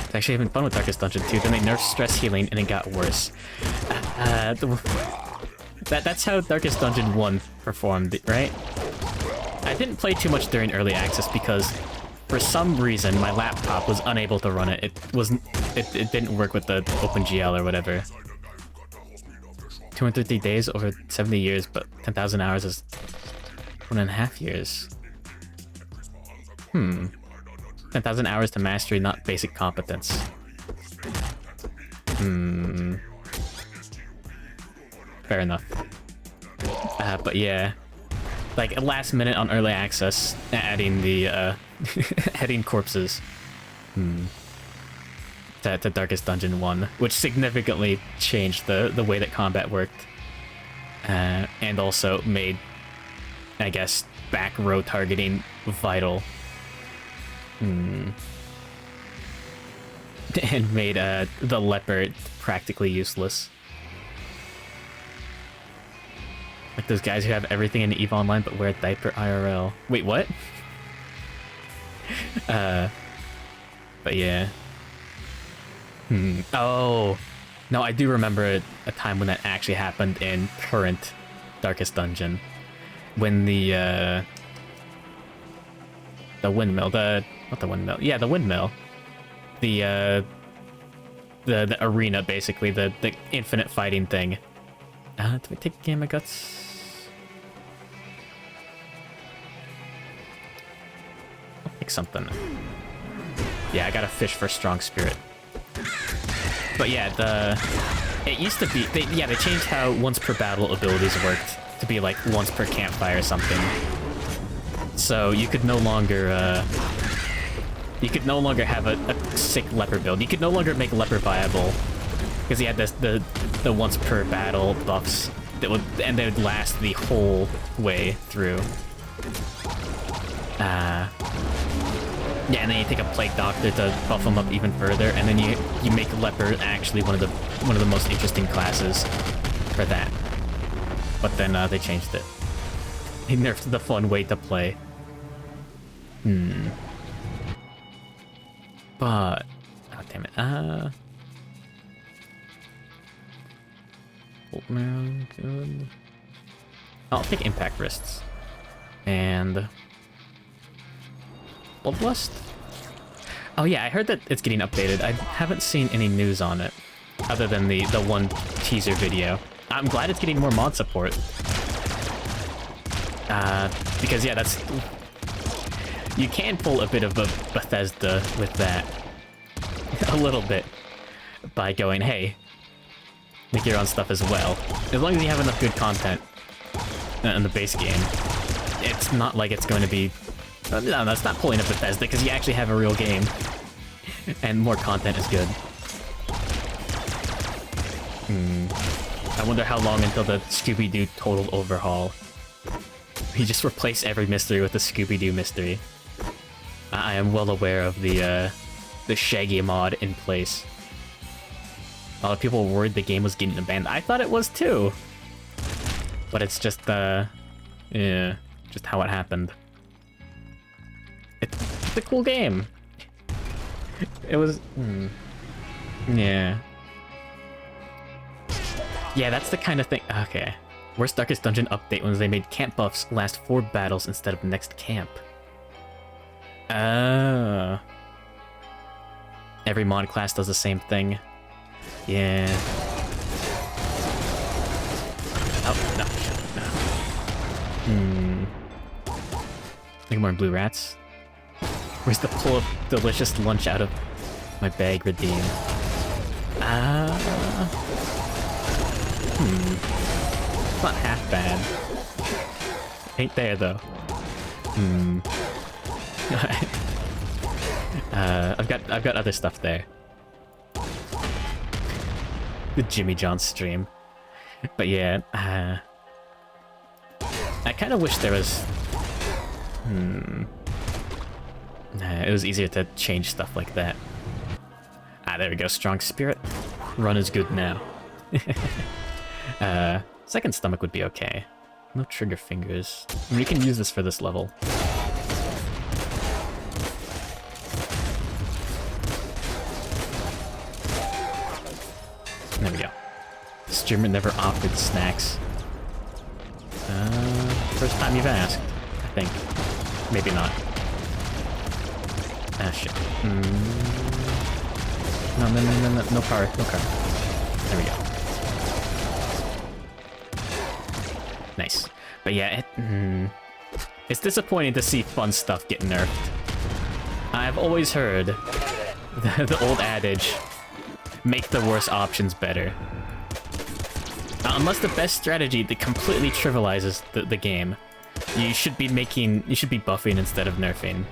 It's actually having fun with Darkest Dungeon 2, then they nerfed stress healing and it got worse. That's how Darkest Dungeon 1 performed, right? I didn't play too much during early access because for some reason my laptop was unable to run it. It didn't work with the OpenGL or whatever. 250 days over 70 years, but 10,000 hours is 1.5 years. 10,000 hours to mastery, not basic competence. Fair enough. But yeah. Like, last minute on early access, adding the, adding corpses. To Darkest Dungeon 1, which significantly changed the way that combat worked. And also made, I guess, back row targeting vital. And made the leopard practically useless. Like those guys who have everything in EVE Online but wear a diaper IRL. Wait, what? But yeah. Oh. No, I do remember a time when that actually happened in current Darkest Dungeon. When the windmill, not the windmill. Yeah, the windmill. The arena, basically, the infinite fighting thing. Do we take Game of Guts? I'll pick something. Yeah, I got a fish for Strong Spirit. But yeah, it used to be, they changed how once per battle abilities worked to be like once per campfire or something. So you could no longer have a sick leper build. You could no longer make leper viable because you had the once per battle buffs that would last the whole way through. Yeah, and then you take a Plague Doctor to buff them up even further, and then you make Leper actually one of the most interesting classes for that. But then they changed it. They nerfed the fun way to play. But oh damn it. Boltman, good. I'll take Impact Wrists. And Bloodlust? Oh yeah, I heard that it's getting updated. I haven't seen any news on it, other than the one teaser video. I'm glad it's getting more mod support. Because yeah, that's... You can pull a bit of a Bethesda with that. A little bit. By going, hey, make your own stuff as well. As long as you have enough good content in the base game, it's not like it's going to be... No, that's not pulling a Bethesda, because you actually have a real game. And more content is good. I wonder how long until the Scooby-Doo total overhaul. You just replace every mystery with a Scooby-Doo mystery. I am well aware of the Shaggy mod in place. A lot of people were worried the game was getting abandoned. I thought it was too! But it's just, yeah, just how it happened. It's a cool game. It was... Yeah. Yeah, that's the kind of thing... Okay. Worst Darkest Dungeon update was they made camp buffs last 4 battles instead of next camp. Oh. Every mod class does the same thing. Yeah. Oh, no. Think more blue rats. Where's the pull of delicious lunch out of my bag redeem? It's not half bad. Ain't there though. I've got other stuff there. The Jimmy John stream. But yeah, I kind of wish there was... it was easier to change stuff like that. There we go, Strong Spirit. Run is good now. Second Stomach would be okay. No trigger fingers. I mean, you can use this for this level. There we go. Streamer never offered snacks. First time you've asked, I think. Maybe not. Ah, shit. No car, no car. There we go. Nice. But yeah, it's disappointing to see fun stuff get nerfed. I've always heard the old adage, make the worst options better. Unless the best strategy that completely trivializes the game, you should be buffing instead of nerfing.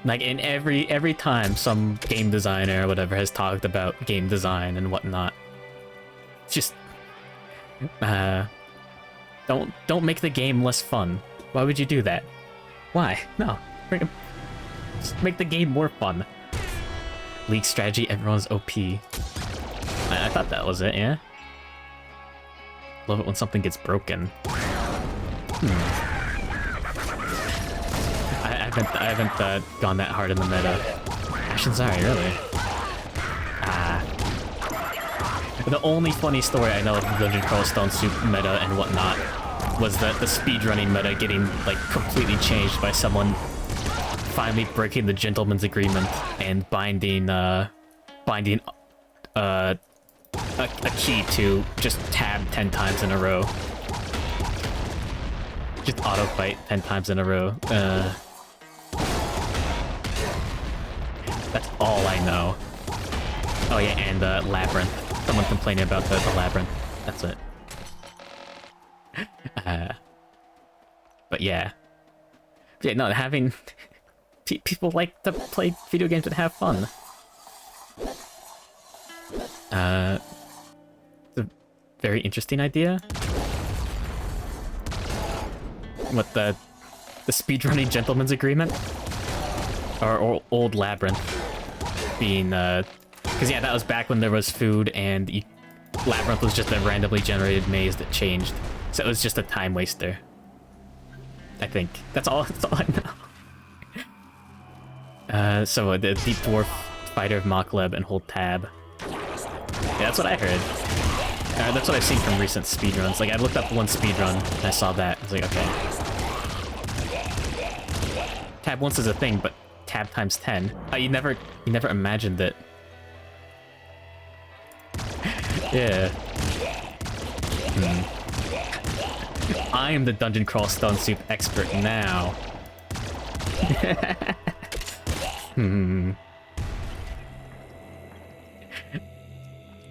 Like in every time some game designer or whatever has talked about game design and whatnot, just don't make the game less fun. Why would you do that? Why? No, just make the game more fun. League strategy, everyone's OP. I thought that was it, yeah? Love it when something gets broken. I haven't gone that hard in the meta. Ashen Zari, really? The only funny story I know of the Dungeon Crawl Stone Soup meta and whatnot was that the speedrunning meta getting like completely changed by someone finally breaking the gentleman's agreement and binding a key to just tab 10 times in a row. Just auto fight 10 times in a row. That's all I know. Oh yeah, and Labyrinth. Someone complaining about the Labyrinth. That's it. But yeah. Yeah, no, having... people like to play video games and have fun. It's a very interesting idea. What, the speedrunning gentleman's agreement? Or old Labyrinth being, because yeah, that was back when there was food and Labyrinth was just a randomly generated maze that changed. So it was just a time waster. I think. That's all I know. So the Deep Dwarf Fighter of Makleb and hold tab. Yeah, that's what I heard. That's what I've seen from recent speedruns. Like, I looked up one speedrun and I saw that. I was like, okay. Tab once is a thing, but tab times 10. You never imagined it. Yeah. I am the Dungeon Crawl Stone Soup expert now.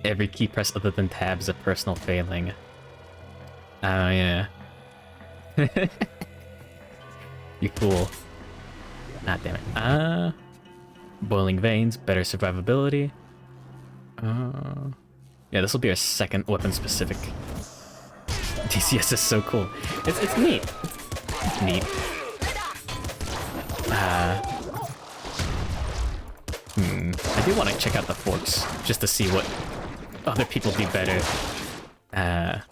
Every key press other than tab is a personal failing. Oh, yeah. You fool. Ah, damn it. Boiling Veins, better survivability. Yeah, this will be our second weapon-specific. DCS is so cool. It's neat. It's neat. I do want to check out the forks, just to see what other people do better. There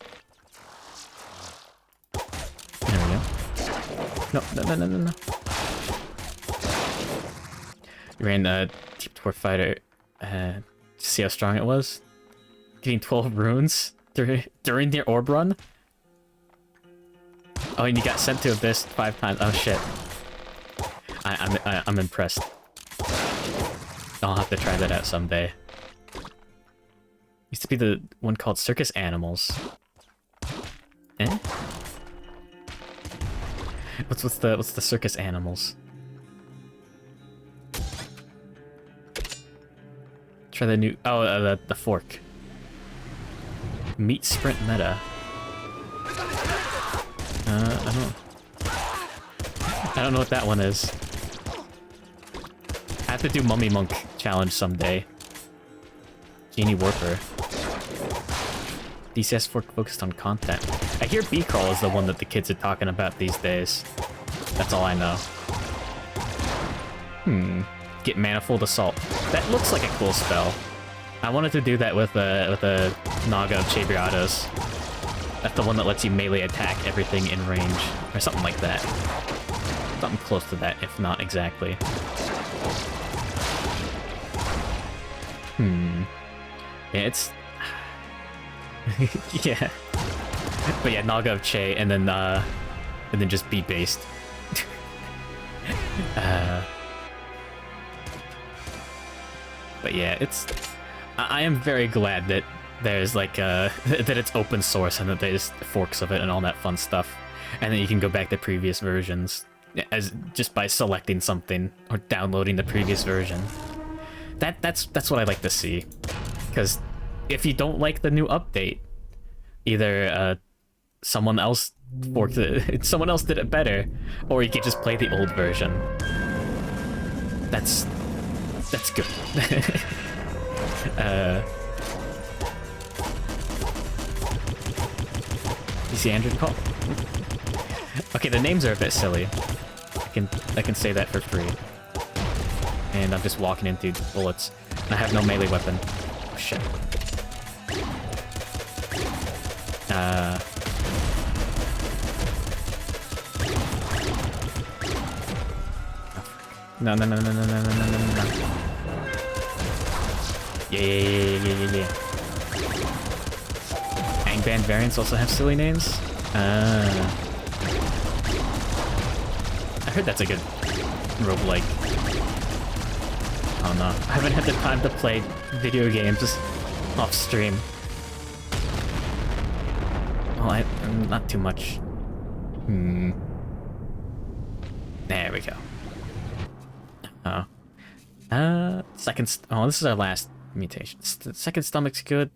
we go. No. You ran Deep Dwarf Fighter. See how strong it was? Getting 12 runes during the orb run? Oh, and you got sent to Abyss 5 times. Oh shit. I'm impressed. I'll have to try that out someday. Used to be the one called Circus Animals. Eh? What's the Circus Animals? Try the new... Oh, the fork. Meat Sprint Meta. I don't know what that one is. I have to do Mummy Monk challenge someday. Genie Warper. DCS fork focused on content. I hear B-Crawl is the one that the kids are talking about these days. That's all I know. Get Manifold Assault. That looks like a cool spell. I wanted to do that with a Naga of Chabriados. That's the one that lets you melee attack everything in range, or something like that. Something close to that, if not exactly. Yeah, it's... yeah. But yeah, Naga of Che, and then just beat-based. But yeah, it's... I am very glad that there's like, that it's open source and that there's forks of it and all that fun stuff. And then you can go back to previous versions. as just by selecting something or downloading the previous version. That's what I like to see, because if you don't like the new update, either someone else worked it, someone else did it better, or you can just play the old version. That's good. You see Andrew call? Okay, the names are a bit silly. I can say that for free. And I'm just walking into bullets. And I have no melee weapon. Oh shit. No. Yeah. Angband variants also have silly names? I heard that's a good roguelike. Oh no, I haven't had the time to play video games off stream. Well, not too much. There we go. Oh, this is our last mutation. Second stomach's good.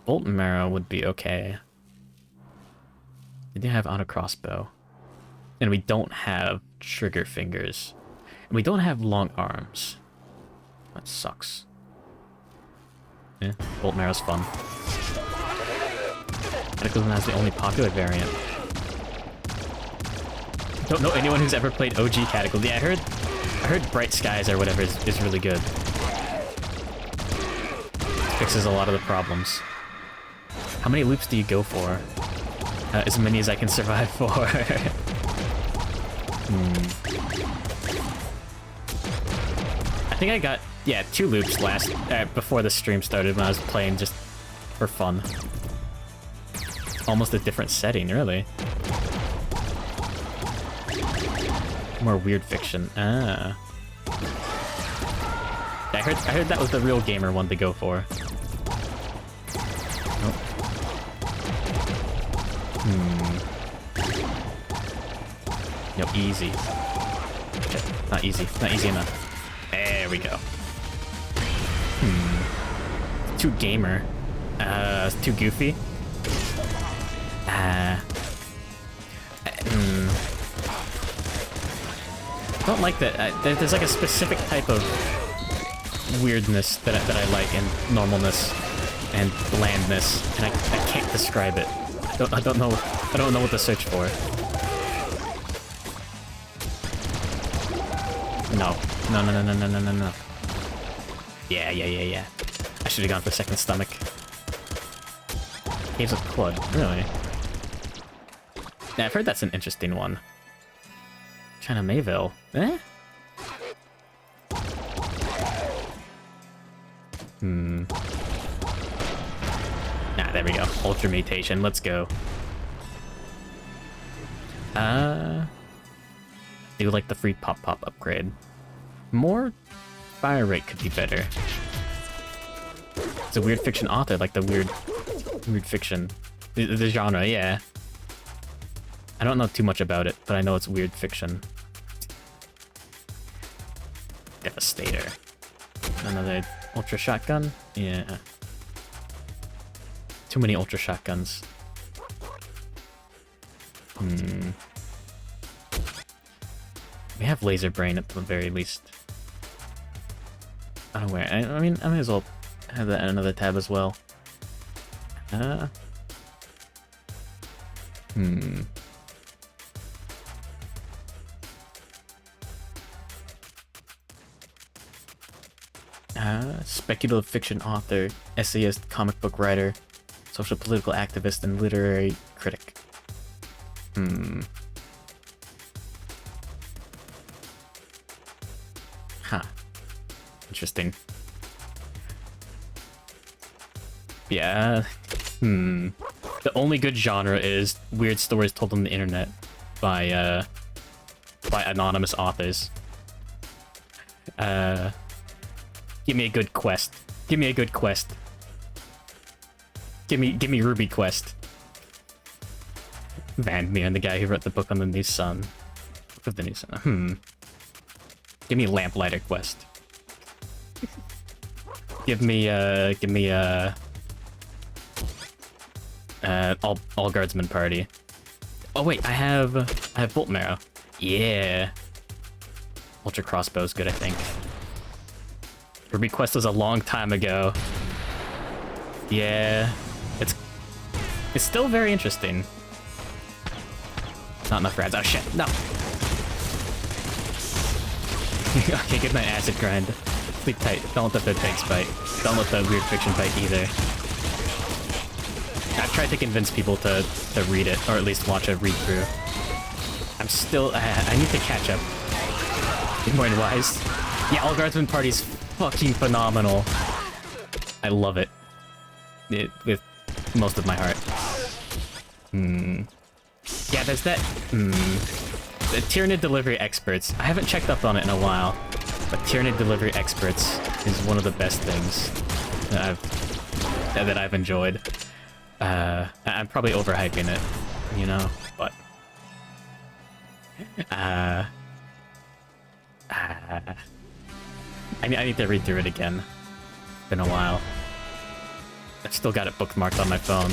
Bolton marrow would be okay. We do have auto crossbow. And we don't have trigger fingers. And we don't have long arms. That sucks. Yeah, Bolt Marrow's fun. Cataclysm is the only popular variant. Don't know anyone who's ever played OG Cataclysm. Yeah, I heard Bright Skies or whatever is really good. Fixes a lot of the problems. How many loops do you go for? As many as I can survive for. I think I got, yeah, 2 loops before the stream started when I was playing just for fun. Almost a different setting, really. More weird fiction. Ah. I heard that was the real gamer one to go for. Nope. No, easy. Okay, not easy. Not easy enough. There we go. Too gamer. Too goofy. I don't like that. There's like a specific type of weirdness that I like, and normalness and blandness, and I can't describe it. I don't know what to search for. No. Yeah. I should have gone for second stomach. Caves of Quad, really? Yeah, I've heard that's an interesting one. China Mayville. Eh? There we go. Ultra mutation. Let's go. I do like the free pop upgrade. More fire rate could be better. It's a weird fiction author, like the weird fiction. The genre, yeah. I don't know too much about it, but I know it's weird fiction. Devastator. Another ultra shotgun? Yeah. Too many ultra shotguns. We have laser brain at the very least. Unaware. I mean, I might as well have that in another tab as well. Speculative fiction author, essayist, comic book writer, social political activist, and literary critic. Huh. Interesting. Yeah. The only good genre is weird stories told on the internet by anonymous authors. Give me a good quest. Give me a good quest. Give me Ruby Quest. Van Meeren, the guy who wrote the book on the new sun. of the news. Give me Lamplighter Quest. give me all guardsman party. Oh wait, I have bolt marrow. Yeah. Ultra crossbow's good, I think. Ruby Quest was a long time ago. Yeah. It's still very interesting. Not enough rads. Oh shit, no. Okay, good night, acid grind. Sleep tight. Don't let the pigs bite. Don't let the weird fiction bite either. I've tried to convince people to read it, or at least watch a read through. I'm still... I need to catch up. Good morning, Wise. Yeah, All Guardsman Party's fucking phenomenal. I love it. With most of my heart. Yeah, there's that... The Tyranid Delivery Experts. I haven't checked up on it in a while, but Tyranid Delivery Experts is one of the best things that I've enjoyed. I'm probably overhyping it, you know, but... I need to read through it again. It's been a while. I've still got it bookmarked on my phone.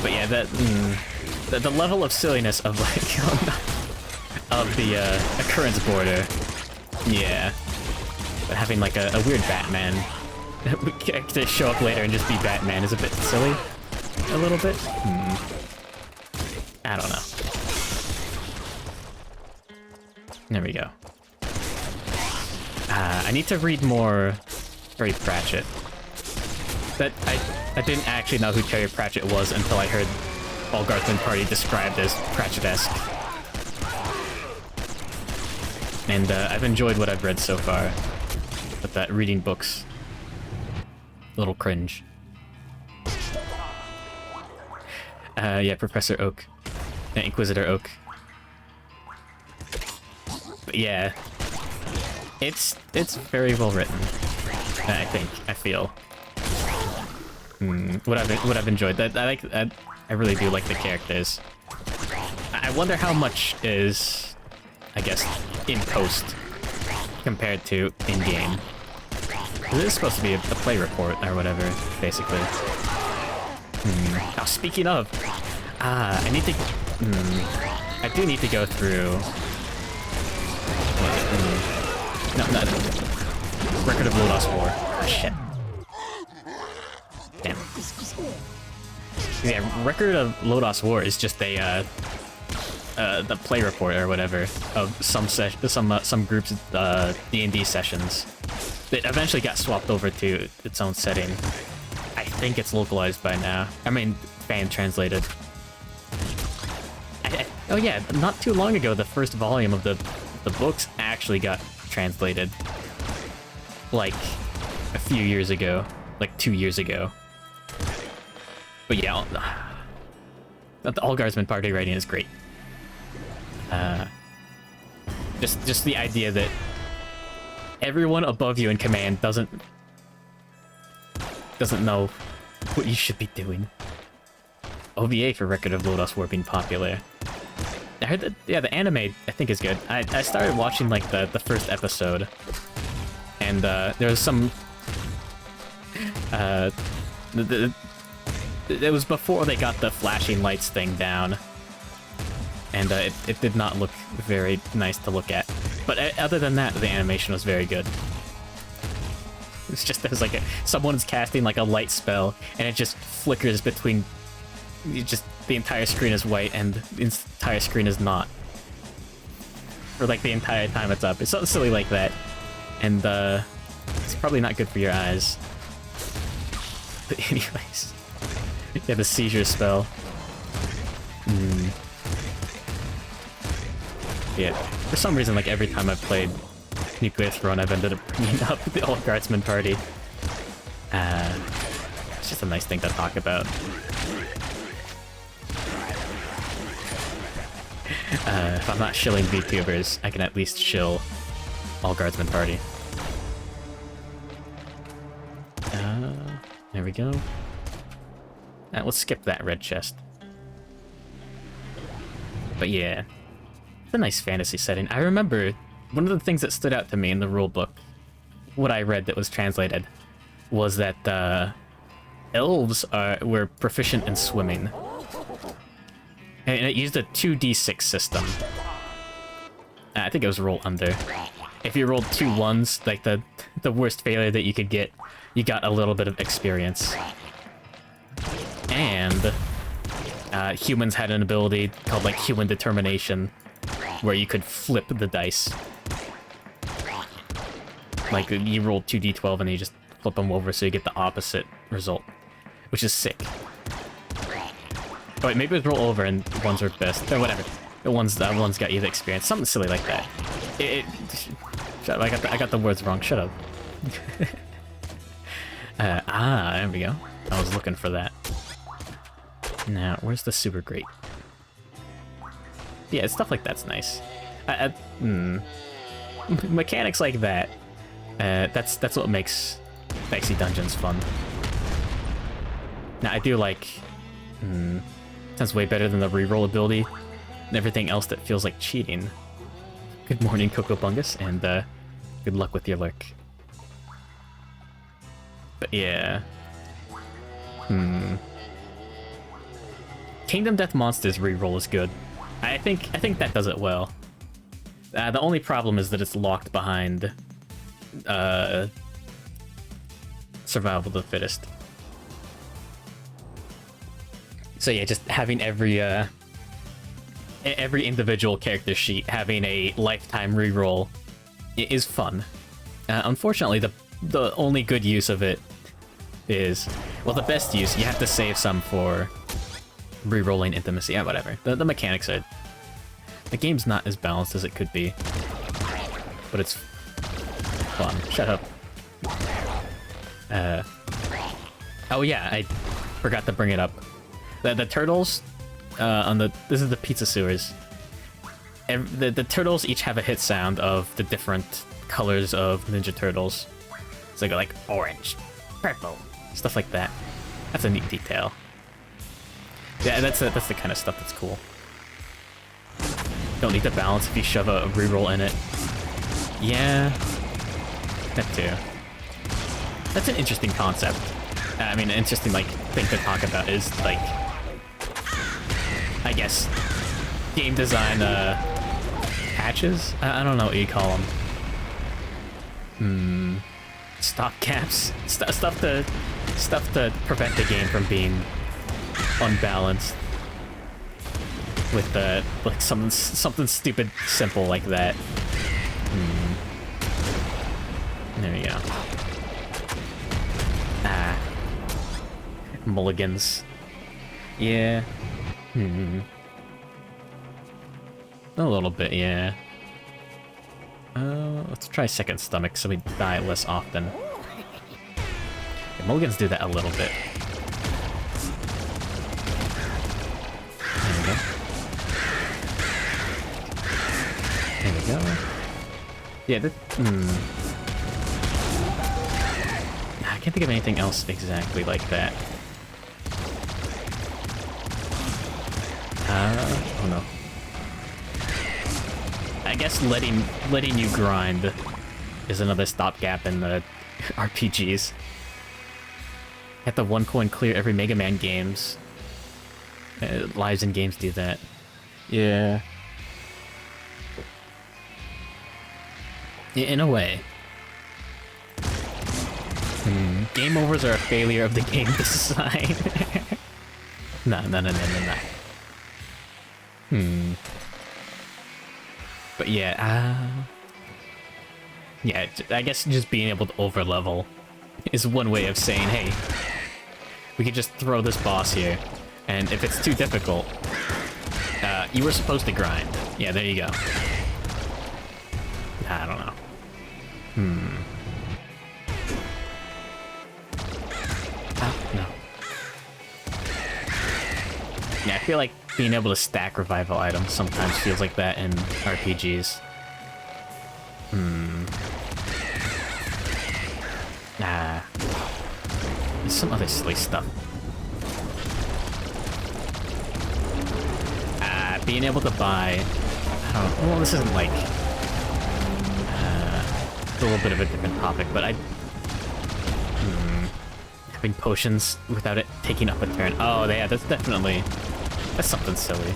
But yeah, the level of silliness of like of the occurrence border, yeah. But having like a weird Batman to show up later and just be Batman is a bit silly, a little bit. I don't know. There we go. I need to read more Terry Pratchett. That I didn't actually know who Terry Pratchett was until I heard All Guardsman Party described as Pratchett-esque. And I've enjoyed what I've read so far. But that reading books, a little cringe. Yeah, Professor Oak. Inquisitor Oak. But yeah. It's very well written. I think. I feel. What I've enjoyed. I really do like the characters. I wonder how much is, I guess, in post compared to in game. This is supposed to be a play report or whatever, basically. Now, speaking of, I need to. I do need to go through. No. Record of Lodoss War. Ah, shit. Damn. Yeah, Record of Lodoss War is just the play report or whatever of some groups D&D sessions. It eventually got swapped over to its own setting. I think it's localized by now. I mean, fan translated. Oh yeah, not too long ago, the first volume of the books actually got translated. Like a few years ago, like 2 years ago. But yeah, the All Guardsman Party writing is great. Just the idea that everyone above you in command doesn't know what you should be doing. OVA for Record of Lodoss War being popular. I heard that, yeah, the anime I think is good. I started watching like the first episode, and there was some it was before they got the flashing lights thing down, and it did not look very nice to look at. But other than that, the animation was very good. It's just there's like someone's casting like a light spell, and it just flickers between. The entire screen is white, and the entire screen is not. For like the entire time it's up. It's something silly like that, and it's probably not good for your eyes. But anyways, yeah, the seizure spell. Yeah, for some reason, like every time I've played Nuclear Throne, I've ended up bringing up the All Guardsman Party. It's just a nice thing to talk about. If I'm not shilling VTubers, I can at least shill All Guardsman Party. There we go. Let's skip that red chest. But yeah, it's a nice fantasy setting. I remember one of the things that stood out to me in the rulebook, what I read that was translated, was that elves were proficient in swimming. And it used a 2d6 system. I think it was roll under. If you rolled 2 1s, like the worst failure that you could get, you got a little bit of experience. And humans had an ability called like human determination, where you could flip the dice. Like you roll 2d12 and you just flip them over so you get the opposite result, which is sick. Oh, wait, maybe it was roll over and ones were best, or whatever. The ones got you the experience, something silly like that. Shut up, I got the words wrong. Shut up. There we go. I was looking for that. Now, where's the super great? Yeah, stuff like that's nice. Mechanics like that. That's what makes Dicey Dungeons fun. Now, I do like. Sounds way better than the reroll ability and everything else that feels like cheating. Good morning, Coco Bungus, and good luck with your lurk. But yeah. Kingdom Death Monsters reroll is good. I think that does it well. The only problem is that it's locked behind Survival of the Fittest. So yeah, just having every individual character sheet having a lifetime reroll is fun. Unfortunately, the only good use of it is, well, the best use, you have to save some for rerolling intimacy. Yeah, whatever. The mechanics are... The game's not as balanced as it could be, but it's fun. Shut up. Oh yeah, I forgot to bring it up. The turtles this is the pizza sewers. The turtles each have a hit sound of the different colors of Ninja Turtles. So they go like orange, purple, stuff like that. That's a neat detail. Yeah, that's the kind of stuff that's cool. Don't need to balance if you shove a reroll in it. Yeah, that too. That's an interesting concept. I mean, an interesting like thing to talk about is like, I guess, game design patches? I don't know what you call them. Stopgaps? Stuff to prevent the game from being unbalanced. With like something stupid simple like that. There we go. Mulligans. Yeah. A little bit, yeah. Let's try second stomach so we die less often. Yeah, mulligans do that a little bit. There we go. Yeah, I can't think of anything else exactly like that. Oh no. I guess letting you grind is another stopgap in the RPGs. At the 1 coin clear every Mega Man games. Lives in games do that. Yeah. In a way. Game overs are a failure of the game design. No. But yeah, yeah, I guess just being able to overlevel is one way of saying, hey, we could just throw this boss here, and if it's too difficult, you were supposed to grind. Yeah, there you go. I don't know. No. Yeah, I feel like being able to stack revival items sometimes feels like that in RPGs. There's some other silly stuff. being able to buy, I don't know, well, this isn't like a little bit of a different topic, but having potions without it taking up a turn. Oh, yeah, that's something silly.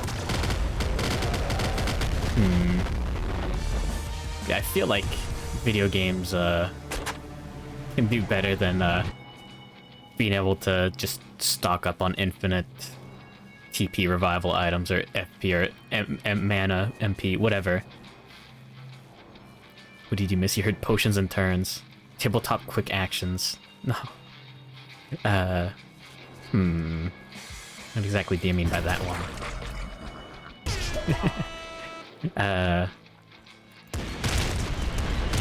Yeah, I feel like video games can do better than being able to just stock up on infinite TP revival items or FP or mana, MP, whatever. What did you miss? You heard potions and turns. Tabletop quick actions. No. What exactly do you mean by that one?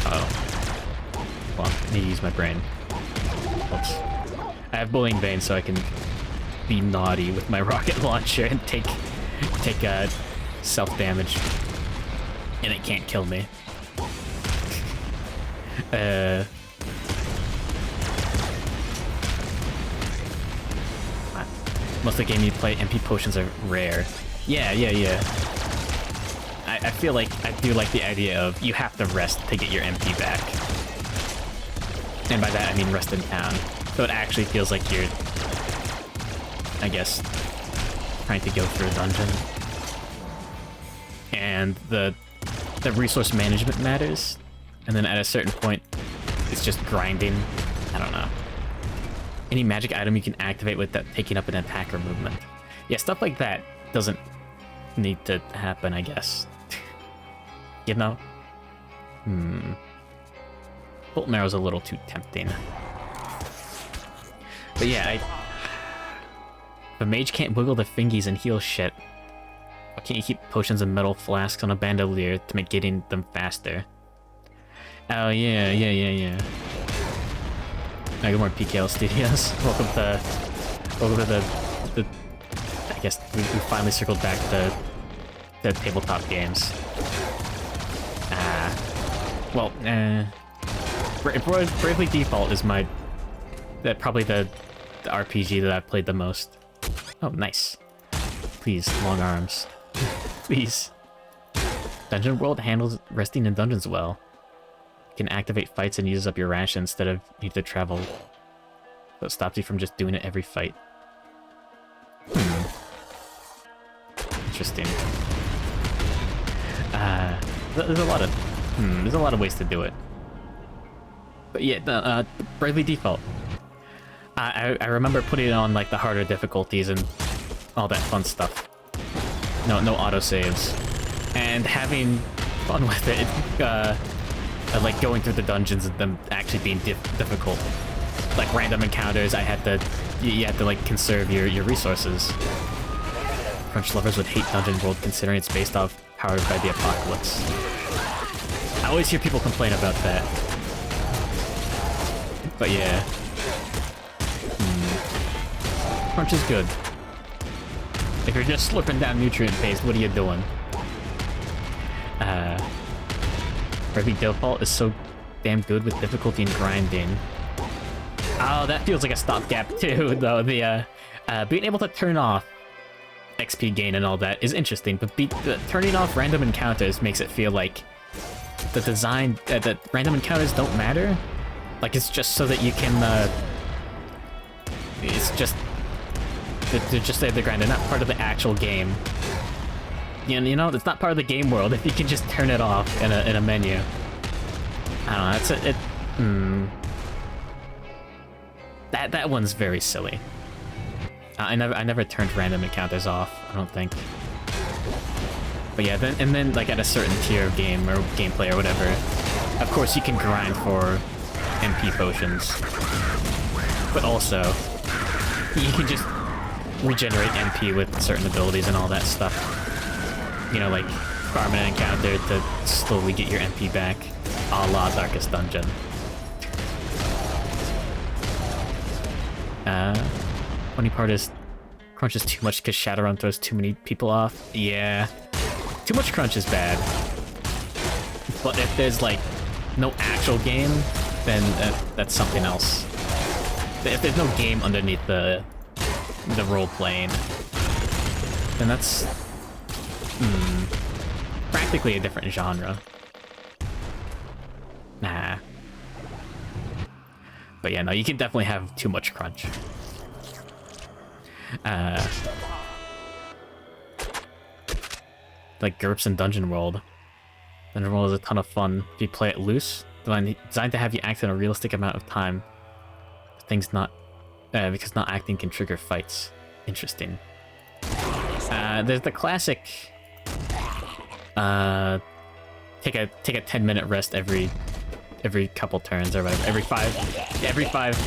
Oh. Well, I need to use my brain. Oops. I have Bullying Bane, so I can be naughty with my rocket launcher and take self-damage. And it can't kill me. Most of the game you play, MP potions are rare. Yeah. I feel like I do like the idea of you have to rest to get your MP back. And by that I mean rest in town. So it actually feels like you're, I guess, trying to go through a dungeon. And the resource management matters. And then at a certain point, it's just grinding. I don't know. Any magic item you can activate without taking up an attacker movement. Yeah, stuff like that doesn't need to happen, I guess. You know? Bolt Marrow's a little too tempting. But yeah, the mage can't wiggle the fingies and heal shit. Why can't you keep potions and metal flasks on a bandolier to make getting them faster? Oh, yeah. Good morning, PKL Studios. Welcome to the I guess we finally circled back to tabletop games. Bravely Default is probably the RPG that I've played the most. Oh, nice. Please, long arms. Please. Dungeon World handles resting in dungeons well. You can activate fights and use up your ration instead of need to travel. So it stops you from just doing it every fight. Interesting. There's a lot of ways to do it. But yeah, Bravely Default. I remember putting it on like the harder difficulties and all that fun stuff. No autosaves. And having fun with it. Like going through the dungeons and them actually being difficult. Like random encounters, you had to like conserve your resources. Crunch lovers would hate Dungeon World considering it's based off Powered by the Apocalypse. I always hear people complain about that. But yeah. Crunch is good. If you're just slurping down nutrient paste, what are you doing? Bravely Default is so damn good with difficulty and grinding. Oh, that feels like a stopgap too, though. The being able to turn off XP gain and all that is interesting, but turning off random encounters makes it feel like the design that random encounters don't matter. Like it's just so that you can. It's just to just say the grind. They're not part of the actual game. You know, it's not part of the game world if you can just turn it off in a menu. I don't know. That one's very silly. I never turned random encounters off, I don't think. But yeah, then like at a certain tier of game or gameplay or whatever, of course you can grind for MP potions. But also, you can just regenerate MP with certain abilities and all that stuff. You know, like farm an encounter to slowly get your MP back, a la Darkest Dungeon. Funny part is, crunch is too much because Shadowrun throws too many people off. Yeah, too much crunch is bad. But if there's like no actual game, then that's something else. If there's no game underneath the role playing, then that's Practically a different genre. Nah. But yeah, no, you can definitely have too much crunch. Like GURPS and Dungeon World. Dungeon World is a ton of fun if you play it loose. Designed to have you act in a realistic amount of time. Things not... because not acting can trigger fights. Interesting. There's the classic... take a 10-minute rest every couple turns or whatever. Every five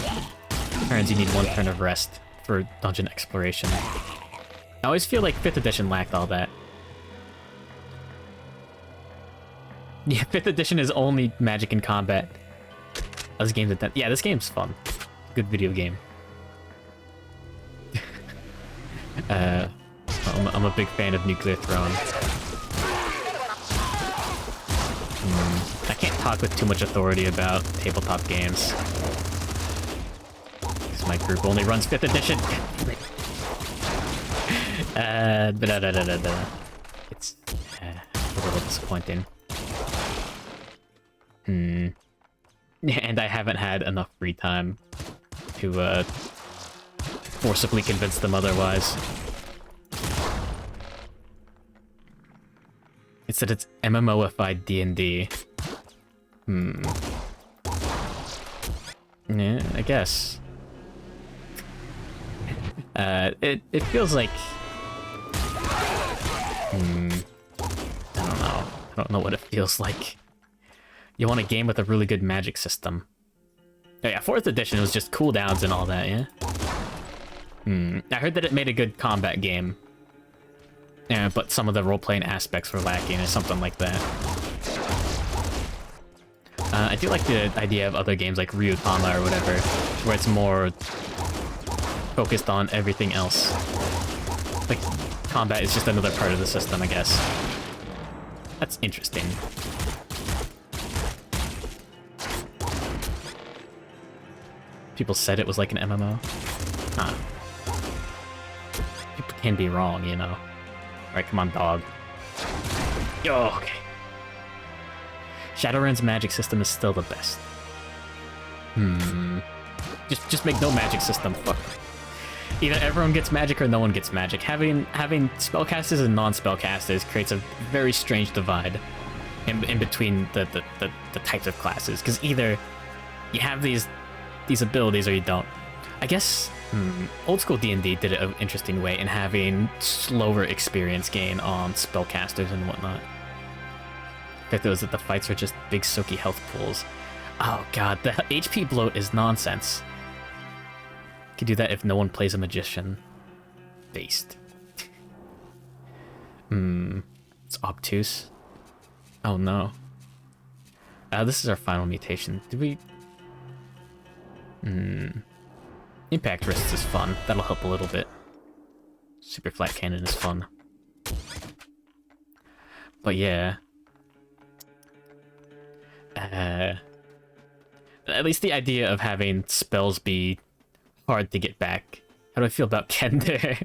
turns you need one turn of rest for dungeon exploration. I always feel like 5th edition lacked all that. Yeah, 5th edition is only magic and combat. This game's yeah, this game's fun. Good video game. I'm a big fan of Nuclear Throne. I can't talk with too much authority about tabletop games. Because my group only runs 5th edition. It's a little disappointing. And I haven't had enough free time to forcibly convince them otherwise. It said it's MMOified D&D. Yeah, I guess. It feels like... I don't know. I don't know what it feels like. You want a game with a really good magic system. Oh yeah, 4th edition was just cooldowns and all that, yeah? I heard that it made a good combat game. Yeah, but some of the role-playing aspects were lacking or something like that. I do like the idea of other games like Ryutama or whatever, where it's more focused on everything else. Like, combat is just another part of the system, I guess. That's interesting. People said it was like an MMO. Huh. People can be wrong, you know. Alright, come on, dog. Yo, okay. Shadowrun's magic system is still the best. Just make no magic system. Fuck. Either everyone gets magic or no one gets magic. Having spellcasters and non-spellcasters creates a very strange divide in between the types of classes. Because either you have these abilities or you don't. I guess old school D&D did it an interesting way in having slower experience gain on spellcasters and whatnot. The fact was that the fights are just big soaky health pools. Oh god, the HP bloat is nonsense. You can do that if no one plays a magician. Based. It's obtuse. Oh no. This is our final mutation. Did we... Impact Wrists is fun. That'll help a little bit. Super Flat Cannon is fun. But yeah. At least the idea of having spells be hard to get back. How do I feel about Kender?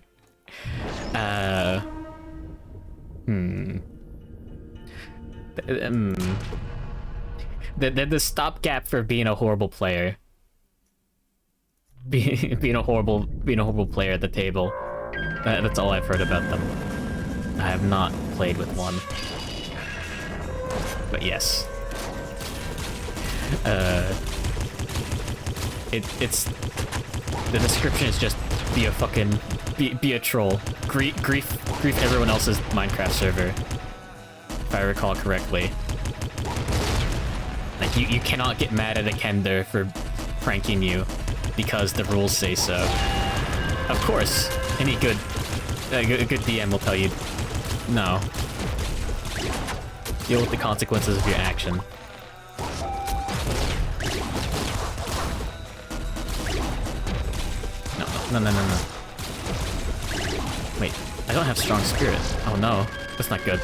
The stopgap for being a horrible player. Being a horrible player at the table. That's all I've heard about them. I have not played with one. But yes. It's the description is just be a fucking be a troll. Grief everyone else's Minecraft server. If I recall correctly. Like you cannot get mad at a Kender for pranking you because the rules say so. Of course, any good DM will tell you no. Deal with the consequences of your action. No. Wait, I don't have strong spirit. Oh no, that's not good.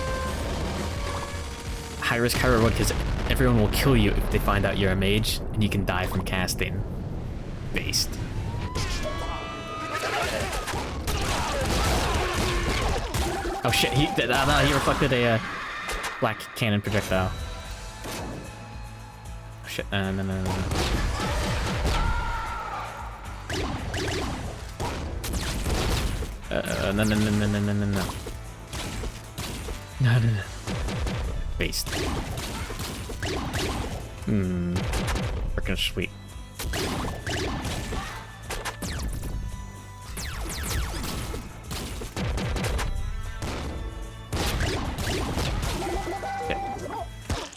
High risk, high reward, because everyone will kill you if they find out you're a mage, and you can die from casting. Based. Oh shit, he reflected a black cannon projectile. Oh shit, no. No. No. Based. Freaking sweet.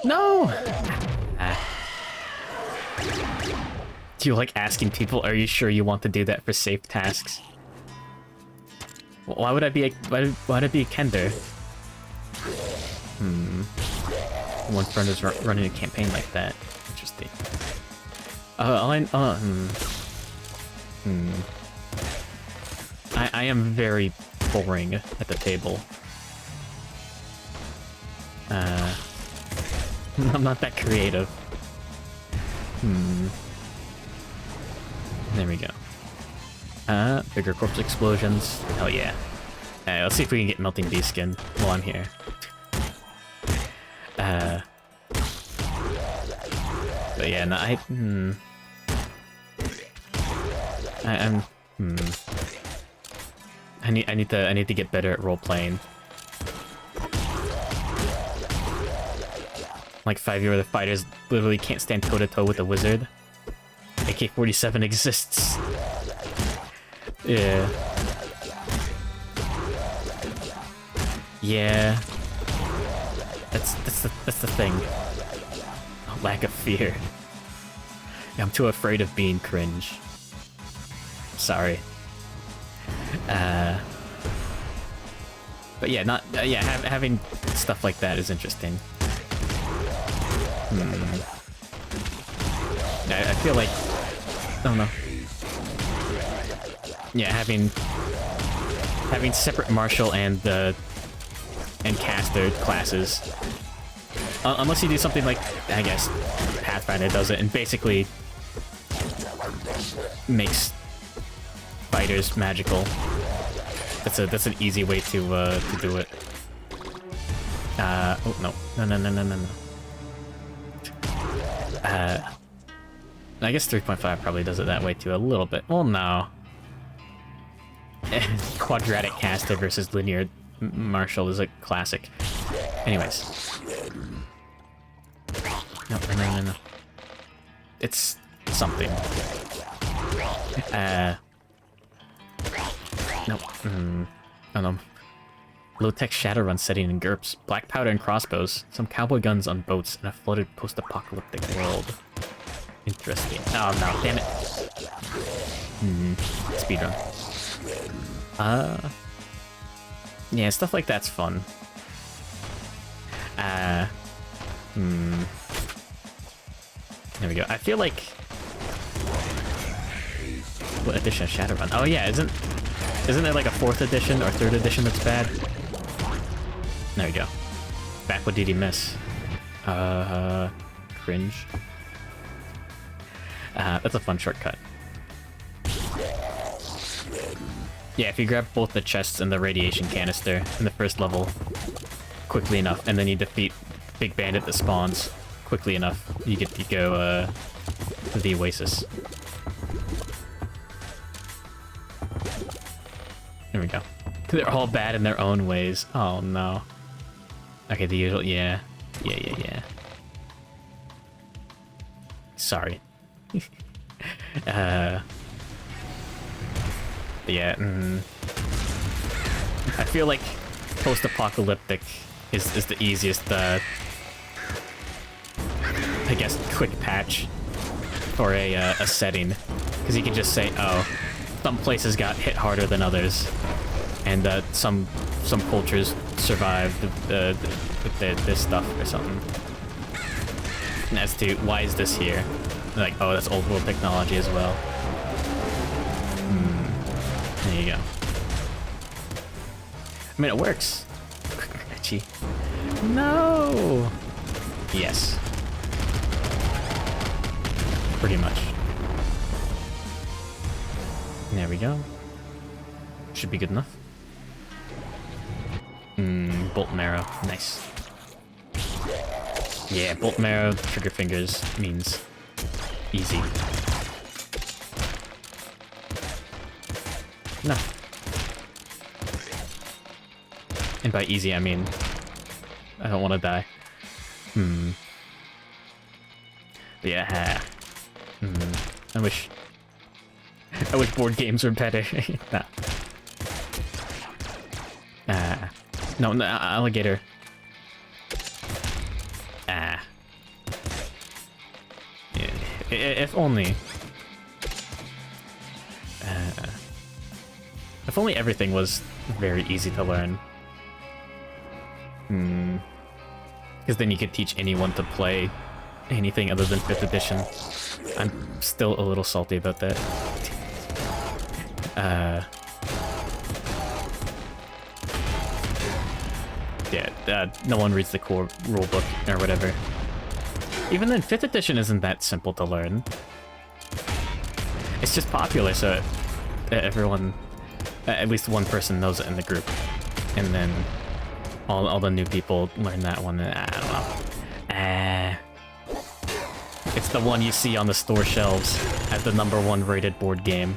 No! Do you like asking people, are you sure you want to do that for safe tasks? Why would I be a why'd I be a Kender? One friend is running a campaign like that. Interesting. I am very boring at the table. I'm not that creative. There we go. Bigger corpse explosions. Hell yeah. Alright, let's see if we can get Melting Beast skin while I'm here. But yeah, no, I need to get better at role playing. Like 5 of the fighters literally can't stand toe-to-toe with a wizard. AK-47 exists. Yeah. Yeah. That's the thing. A lack of fear. I'm too afraid of being cringe. Sorry. But yeah, having stuff like that is interesting. I feel like, I don't know. Yeah, having separate martial and caster classes, unless you do something like, I guess, Pathfinder does it and basically makes fighters magical. That's an easy way to do it. Oh no. I guess 3.5 probably does it that way too, a little bit. Well, no. Quadratic caster versus linear martial is a classic. Anyways. No. It's something. No. Oh no. Low-tech Shadowrun setting in GURPS, black powder and crossbows, some cowboy guns on boats, and a flooded post-apocalyptic world. Interesting. Oh no, damn it. Speedrun. Yeah, stuff like that's fun. There we go. I feel like... What edition of Shadowrun? Oh yeah, isn't there like a 4th edition or 3rd edition that's bad? There we go. Back, what did he miss? Cringe. That's a fun shortcut. Yeah, if you grab both the chests and the radiation canister in the first level quickly enough, and then you defeat Big Bandit that spawns quickly enough, you go to the Oasis. There we go. They're all bad in their own ways. Oh no. Okay, the usual, yeah. Sorry. Yeah, I feel like post-apocalyptic is the easiest, I guess, quick patch for a setting. Because you can just say, oh, some places got hit harder than others, and some cultures survived with this stuff or something. And as to why is this here? Like, oh, that's old world technology as well. There you go. I mean, it works. Gee. No. Yes. Pretty much. There we go. Should be good enough. Bolt and arrow. Nice. Yeah, bolt and arrow, trigger fingers means easy. No. And by easy, I mean I don't want to die. But yeah. I wish board games were better. Nah. No, alligator. Yeah, if only. If only everything was very easy to learn. Because then you could teach anyone to play anything other than 5th edition. I'm still a little salty about that. No one reads the core rulebook or whatever. Even then, 5th edition isn't that simple to learn. It's just popular, so everyone, at least one person knows it in the group. And then all the new people learn that one, I don't know. It's the one you see on the store shelves as the #1 rated board game.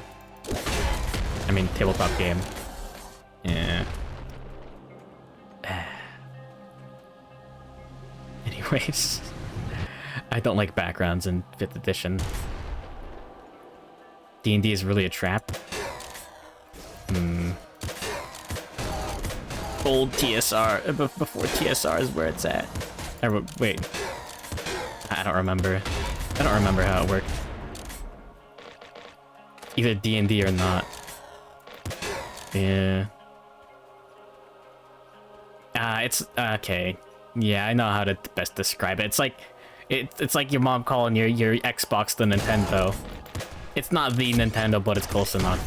I mean, tabletop game. Yeah. Anyways, I don't like backgrounds in 5th edition. D&D is really a trap. Old TSR, before TSR is where it's at. Wait, I don't remember. I don't remember how it worked. Either D&D or not. Yeah. It's okay. Yeah, I know how to best describe it. It's like it's like your mom calling your Xbox the Nintendo. It's not the Nintendo, but it's close enough.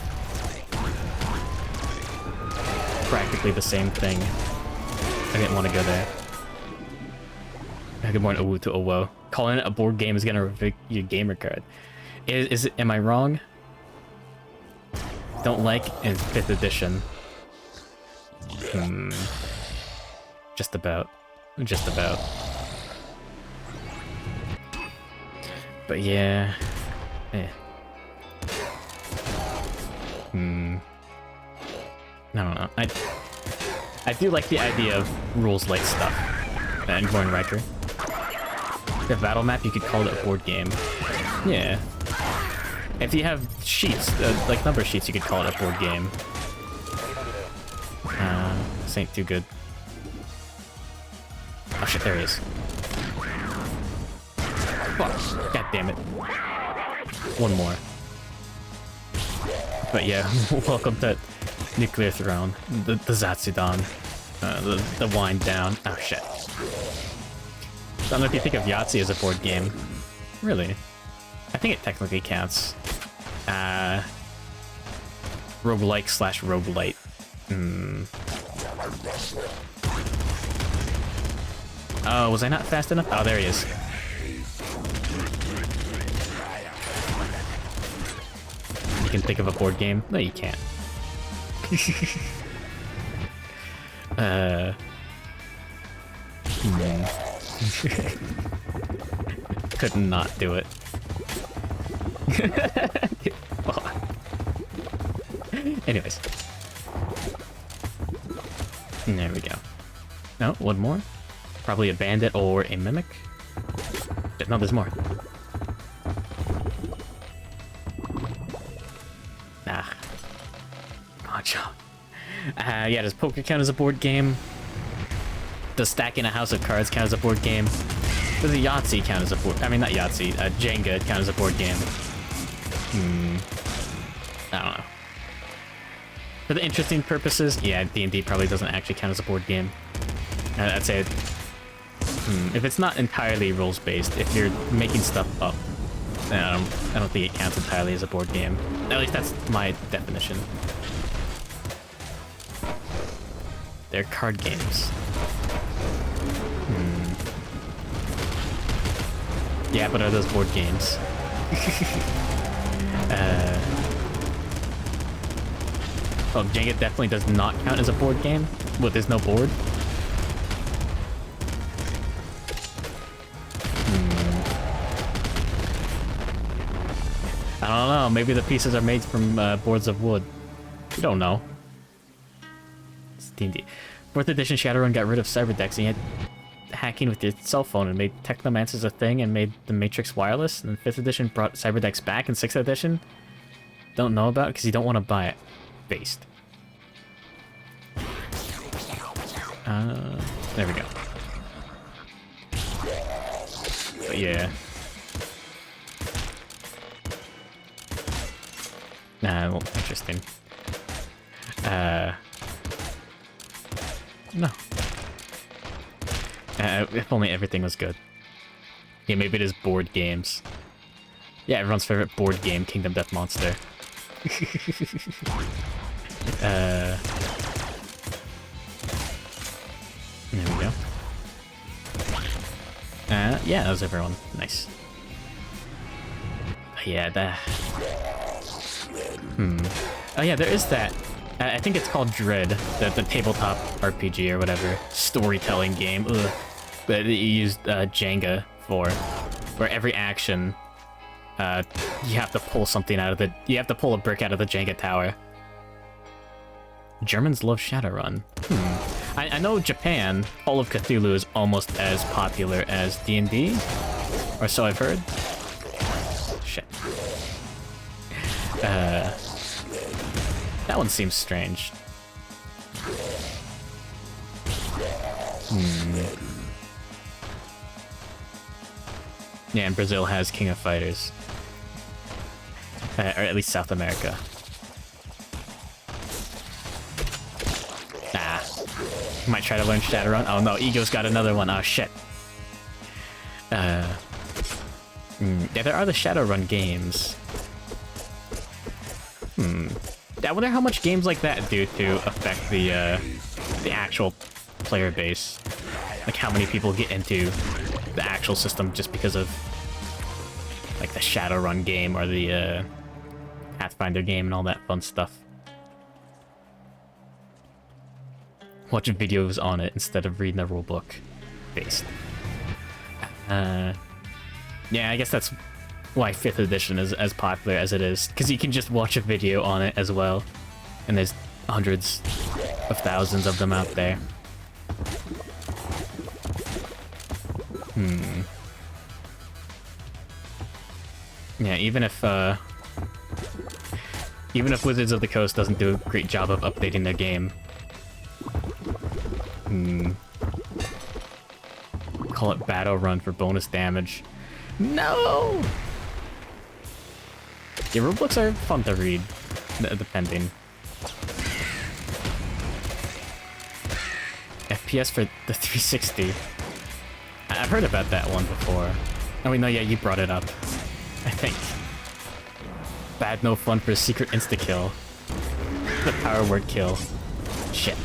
Practically the same thing. I didn't want to go there. Good morning, Owu to Owo. Calling it a board game is gonna revoke your gamer card. Is it? Am I wrong? Don't like in 5th edition. Just about. Just about. But yeah. I don't know. I do like the idea of rules-like stuff. And Gorn Riker. The battle map, you could call it a board game. Yeah. If you have sheets, like number sheets, you could call it a board game. This ain't too good. Oh shit, there he is. Fuck. God damn it. One more. But yeah, welcome to Nuclear Throne, the Zatsudan, the wind down. Oh shit. I don't know if you think of Yahtzee as a board game. Really? I think it technically counts. Roguelike / roguelite. Oh, was I not fast enough? Oh, there he is. You can think of a board game? No, you can't. Could not do it. Anyways. There we go. No, one more. Probably a bandit or a mimic. No, there's more. Ah. Oh, John. Yeah, does poker count as a board game? Does stacking a house of cards count as a board game? Does a Yahtzee count as a board... I mean, not Yahtzee. Jenga count as a board game? I don't know. For the interesting purposes, yeah, D&D probably doesn't actually count as a board game. I'd say... if it's not entirely rules-based, if you're making stuff up, then I don't think it counts entirely as a board game. At least that's my definition. They're card games. Yeah, but are those board games? Oh, Jenga definitely does not count as a board game. What, there's no board? don't know. Maybe the pieces are made from boards of wood. You don't know. It's D&D. 4th edition Shadowrun got rid of Cyberdecks, and you had hacking with your cell phone and made Technomancers a thing and made the Matrix wireless. And 5th edition brought Cyberdecks back in 6th edition. Don't know about it because you don't want to buy it. Based. There we go. But yeah. Nah, well, interesting. No. If only everything was good. Yeah, maybe it is board games. Yeah, everyone's favorite board game, Kingdom Death Monster. There we go. Yeah, that was everyone. Nice. Yeah, that... Oh yeah, there is that. I think it's called Dread, the tabletop RPG or whatever. Storytelling game. Ugh. That you used Jenga for. Where every action, you have to pull something out of the... You have to pull a brick out of the Jenga tower. Germans love Shadowrun. I know Japan, Call of Cthulhu is almost as popular as D&D, or so I've heard. Shit. That one seems strange. Yeah, and Brazil has King of Fighters. Or at least South America. Might try to learn Shadowrun. Oh no, Ego's got another one. Oh shit. Yeah, there are the Shadowrun games. I wonder how much games like that do to affect the actual player base. Like how many people get into the actual system just because of like the Shadowrun game or the Pathfinder game and all that fun stuff. Watch videos on it instead of reading the rulebook. Based. Yeah, I guess that's why 5th edition is as popular as it is. Because you can just watch a video on it as well. And there's hundreds of thousands of them out there. Yeah, even if Wizards of the Coast doesn't do a great job of updating their game, call it Battle Run for bonus damage. No! Yeah, rulebooks are fun to read, depending. FPS for the 360. I've heard about that one before. Oh wait, no, yeah, you brought it up. I think. Bad no fun for a secret insta-kill. The power word kill. Shit.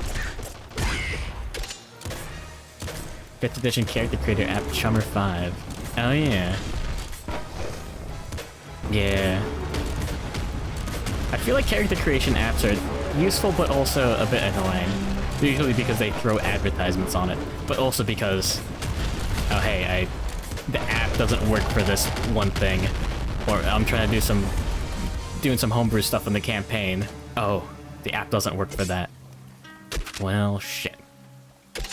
5th edition character creator app Chummer 5. Oh yeah. Yeah. I feel like character creation apps are useful but also a bit annoying. Usually because they throw advertisements on it, but also because, oh hey, the app doesn't work for this one thing, or I'm trying to do doing some homebrew stuff in the campaign. Oh, the app doesn't work for that. Well, shit.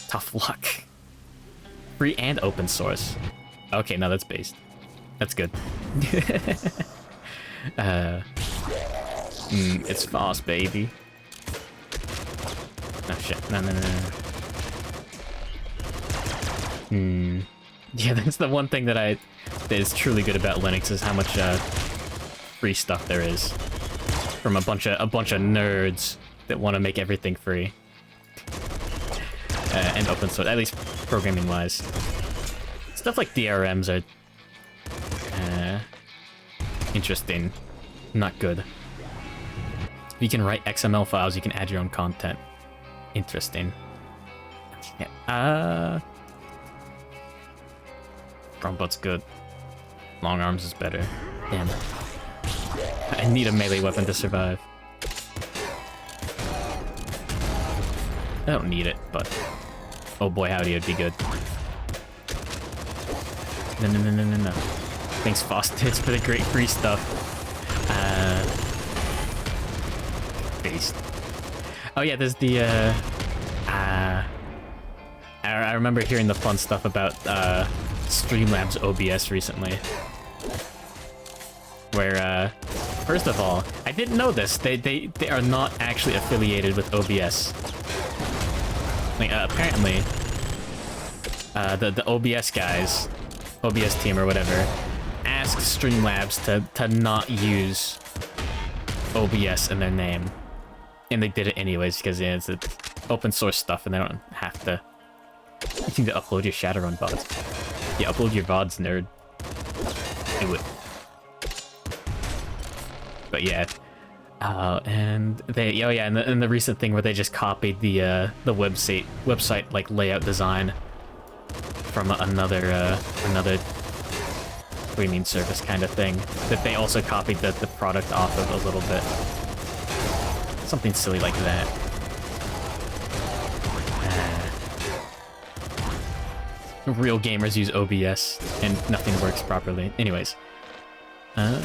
Tough luck. Free and open source. Okay, no, that's based. That's good. It's fast, baby. Oh shit, no. Yeah, that's the one thing that is truly good about Linux is how much free stuff there is from a bunch of nerds that want to make everything free and open source, at least programming wise. Stuff like DRMs are interesting, not good. If you can write XML files, you can add your own content. Interesting. Yeah. Front good. Long arms is better. Damn. I need a melee weapon to survive. I don't need it, but oh boy, howdy, it'd be good. No. Thanks, Fostits, for the great free stuff. based. Oh yeah, there's the I remember hearing the fun stuff about Streamlabs OBS recently. Where first of all, I didn't know this. They are not actually affiliated with OBS. Like apparently the OBS guys, OBS team or whatever, asked Streamlabs to not use OBS in their name. And they did it anyways because it's open source stuff and they don't have to. You need to upload your Shadowrun VODs. Yeah, upload your VODs, nerd. Do it. But yeah. And they, oh yeah, and the recent thing where they just copied the website like layout design from another streaming service kind of thing that they also copied the product off of a little bit. Something silly like that. Real gamers use OBS and nothing works properly. Anyways. Yeah,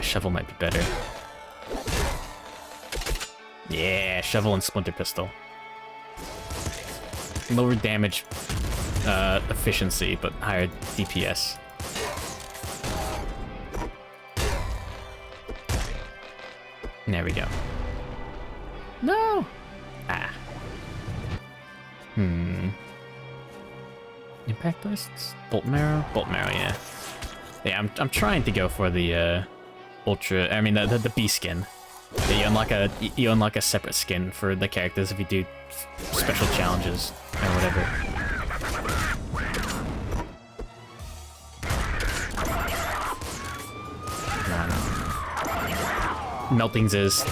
Shovel might be better. Yeah, Shovel and Splinter Pistol. Lower damage efficiency, but higher DPS. There we go. No! Ah. Impact lists? Bolt Marrow? Bolt Marrow, yeah. Yeah, I'm trying to go for the Ultra, I mean the B skin. Yeah, you unlock a separate skin for the characters if you do special challenges or whatever. Meltings is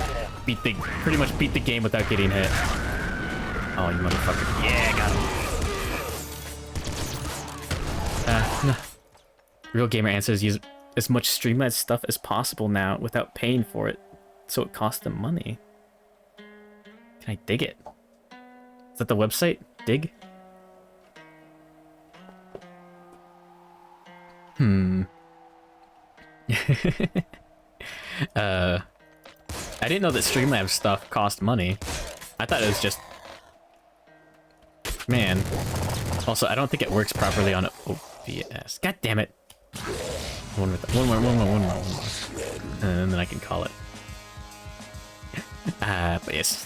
pretty much beat the game without getting hit. Oh, you motherfucker. Yeah, got him. No. Real Gamer answers use as much Streamlabs stuff as possible now without paying for it, so it costs them money. Can I dig it? Is that the website? Dig? I didn't know that Streamlabs stuff cost money. I thought it was just... Man. Also, I don't think it works properly on OBS. God damn it. One more. And then I can call it. But yes.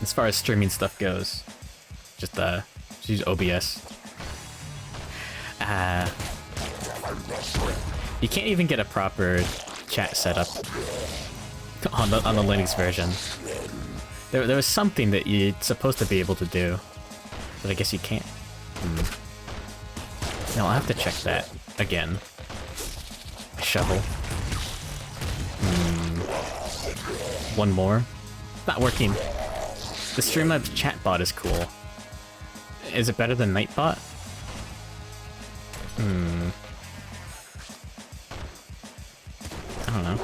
As far as streaming stuff goes, just use OBS. You can't even get a proper chat setup on the Linux version. There was something that you're supposed to be able to do, but I guess you can't. No, I'll have to check that again. Shovel. One more. Not working. The Streamlabs chatbot is cool. Is it better than Nightbot? I don't know.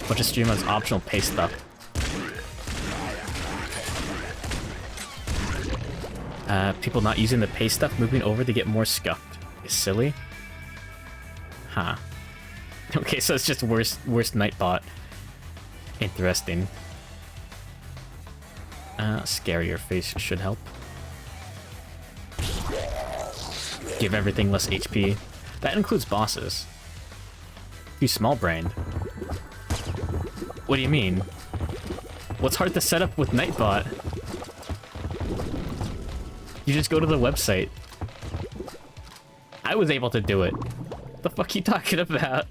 Bunch of Streamlabs optional pay stuff. People not using the pay stuff moving over to get more scuffed is silly. Huh. Okay, so it's just worse Nightbot. Interesting. Scarier face should help. Give everything less HP. That includes bosses. You small brained. What do you mean? What's hard to set up with Nightbot? You just go to the website. I was able to do it. What the fuck are you talking about?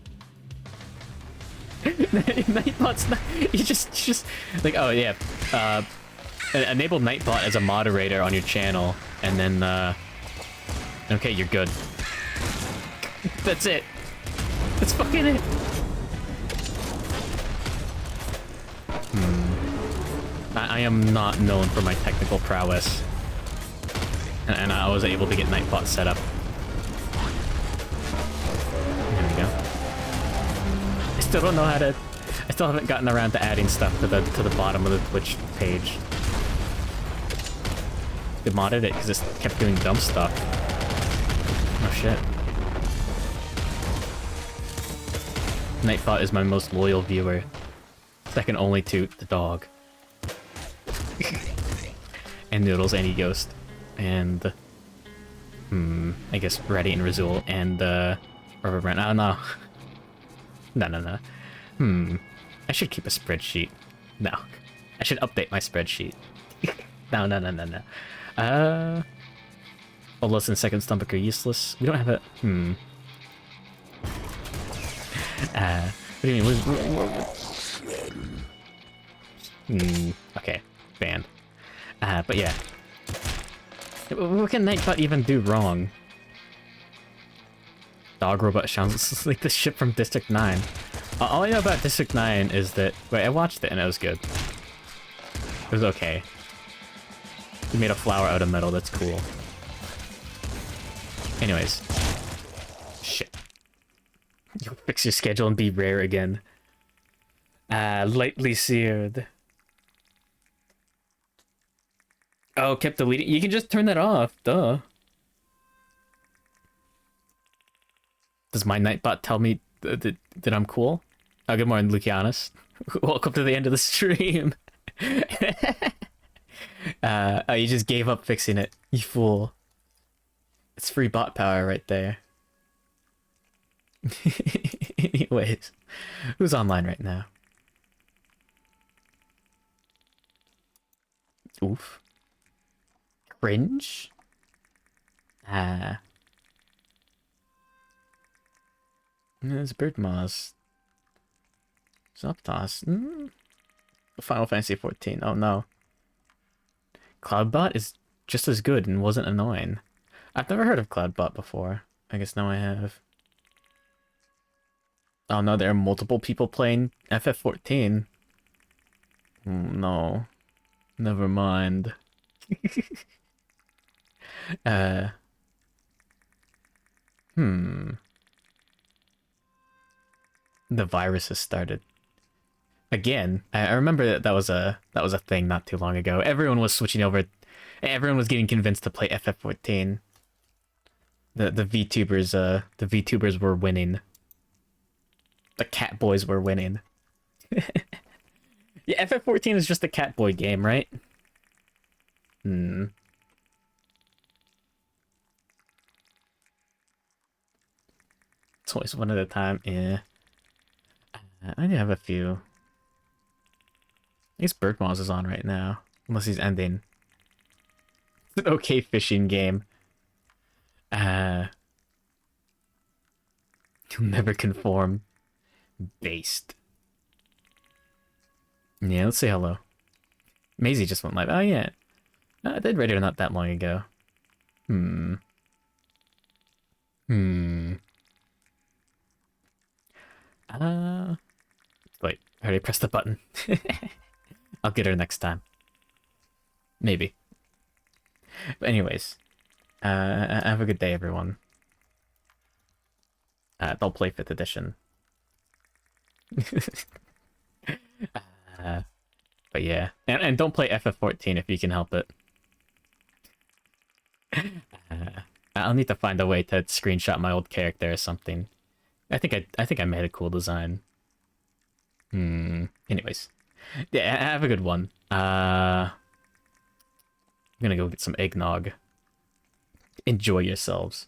Nightbot's not... You just... Like, oh yeah. Enable Nightbot as a moderator on your channel, and then, okay, you're good. That's it. That's fucking it. I am not known for my technical prowess. And I was able to get Nightbot set up. There we go. I still don't know how to... I still haven't gotten around to adding stuff to the bottom of the Twitch page. They modded it because it kept doing dumb stuff. Oh shit. Nightbot is my most loyal viewer. Second only to the dog. And Noodles and E-Ghost. And... I guess Reddy and Razul and, Rubber Brand. Oh, no. No. I should keep a spreadsheet. No. I should update my spreadsheet. No. Bolus and Second Stomach are useless. We don't have a... What do you mean? Okay. Banned. But yeah. What can Nightbot even do wrong? Dog Robot sounds like the ship from District 9. All I know about District 9 is that... Wait, I watched it and it was good. It was okay. We made a flower out of metal, that's cool. Anyways. Shit. You'll fix your schedule and be rare again. Lightly seared. Oh, kept deleting. You can just turn that off, duh. Does my Nightbot tell me that I'm cool? Oh, good morning, Lucianus. Welcome to the end of the stream. Oh, you just gave up fixing it, you fool. It's free bot power right there. Anyways, who's online right now? Oof. Cringe? There's Birdmoss. Zapdos. Final Fantasy 14. Oh no. Cloudbot is just as good and wasn't annoying. I've never heard of Cloudbot before. I guess now I have. Oh no, there are multiple people playing FF14. No. Never mind. The virus has started. Again, I remember that was a thing not too long ago. Everyone was switching over. Everyone was getting convinced to play FF14. The VTubers were winning. The cat boys were winning. Yeah, FF14 is just a cat boy game, right? It's always one at a time, yeah. I do have a few. I guess Birdmoss is on right now. Unless he's ending. It's an okay fishing game. You'll never conform. Based. Yeah, let's say hello. Maisie just went live. Oh yeah. I did radio not that long ago. Wait, I already pressed the button. I'll get her next time. Maybe. But anyways. Have a good day, everyone. Don't play 5th edition. But yeah. And don't play FF14 if you can help it. I'll need to find a way to screenshot my old character or something. I think I made a cool design. Anyways. Yeah, have a good one. I'm gonna go get some eggnog. Enjoy yourselves.